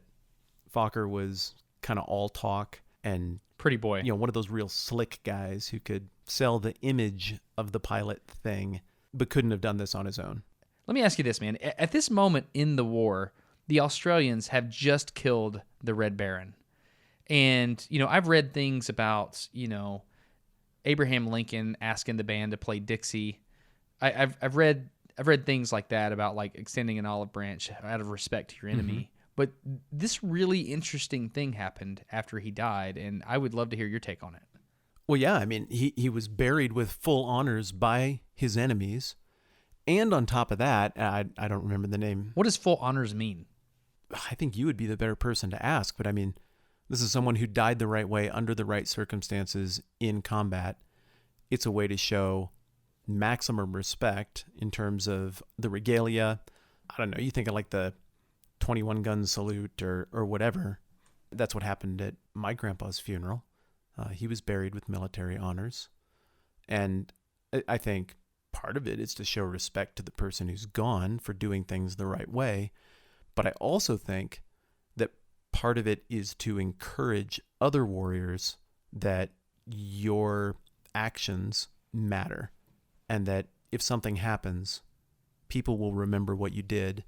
Fokker was kind of all talk and pretty boy. One of those real slick guys who could sell the image of the pilot thing, but couldn't have done this on his own. Let me ask you this, man. At this moment in the war, the Australians have just killed the Red Baron. And, I've read things about, Abraham Lincoln asking the band to play Dixie. I've read things like that about like extending an olive branch out of respect to your enemy. Mm-hmm. But this really interesting thing happened after he died, and I would love to hear your take on it. Well, yeah, I mean, he was buried with full honors by his enemies. And on top of that, I don't remember the name. What does full honors mean? I think you would be the better person to ask, but I mean, this is someone who died the right way under the right circumstances in combat. It's a way to show maximum respect in terms of the regalia. I don't know, you think of like the 21 gun salute or whatever. That's what happened at my grandpa's funeral. He was buried with military honors. And I think part of it is to show respect to the person who's gone for doing things the right way. But I also think that part of it is to encourage other warriors that your actions matter, and that if something happens, people will remember what you did,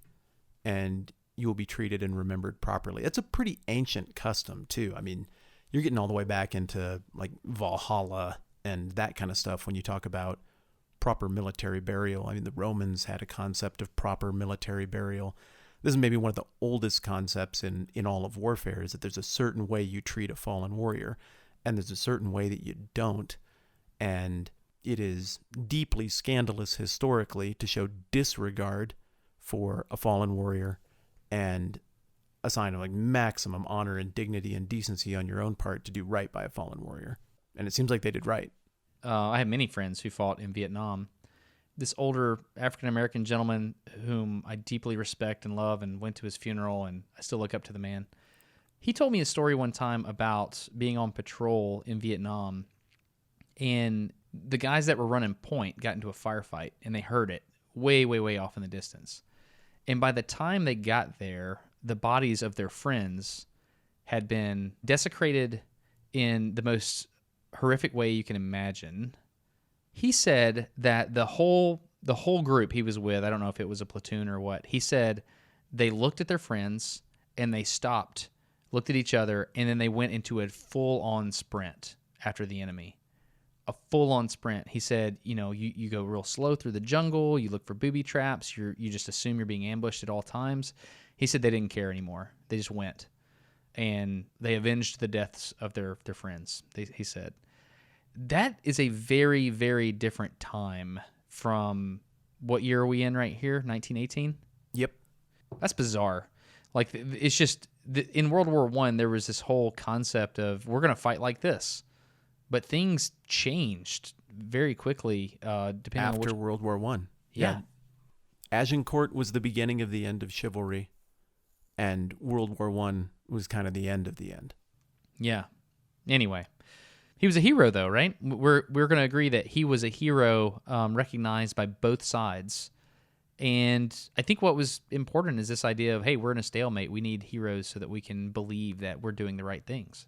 and you will be treated and remembered properly. It's a pretty ancient custom, too. I mean, you're getting all the way back into like Valhalla and that kind of stuff when you talk about proper military burial. I mean, the Romans had a concept of proper military burial. This is maybe one of the oldest concepts in all of warfare, is that there's a certain way you treat a fallen warrior, and there's a certain way that you don't. And it is deeply scandalous historically to show disregard for a fallen warrior and a sign of like maximum honor and dignity and decency on your own part to do right by a fallen warrior. And it seems like they did right. I have many friends who fought in Vietnam. This older African-American gentleman whom I deeply respect and love, and went to his funeral, and I still look up to the man. He told me a story one time about being on patrol in Vietnam, and the guys that were running point got into a firefight, and they heard it way, way, way off in the distance. And by the time they got there, the bodies of their friends had been desecrated in the most horrific way you can imagine. He said that the whole group he was with, I don't know if it was a platoon or what, he said they looked at their friends and they stopped looked at each other, and then they went into a full-on sprint after the enemy. A full-on sprint. He said, you go real slow through the jungle, you look for booby traps, you just assume you're being ambushed at all times. He said they didn't care anymore. They just went. And they avenged the deaths of their friends, he said. That is a very, very different time from what year are we in right here? 1918? Yep. That's bizarre. Like, it's just, in World War I, there was this whole concept of, we're going to fight like this. But things changed very quickly, depending on After World War I. Yeah. Agincourt was the beginning of the end of chivalry, and World War I was kind of the end of the end. Yeah. Anyway, he was a hero, though, right? We're going to agree that he was a hero, recognized by both sides. And I think what was important is this idea of, hey, we're in a stalemate. We need heroes so that we can believe that we're doing the right things.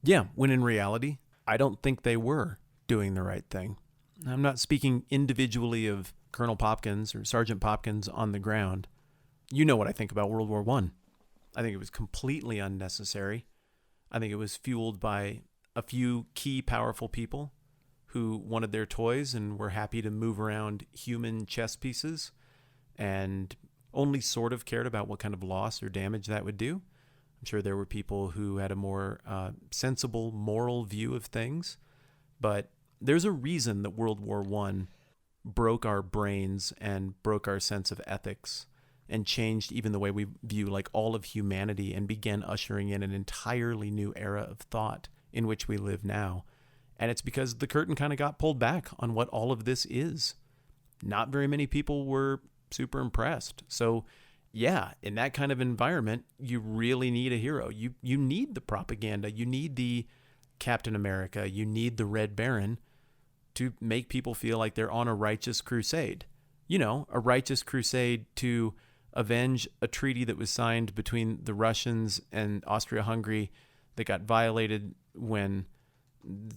Yeah, when in reality, I don't think they were doing the right thing. I'm not speaking individually of Colonel Popkins or Sergeant Popkins on the ground. You know what I think about World War I. I think it was completely unnecessary. I think it was fueled by a few key powerful people who wanted their toys and were happy to move around human chess pieces and only sort of cared about what kind of loss or damage that would do. I'm sure there were people who had a more sensible, moral view of things, but there's a reason that World War I broke our brains and broke our sense of ethics and changed even the way we view like all of humanity and began ushering in an entirely new era of thought in which we live now. And it's because the curtain kind of got pulled back on what all of this is. Not very many people were super impressed. So yeah, in that kind of environment, you really need a hero. You need the propaganda. You need the Captain America. You need the Red Baron to make people feel like they're on a righteous crusade. A righteous crusade to avenge a treaty that was signed between the Russians and Austria-Hungary that got violated when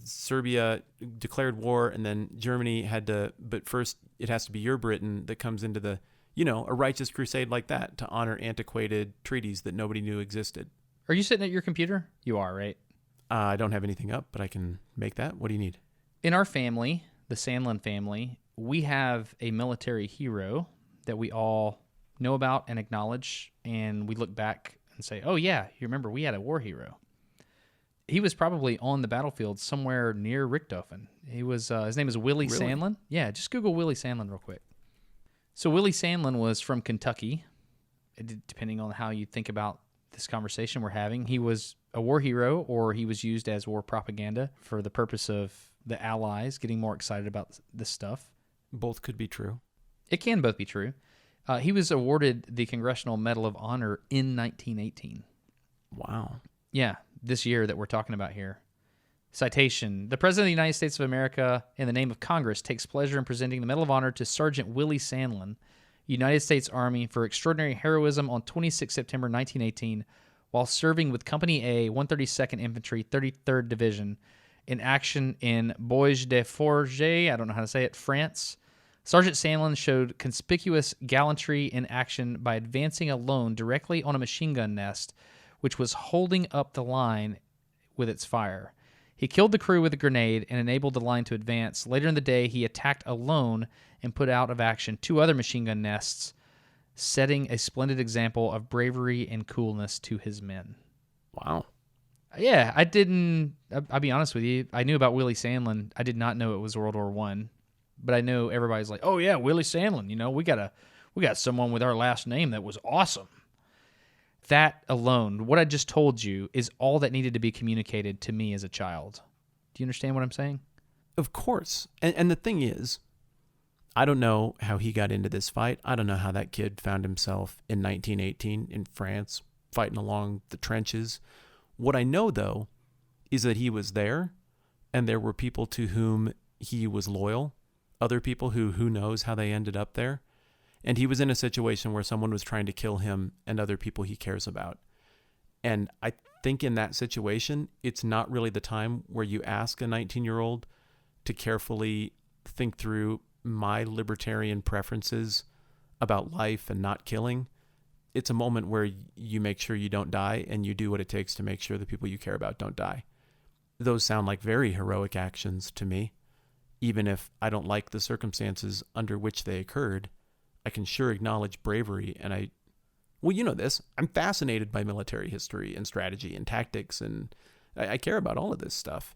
Serbia declared war, and then Germany had to, but first it has to be your Britain that comes into the, a righteous crusade like that to honor antiquated treaties that nobody knew existed. Are you sitting at your computer? You are, right? I don't have anything up, but I can make that. What do you need? In our family, the Sandlin family, we have a military hero that we all know about and acknowledge, and we look back and say, oh yeah, you remember we had a war hero. He was probably on the battlefield somewhere near Richthofen. He was his name is Willie Really? Sandlin. Yeah, just Google Willie Sandlin real quick. So Willie Sandlin was from Kentucky. Depending on how you think about this conversation we're having, he was a war hero, or he was used as war propaganda for the purpose of the Allies getting more excited about this stuff. Both could be true. It can both be true. He was awarded the Congressional Medal of Honor in 1918. Wow. Yeah, this year that we're talking about here. Citation: The President of the United States of America, in the name of Congress, takes pleasure in presenting the Medal of Honor to Sergeant Willie Sandlin, United States Army, for extraordinary heroism on 26 September 1918 while serving with Company A, 132nd Infantry, 33rd Division, in action in Bois de Forges, I don't know how to say it, France. Sergeant Sandlin showed conspicuous gallantry in action by advancing alone directly on a machine gun nest, which was holding up the line with its fire. He killed the crew with a grenade and enabled the line to advance. Later in the day, he attacked alone and put out of action 2 other machine gun nests, setting a splendid example of bravery and coolness to his men. Wow. Yeah, I'll be honest with you, I knew about Willie Sandlin. I did not know it was World War I, but I know everybody's like, oh yeah, Willie Sandlin, we got someone with our last name that was awesome. That alone, what I just told you, is all that needed to be communicated to me as a child. Do you understand what I'm saying? Of course. And the thing is, I don't know how he got into this fight. I don't know how that kid found himself in 1918 in France fighting along the trenches. What I know, though, is that he was there, and there were people to whom he was loyal, other people who knows how they ended up there. And he was in a situation where someone was trying to kill him and other people he cares about. And I think in that situation, it's not really the time where you ask a 19-year-old to carefully think through my libertarian preferences about life and not killing. it's a moment where you make sure you don't die, and you do what it takes to make sure the people you care about don't die. Those sound like very heroic actions to me. Even if I don't like the circumstances under which they occurred, I can sure acknowledge bravery. And well, you know this, I'm fascinated by military history and strategy and tactics, and I care about all of this stuff.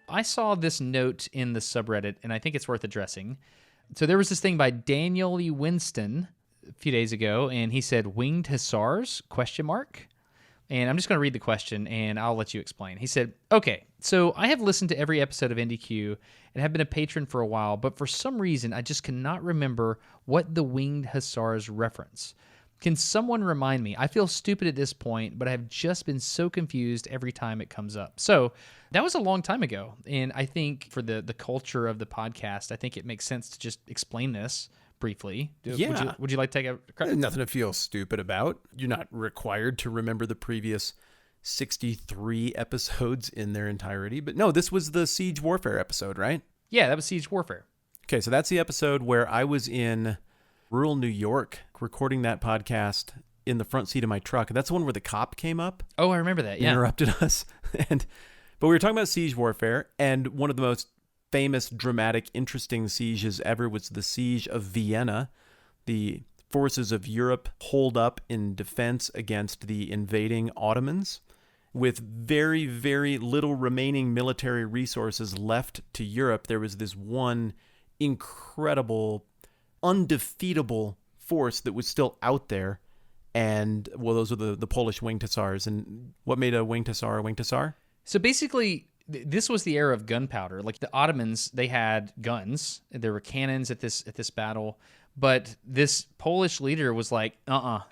I saw this note in the subreddit, and I think it's worth addressing. So there was this thing by Daniel E. Winston a few days ago, and he said, "Winged Hussars?" ? And I'm just going to read the question, and I'll let you explain. He said, "Okay, so I have listened to every episode of NDQ and have been a patron for a while, but for some reason, I just cannot remember what the Winged Hussars reference. Can someone remind me? I feel stupid at this point, but I have just been so confused every time it comes up." So that was a long time ago, and I think for the culture of the podcast, I think it makes sense to just explain this briefly. Yeah. Would you like to take a crack? Nothing to feel stupid about. You're not required to remember the previous 63 episodes in their entirety. But no, this was the Siege Warfare episode, right? Yeah, that was Siege Warfare. Okay, so that's the episode where I was in rural New York recording that podcast in the front seat of my truck. That's the one where the cop came up. Oh, I remember that, yeah. Interrupted us. But we were talking about siege warfare, and one of the most famous, dramatic, interesting sieges ever was the Siege of Vienna. The forces of Europe holed up in defense against the invading Ottomans. With very, very little remaining military resources left to Europe, there was this one incredible, undefeatable force that was still out there. And, well, those were the Polish winged hussars. And what made a winged hussar a winged hussar? So basically, this was the era of gunpowder. Like the Ottomans, they had guns. There were cannons at this battle. But this Polish leader was like, no.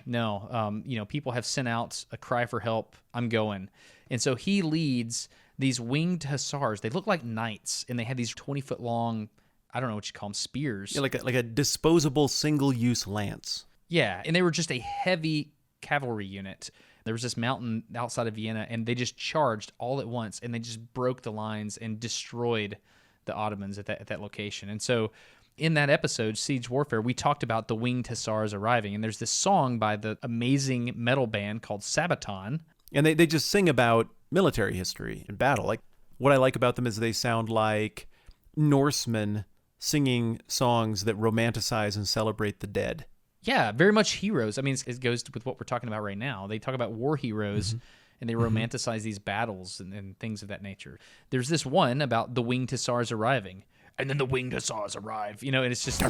People have sent out a cry for help. I'm going. And so he leads these winged hussars. They look like knights, and they had these 20-foot long, I don't know what you call them, spears. Yeah, like a disposable single-use lance. Yeah, and they were just a heavy cavalry unit. There was this mountain outside of Vienna, and they just charged all at once, and they just broke the lines and destroyed the Ottomans at that location. And so in that episode, Siege Warfare, we talked about the winged hussars arriving, and there's this song by the amazing metal band called Sabaton. And they just sing about military history and battle. Like, what I like about them is they sound like Norsemen singing songs that romanticize and celebrate the dead. Yeah, very much heroes. I mean, it goes with what we're talking about right now. They talk about war heroes, and they romanticize these battles and things of that nature. There's this one about the winged hussars arriving, and then the winged hussars arrive, and it's just...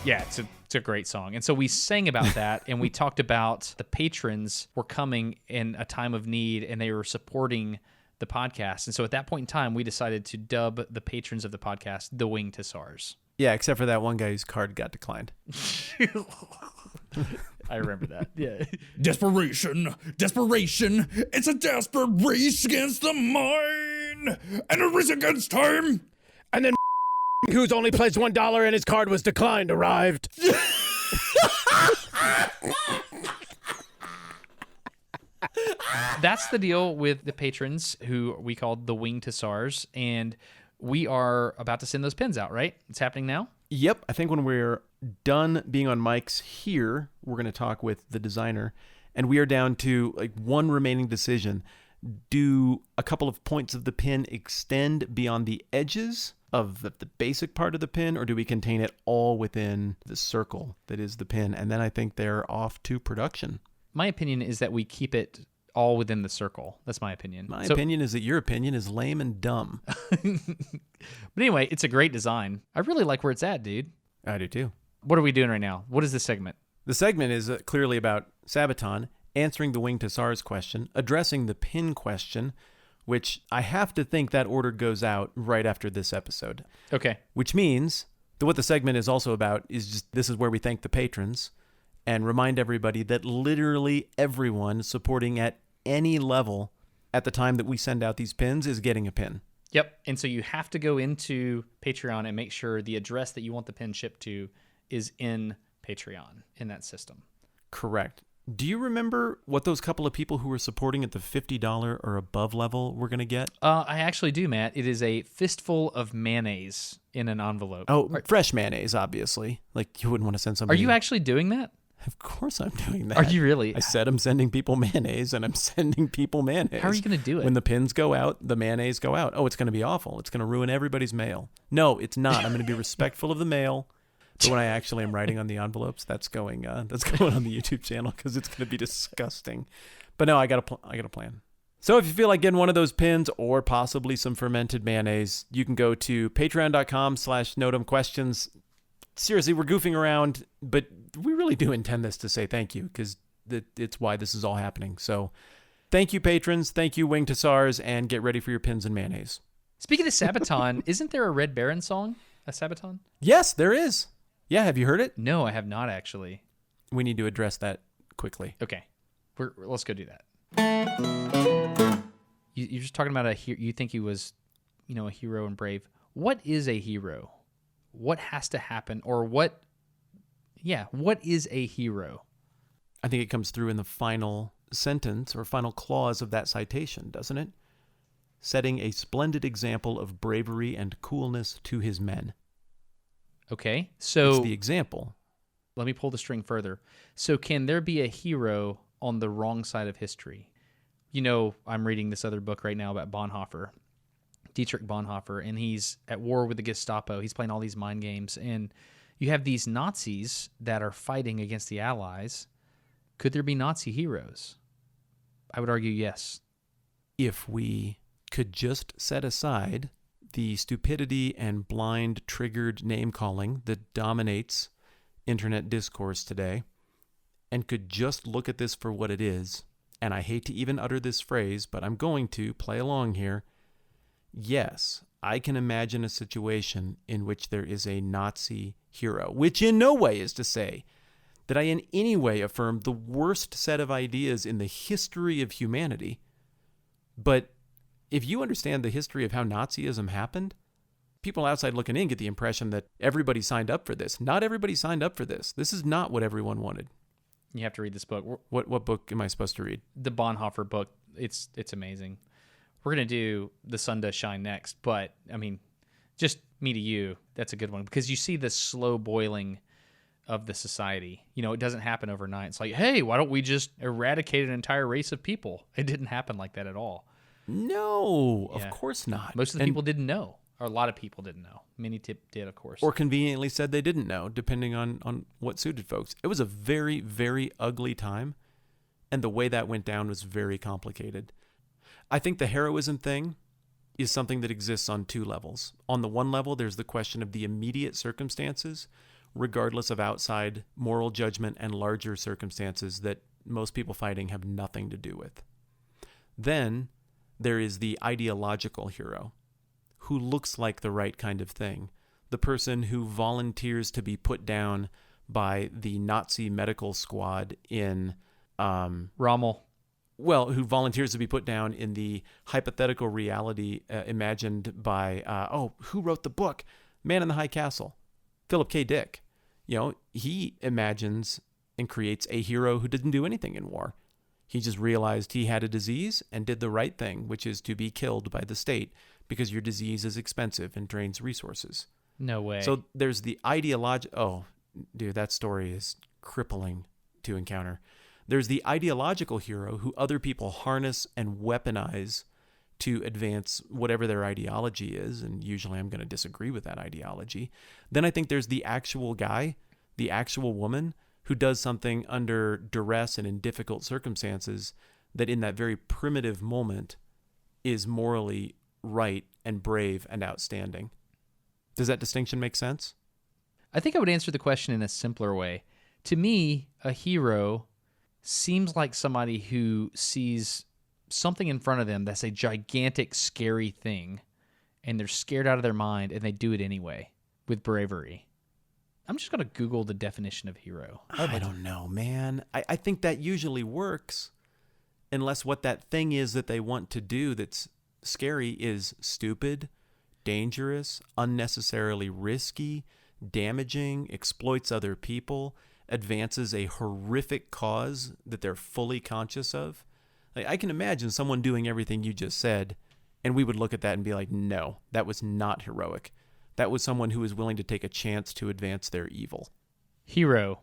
Yeah, it's a great song. And so we sang about that, and we talked about the patrons were coming in a time of need, and they were supporting the podcast. And so at that point in time, we decided to dub the patrons of the podcast the Winged Hussars. Yeah, except for that one guy whose card got declined. I remember that. Yeah. Desperation, it's a desperate race against the mind, and a race against time. And then who's only pledged $1 and his card was declined arrived. That's the deal with the patrons who we called the Winged Hussars, and we are about to send those pins out, right? It's happening now? Yep. I think when we're done being on mics here, we're going to talk with the designer, and we are down to like one remaining decision. Do a couple of points of the pin extend beyond the edges of the basic part of the pin, or do we contain it all within the circle that is the pin? And then I think they're off to production. My opinion is that we keep it all within the circle. That's my opinion. My opinion is that your opinion is lame and dumb. But anyway, it's a great design. I really like where it's at, dude. I do too. What are we doing right now? What is this segment? The segment is clearly about Sabaton, answering the Winged Hussars question, addressing the pin question, which I have to think that order goes out right after this episode. Okay. Which means that what the segment is also about is just, this is where we thank the patrons and remind everybody that literally everyone supporting at any level at the time that we send out these pins is getting a pin. Yep. And so you have to go into Patreon and make sure the address that you want the pin shipped to is in Patreon in that system. Correct. Do you remember what those couple of people who were supporting at the $50 or above level were going to get? I actually do, Matt. It is a fistful of mayonnaise in an envelope. Oh, fresh mayonnaise, obviously. Like, you wouldn't want to send somebody... Are you actually doing that? Of course I'm doing that. Are you really? I said I'm sending people mayonnaise, and I'm sending people mayonnaise. How are you going to do it? When the pins go out, the mayonnaise go out. Oh, it's going to be awful. It's going to ruin everybody's mail. No, it's not. I'm going to be respectful of the mail. But when I actually am writing on the envelopes, that's going on the YouTube channel because it's going to be disgusting. But no, I got a plan. So if you feel like getting one of those pins or possibly some fermented mayonnaise, you can go to patreon.com/notumquestions. Seriously, we're goofing around, but we really do intend this to say thank you because it's why this is all happening. So thank you, patrons. Thank you, Winged Hussars, and get ready for your pins and mayonnaise. Speaking of Sabaton, isn't there a Red Baron song? A Sabaton? Yes, there is. Yeah, have you heard it? No, I have not actually. We need to address that quickly. Okay, let's go do that. You're just talking about you think he was, a hero and brave. What is a hero? What has to happen, or what is a hero? I think it comes through in the final sentence or final clause of that citation, doesn't it? Setting a splendid example of bravery and coolness to his men. Okay, so... It's the example. Let me pull the string further. So can there be a hero on the wrong side of history? I'm reading this other book right now about Bonhoeffer, Dietrich Bonhoeffer, and he's at war with the Gestapo. He's playing all these mind games, and you have these Nazis that are fighting against the Allies. Could there be Nazi heroes? I would argue yes. If we could just set aside the stupidity and blind triggered name-calling that dominates internet discourse today, and could just look at this for what it is, and I hate to even utter this phrase, but I'm going to play along here. Yes, I can imagine a situation in which there is a Nazi hero, which in no way is to say that I in any way affirm the worst set of ideas in the history of humanity, but if you understand the history of how Nazism happened, people outside looking in get the impression that everybody signed up for this. Not everybody signed up for this. This is not what everyone wanted. You have to read this book. What book am I supposed to read? The Bonhoeffer book. It's amazing. We're going to do The Sun Does Shine next, but, just me to you, that's a good one, because you see the slow boiling of the society. It doesn't happen overnight. It's like, hey, why don't we just eradicate an entire race of people? It didn't happen like that at all. No, of course not. Most of the people didn't know, or a lot of people didn't know. Many did, of course. Or conveniently said they didn't know, depending on what suited folks. It was a very, very ugly time, and the way that went down was very complicated. I think the heroism thing is something that exists on two levels. On the one level, there's the question of the immediate circumstances, regardless of outside moral judgment and larger circumstances that most people fighting have nothing to do with. Then there is the ideological hero who looks like the right kind of thing, the person who volunteers to be put down by the Nazi medical squad in Rommel. Well, who volunteers to be put down in the hypothetical reality imagined by, who wrote the book? Man in the High Castle. Philip K. Dick. He imagines and creates a hero who didn't do anything in war. He just realized he had a disease and did the right thing, which is to be killed by the state because your disease is expensive and drains resources. No way. So there's the ideological... Oh, dude, that story is crippling to encounter. There's the ideological hero who other people harness and weaponize to advance whatever their ideology is, and usually I'm going to disagree with that ideology. Then I think there's the actual guy, the actual woman, who does something under duress and in difficult circumstances that in that very primitive moment is morally right and brave and outstanding. Does that distinction make sense? I think I would answer the question in a simpler way. To me, a hero seems like somebody who sees something in front of them that's a gigantic, scary thing, and they're scared out of their mind, and they do it anyway with bravery. I'm just going to Google the definition of hero. I don't know, man. I think that usually works unless what that thing is that they want to do that's scary is stupid, dangerous, unnecessarily risky, damaging, exploits other people, advances a horrific cause that they're fully conscious of. Like, I can imagine someone doing everything you just said, and we would look at that and be like, no, that was not heroic. That was someone who was willing to take a chance to advance their evil. Hero.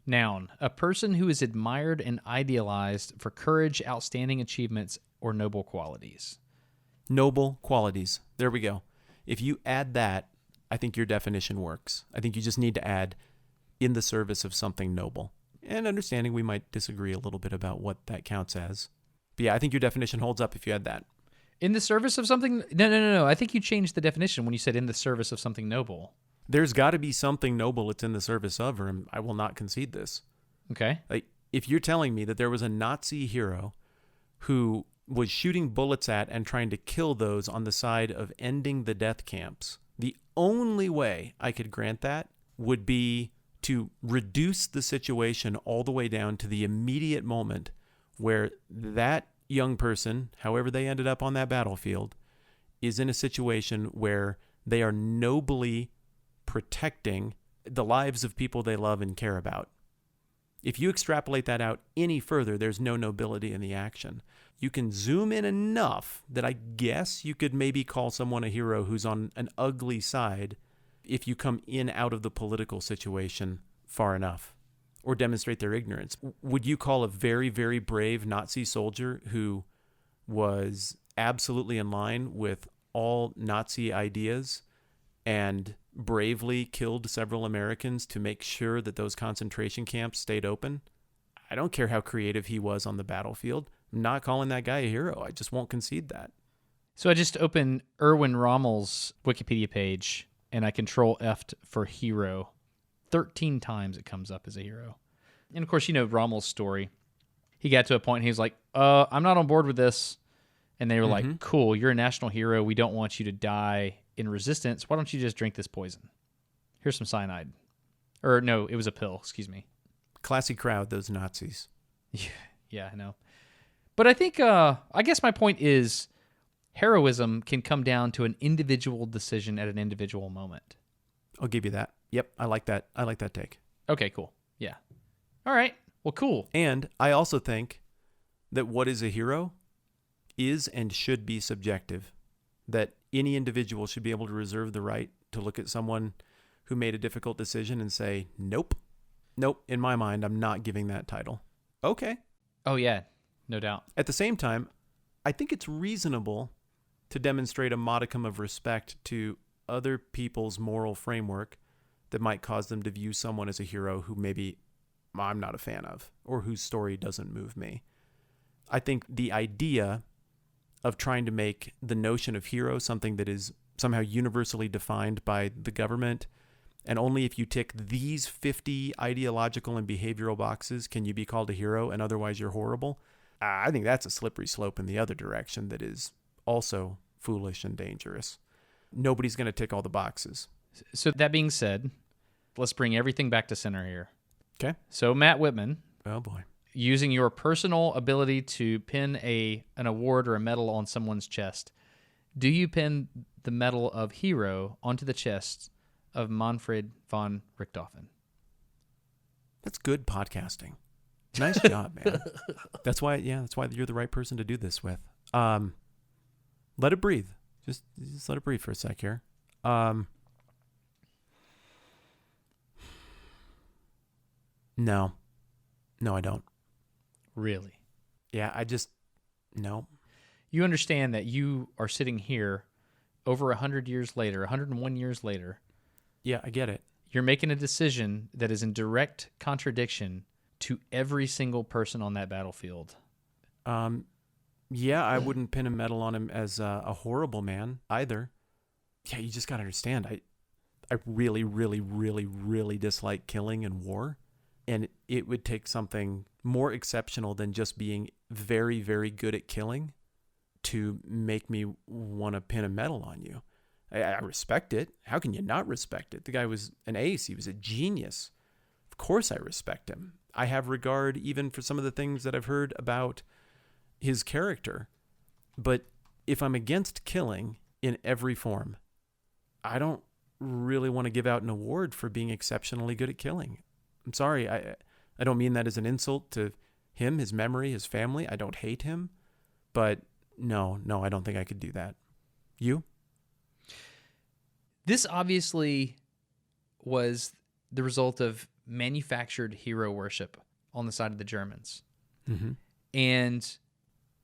Noun. A person who is admired and idealized for courage, outstanding achievements, or noble qualities. Noble qualities. There we go. If you add that, I think your definition works. I think you just need to add in the service of something noble. And understanding we might disagree a little bit about what that counts as. But yeah, I think your definition holds up if you add that. In the service of something... No. I think you changed the definition when you said in the service of something noble. There's got to be something noble it's in the service of, or I will not concede this. Okay. Like, if you're telling me that there was a Nazi hero who was shooting bullets at and trying to kill those on the side of ending the death camps, the only way I could grant that would be to reduce the situation all the way down to the immediate moment where that young person, however they ended up on that battlefield, is in a situation where they are nobly protecting the lives of people they love and care about. If you extrapolate that out any further, there's no nobility in the action. You can zoom in enough that I guess you could maybe call someone a hero who's on an ugly side if you come in out of the political situation far enough, or demonstrate their ignorance. Would you call a very, very brave Nazi soldier who was absolutely in line with all Nazi ideas and bravely killed several Americans to make sure that those concentration camps stayed open? I don't care how creative he was on the battlefield. I'm not calling that guy a hero. I just won't concede that. So I just opened Erwin Rommel's Wikipedia page, and I Control F'd for hero. 13 times it comes up as a hero. And of course, you know Rommel's story. He got to a point and he was like, I'm not on board with this. And they were like, cool, you're a national hero. We don't want you to die in resistance. Why don't you just drink this poison? Here's some cyanide. Or no, it was a pill, excuse me. Classy crowd, those Nazis. Yeah, I know. But I think, I guess my point is heroism can come down to an individual decision at an individual moment. I'll give you that. Yep, I like that. I like that take. Okay, cool. Yeah. All right. Well, cool. And I also think that what is a hero is and should be subjective. That any individual should be able to reserve the right to look at someone who made a difficult decision and say, nope, in my mind, I'm not giving that title. Okay. Oh, yeah, no doubt. At the same time, I think it's reasonable to demonstrate a modicum of respect to other people's moral framework that might cause them to view someone as a hero who maybe I'm not a fan of, or whose story doesn't move me. I think the idea of trying to make the notion of hero something that is somehow universally defined by the government, and only if you tick these 50 ideological and behavioral boxes can you be called a hero, and otherwise you're horrible, I think that's a slippery slope in the other direction that is also foolish and dangerous. Nobody's going to tick all the boxes. So that being said, let's bring everything back to center here. Okay. So Matt Whitman. Oh, boy. Using your personal ability to pin an award or a medal on someone's chest, do you pin the Medal of Hero onto the chest of Manfred von Richthofen? That's good podcasting. Nice job, man. That's why you're the right person to do this with. Let it breathe. Just let it breathe for a sec here. No, I don't. Really? Yeah, no. You understand that you are sitting here over 100 years later, 101 years later. Yeah, I get it. You're making a decision that is in direct contradiction to every single person on that battlefield. Yeah, I wouldn't pin a medal on him as a horrible man either. Yeah, you just got to understand. I really, really, really, really dislike killing and war. And it would take something more exceptional than just being very, very good at killing to make me want to pin a medal on you. I respect it. How can you not respect it? The guy was an ace. He was a genius. Of course I respect him. I have regard even for some of the things that I've heard about his character. But if I'm against killing in every form, I don't really want to give out an award for being exceptionally good at killing. I'm sorry. I don't mean that as an insult to him, his memory, his family. I don't hate him. But no, I don't think I could do that. You? This obviously was the result of manufactured hero worship on the side of the Germans. Mm-hmm. And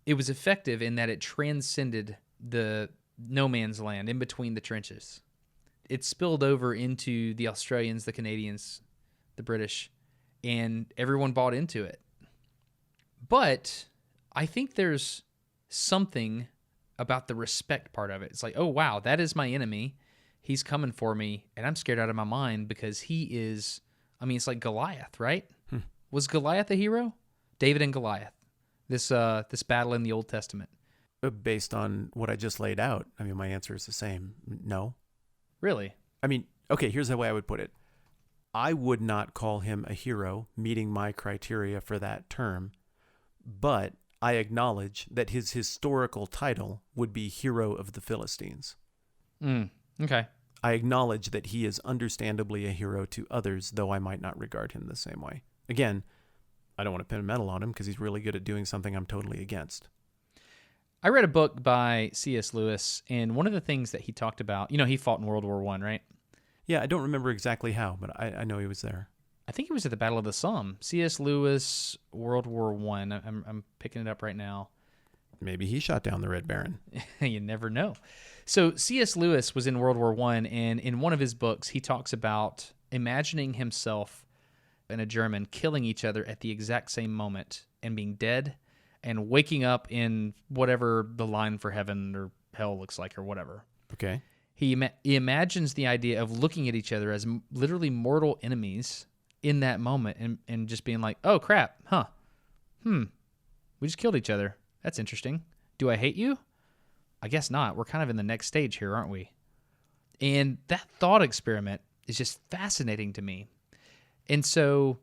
it was effective in that it transcended the no man's land in between the trenches. It spilled over into the Australians, the Canadians, the British, and everyone bought into it. But I think there's something about the respect part of it. It's like, oh, wow, that is my enemy. He's coming for me, and I'm scared out of my mind because he is, I mean, it's like Goliath, right? Was Goliath a hero? David and Goliath. This battle in the Old Testament. Based on what I just laid out, I mean, my answer is the same. No. Really? I mean, okay, here's the way I would put it. I would not call him a hero, meeting my criteria for that term, but I acknowledge that his historical title would be Hero of the Philistines. Okay. I acknowledge that he is understandably a hero to others, though I might not regard him the same way. Again, I don't want to pin a medal on him because he's really good at doing something I'm totally against. I read a book by C.S. Lewis, and one of the things that he talked about, he fought in World War I, right? Yeah, I don't remember exactly how, but I know he was there. I think it was at the Battle of the Somme. C.S. Lewis, World War I. I'm picking it up right now. Maybe he shot down the Red Baron. You never know. So C.S. Lewis was in World War I, and in one of his books, he talks about imagining himself and a German killing each other at the exact same moment and being dead and waking up in whatever the line for heaven or hell looks like or whatever. Okay. He imagines the idea of looking at each other as literally mortal enemies in that moment and just being like, oh, crap, we just killed each other. That's interesting. Do I hate you? I guess not. We're kind of in the next stage here, aren't we? And that thought experiment is just fascinating to me. And so,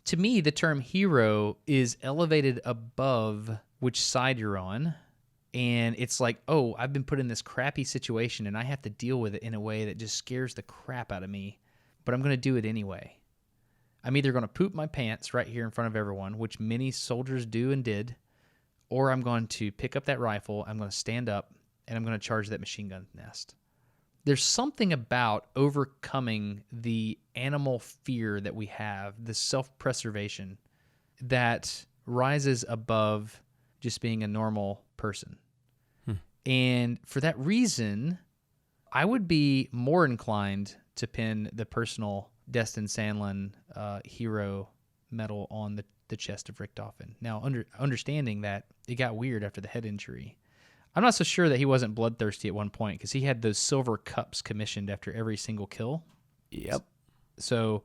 to me, the term hero is elevated above which side you're on. And it's like, oh, I've been put in this crappy situation and I have to deal with it in a way that just scares the crap out of me. But I'm going to do it anyway. I'm either going to poop my pants right here in front of everyone, which many soldiers do and did, or I'm going to pick up that rifle, I'm going to stand up, and I'm going to charge that machine gun nest. There's something about overcoming the animal fear that we have, the self-preservation, that rises above just being a normal person. And for that reason, I would be more inclined to pin the personal Destin Sandlin hero medal on the chest of Richthofen. Now, understanding that it got weird after the head injury, I'm not so sure that he wasn't bloodthirsty at one point because he had those silver cups commissioned after every single kill. Yep. So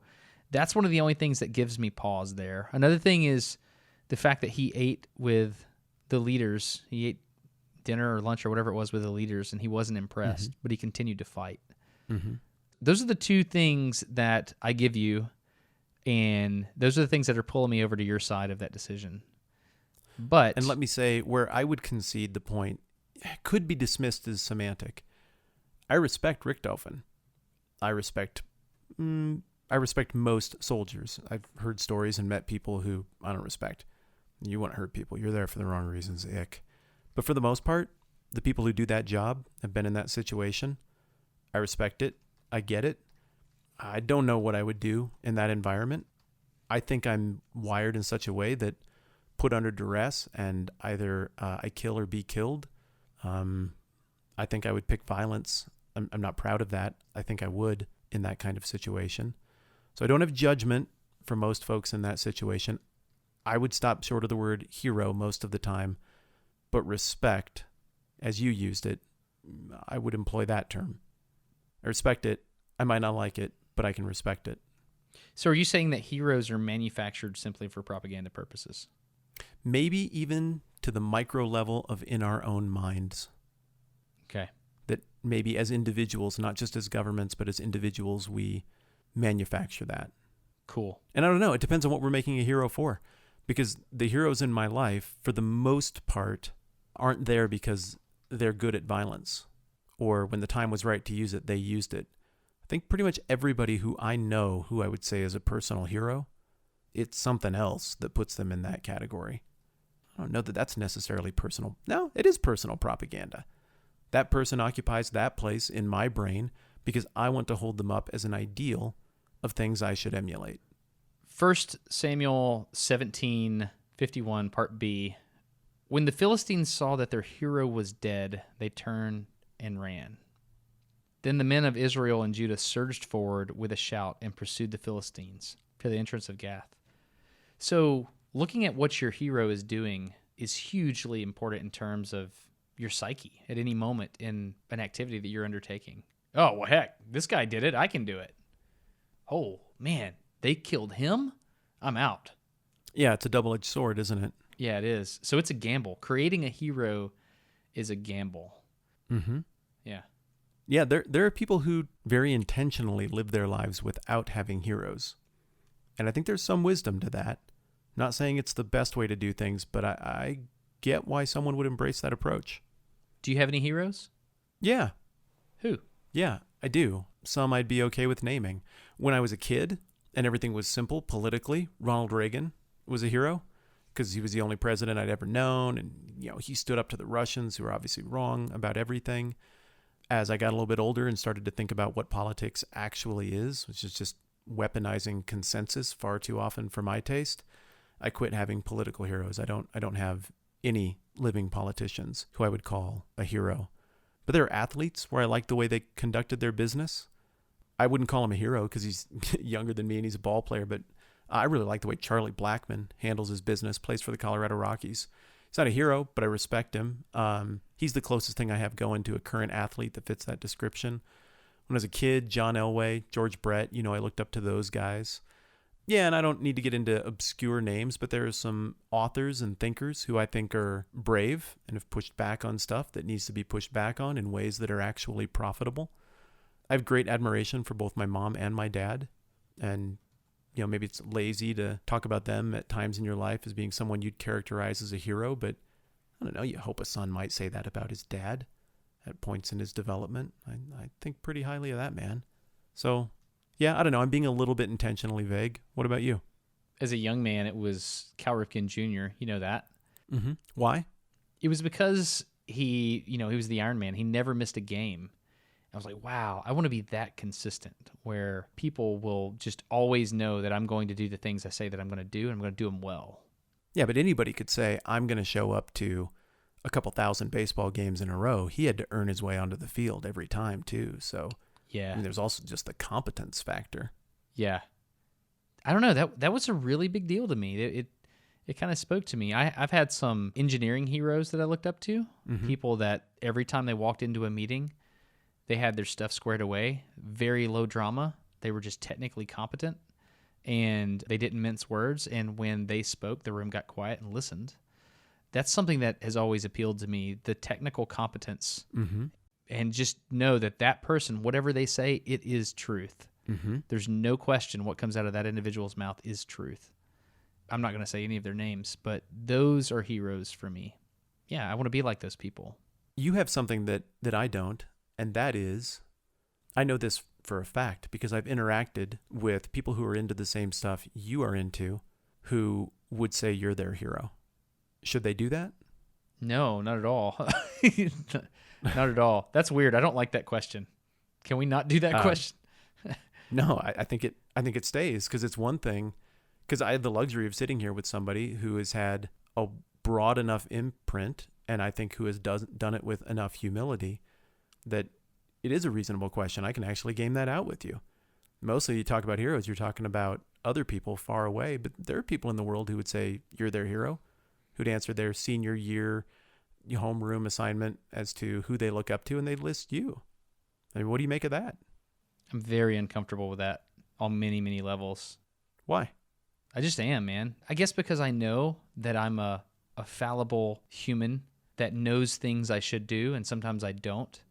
that's one of the only things that gives me pause there. Another thing is the fact that he ate with the leaders. He ate dinner or lunch or whatever it was with the leaders, and he wasn't impressed, but he continued to fight. Those are the two things that I give you, and those are the things that are pulling me over to your side of that decision. But and let me say, where I would concede the point could be dismissed as semantic. I respect Richthofen. I respect most soldiers. I've heard stories and met people who I don't respect. You want to hurt people. You're there for the wrong reasons, ick. But for the most part, the people who do that job have been in that situation. I respect it. I get it. I don't know what I would do in that environment. I think I'm wired in such a way that put under duress and either I kill or be killed. I think I would pick violence. I'm not proud of that. I think I would in that kind of situation. So I don't have judgment for most folks in that situation. I would stop short of the word hero most of the time, but respect, as you used it, I would employ that term. I respect it. I might not like it, but I can respect it. So are you saying that heroes are manufactured simply for propaganda purposes? Maybe even to the micro level of in our own minds. Okay. That maybe as individuals, not just as governments, but as individuals, we manufacture that. Cool. And I don't know. It depends on what we're making a hero for. Because the heroes in my life, for the most part, aren't there because they're good at violence. Or when the time was right to use it, they used it. I think pretty much everybody who I know who I would say is a personal hero it's something else that puts them in that category. I don't know that that's necessarily personal. No, it is personal propaganda. That person occupies that place in my brain because I want to hold them up as an ideal of things I should emulate. 1 Samuel 17:51, Part B. When the Philistines saw that their hero was dead, they turned and ran. Then the men of Israel and Judah surged forward with a shout and pursued the Philistines to the entrance of Gath. So looking at what your hero is doing is hugely important in terms of your psyche at any moment in an activity that you're undertaking. Oh, well, heck, this guy did it. I can do it. Oh, man, they killed him? I'm out. Yeah, it's a double-edged sword, isn't it? Yeah, it is. So it's a gamble. Creating a hero is a gamble. Mm-hmm. Yeah. Yeah, there are people who very intentionally live their lives without having heroes. And I think there's some wisdom to that. Not saying it's the best way to do things, but I get why someone would embrace that approach. Do you have any heroes? Yeah. Who? Yeah, I do. Some I'd be okay with naming. When I was a kid and everything was simple politically, Ronald Reagan was a hero because he was the only president I'd ever known. And, he stood up to the Russians, who were obviously wrong about everything. As I got a little bit older and started to think about what politics actually is, which is just weaponizing consensus far too often for my taste, I quit having political heroes. I don't have any living politicians who I would call a hero. But there are athletes where I like the way they conducted their business. I wouldn't call him a hero because he's younger than me and he's a ball player, but I really like the way Charlie Blackmon handles his business, plays for the Colorado Rockies. He's not a hero, but I respect him. He's the closest thing I have going to a current athlete that fits that description. When I was a kid, John Elway, George Brett, I looked up to those guys. Yeah, and I don't need to get into obscure names, but there are some authors and thinkers who I think are brave and have pushed back on stuff that needs to be pushed back on in ways that are actually profitable. I have great admiration for both my mom and my dad. And, maybe it's lazy to talk about them at times in your life as being someone you'd characterize as a hero, but I don't know, you hope a son might say that about his dad at points in his development. I think pretty highly of that man. So, yeah, I don't know. I'm being a little bit intentionally vague. What about you? As a young man, it was Cal Ripken Jr. You know that? Mm-hmm. Why? It was because he was the Iron Man. He never missed a game. I was like, wow, I want to be that consistent where people will just always know that I'm going to do the things I say that I'm going to do, and I'm going to do them well. Yeah, but anybody could say, I'm going to show up to a couple thousand baseball games in a row. He had to earn his way onto the field every time, too. So, yeah. There's also just the competence factor. Yeah. I don't know. That was a really big deal to me. It kind of spoke to me. I've had some engineering heroes that I looked up to, people that every time they walked into a meeting, they had their stuff squared away, very low drama. They were just technically competent, and they didn't mince words. And when they spoke, the room got quiet and listened. That's something that has always appealed to me, the technical competence. Mm-hmm. And just know that person, whatever they say, it is truth. Mm-hmm. There's no question what comes out of that individual's mouth is truth. I'm not going to say any of their names, but those are heroes for me. Yeah, I want to be like those people. You have something that I don't, and that is, I know this for a fact because I've interacted with people who are into the same stuff you are into who would say you're their hero. Should they do that? No, not at all. Not at all. That's weird. I don't like that question. Can we not do that question? No, I think it stays because it's one thing. Because I have the luxury of sitting here with somebody who has had a broad enough imprint, and I think who has done it with enough humility that it is a reasonable question. I can actually game that out with you. Mostly you talk about heroes, you're talking about other people far away, but there are people in the world who would say you're their hero, who'd answer their senior year homeroom assignment as to who they look up to, and they list you. I mean, what do you make of that? I'm very uncomfortable with that on many, many levels. Why? I just am, man. I guess because I know that I'm a fallible human that knows things I should do, and sometimes I don't.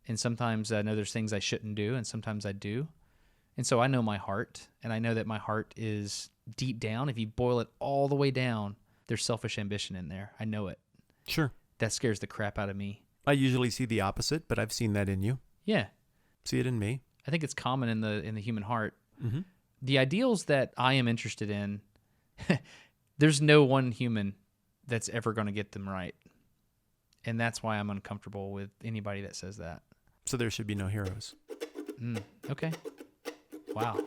And sometimes I know there's things I shouldn't do, and sometimes I do. And so I know my heart, and I know that my heart is deep down. If you boil it all the way down, there's selfish ambition in there. I know it. Sure. That scares the crap out of me. I usually see the opposite, but I've seen that in you. Yeah. See it in me. I think it's common in the human heart. Mm-hmm. The ideals that I am interested in there's no one human that's ever going to get them right. And that's why I'm uncomfortable with anybody that says that. So there should be no heroes. Okay. Wow.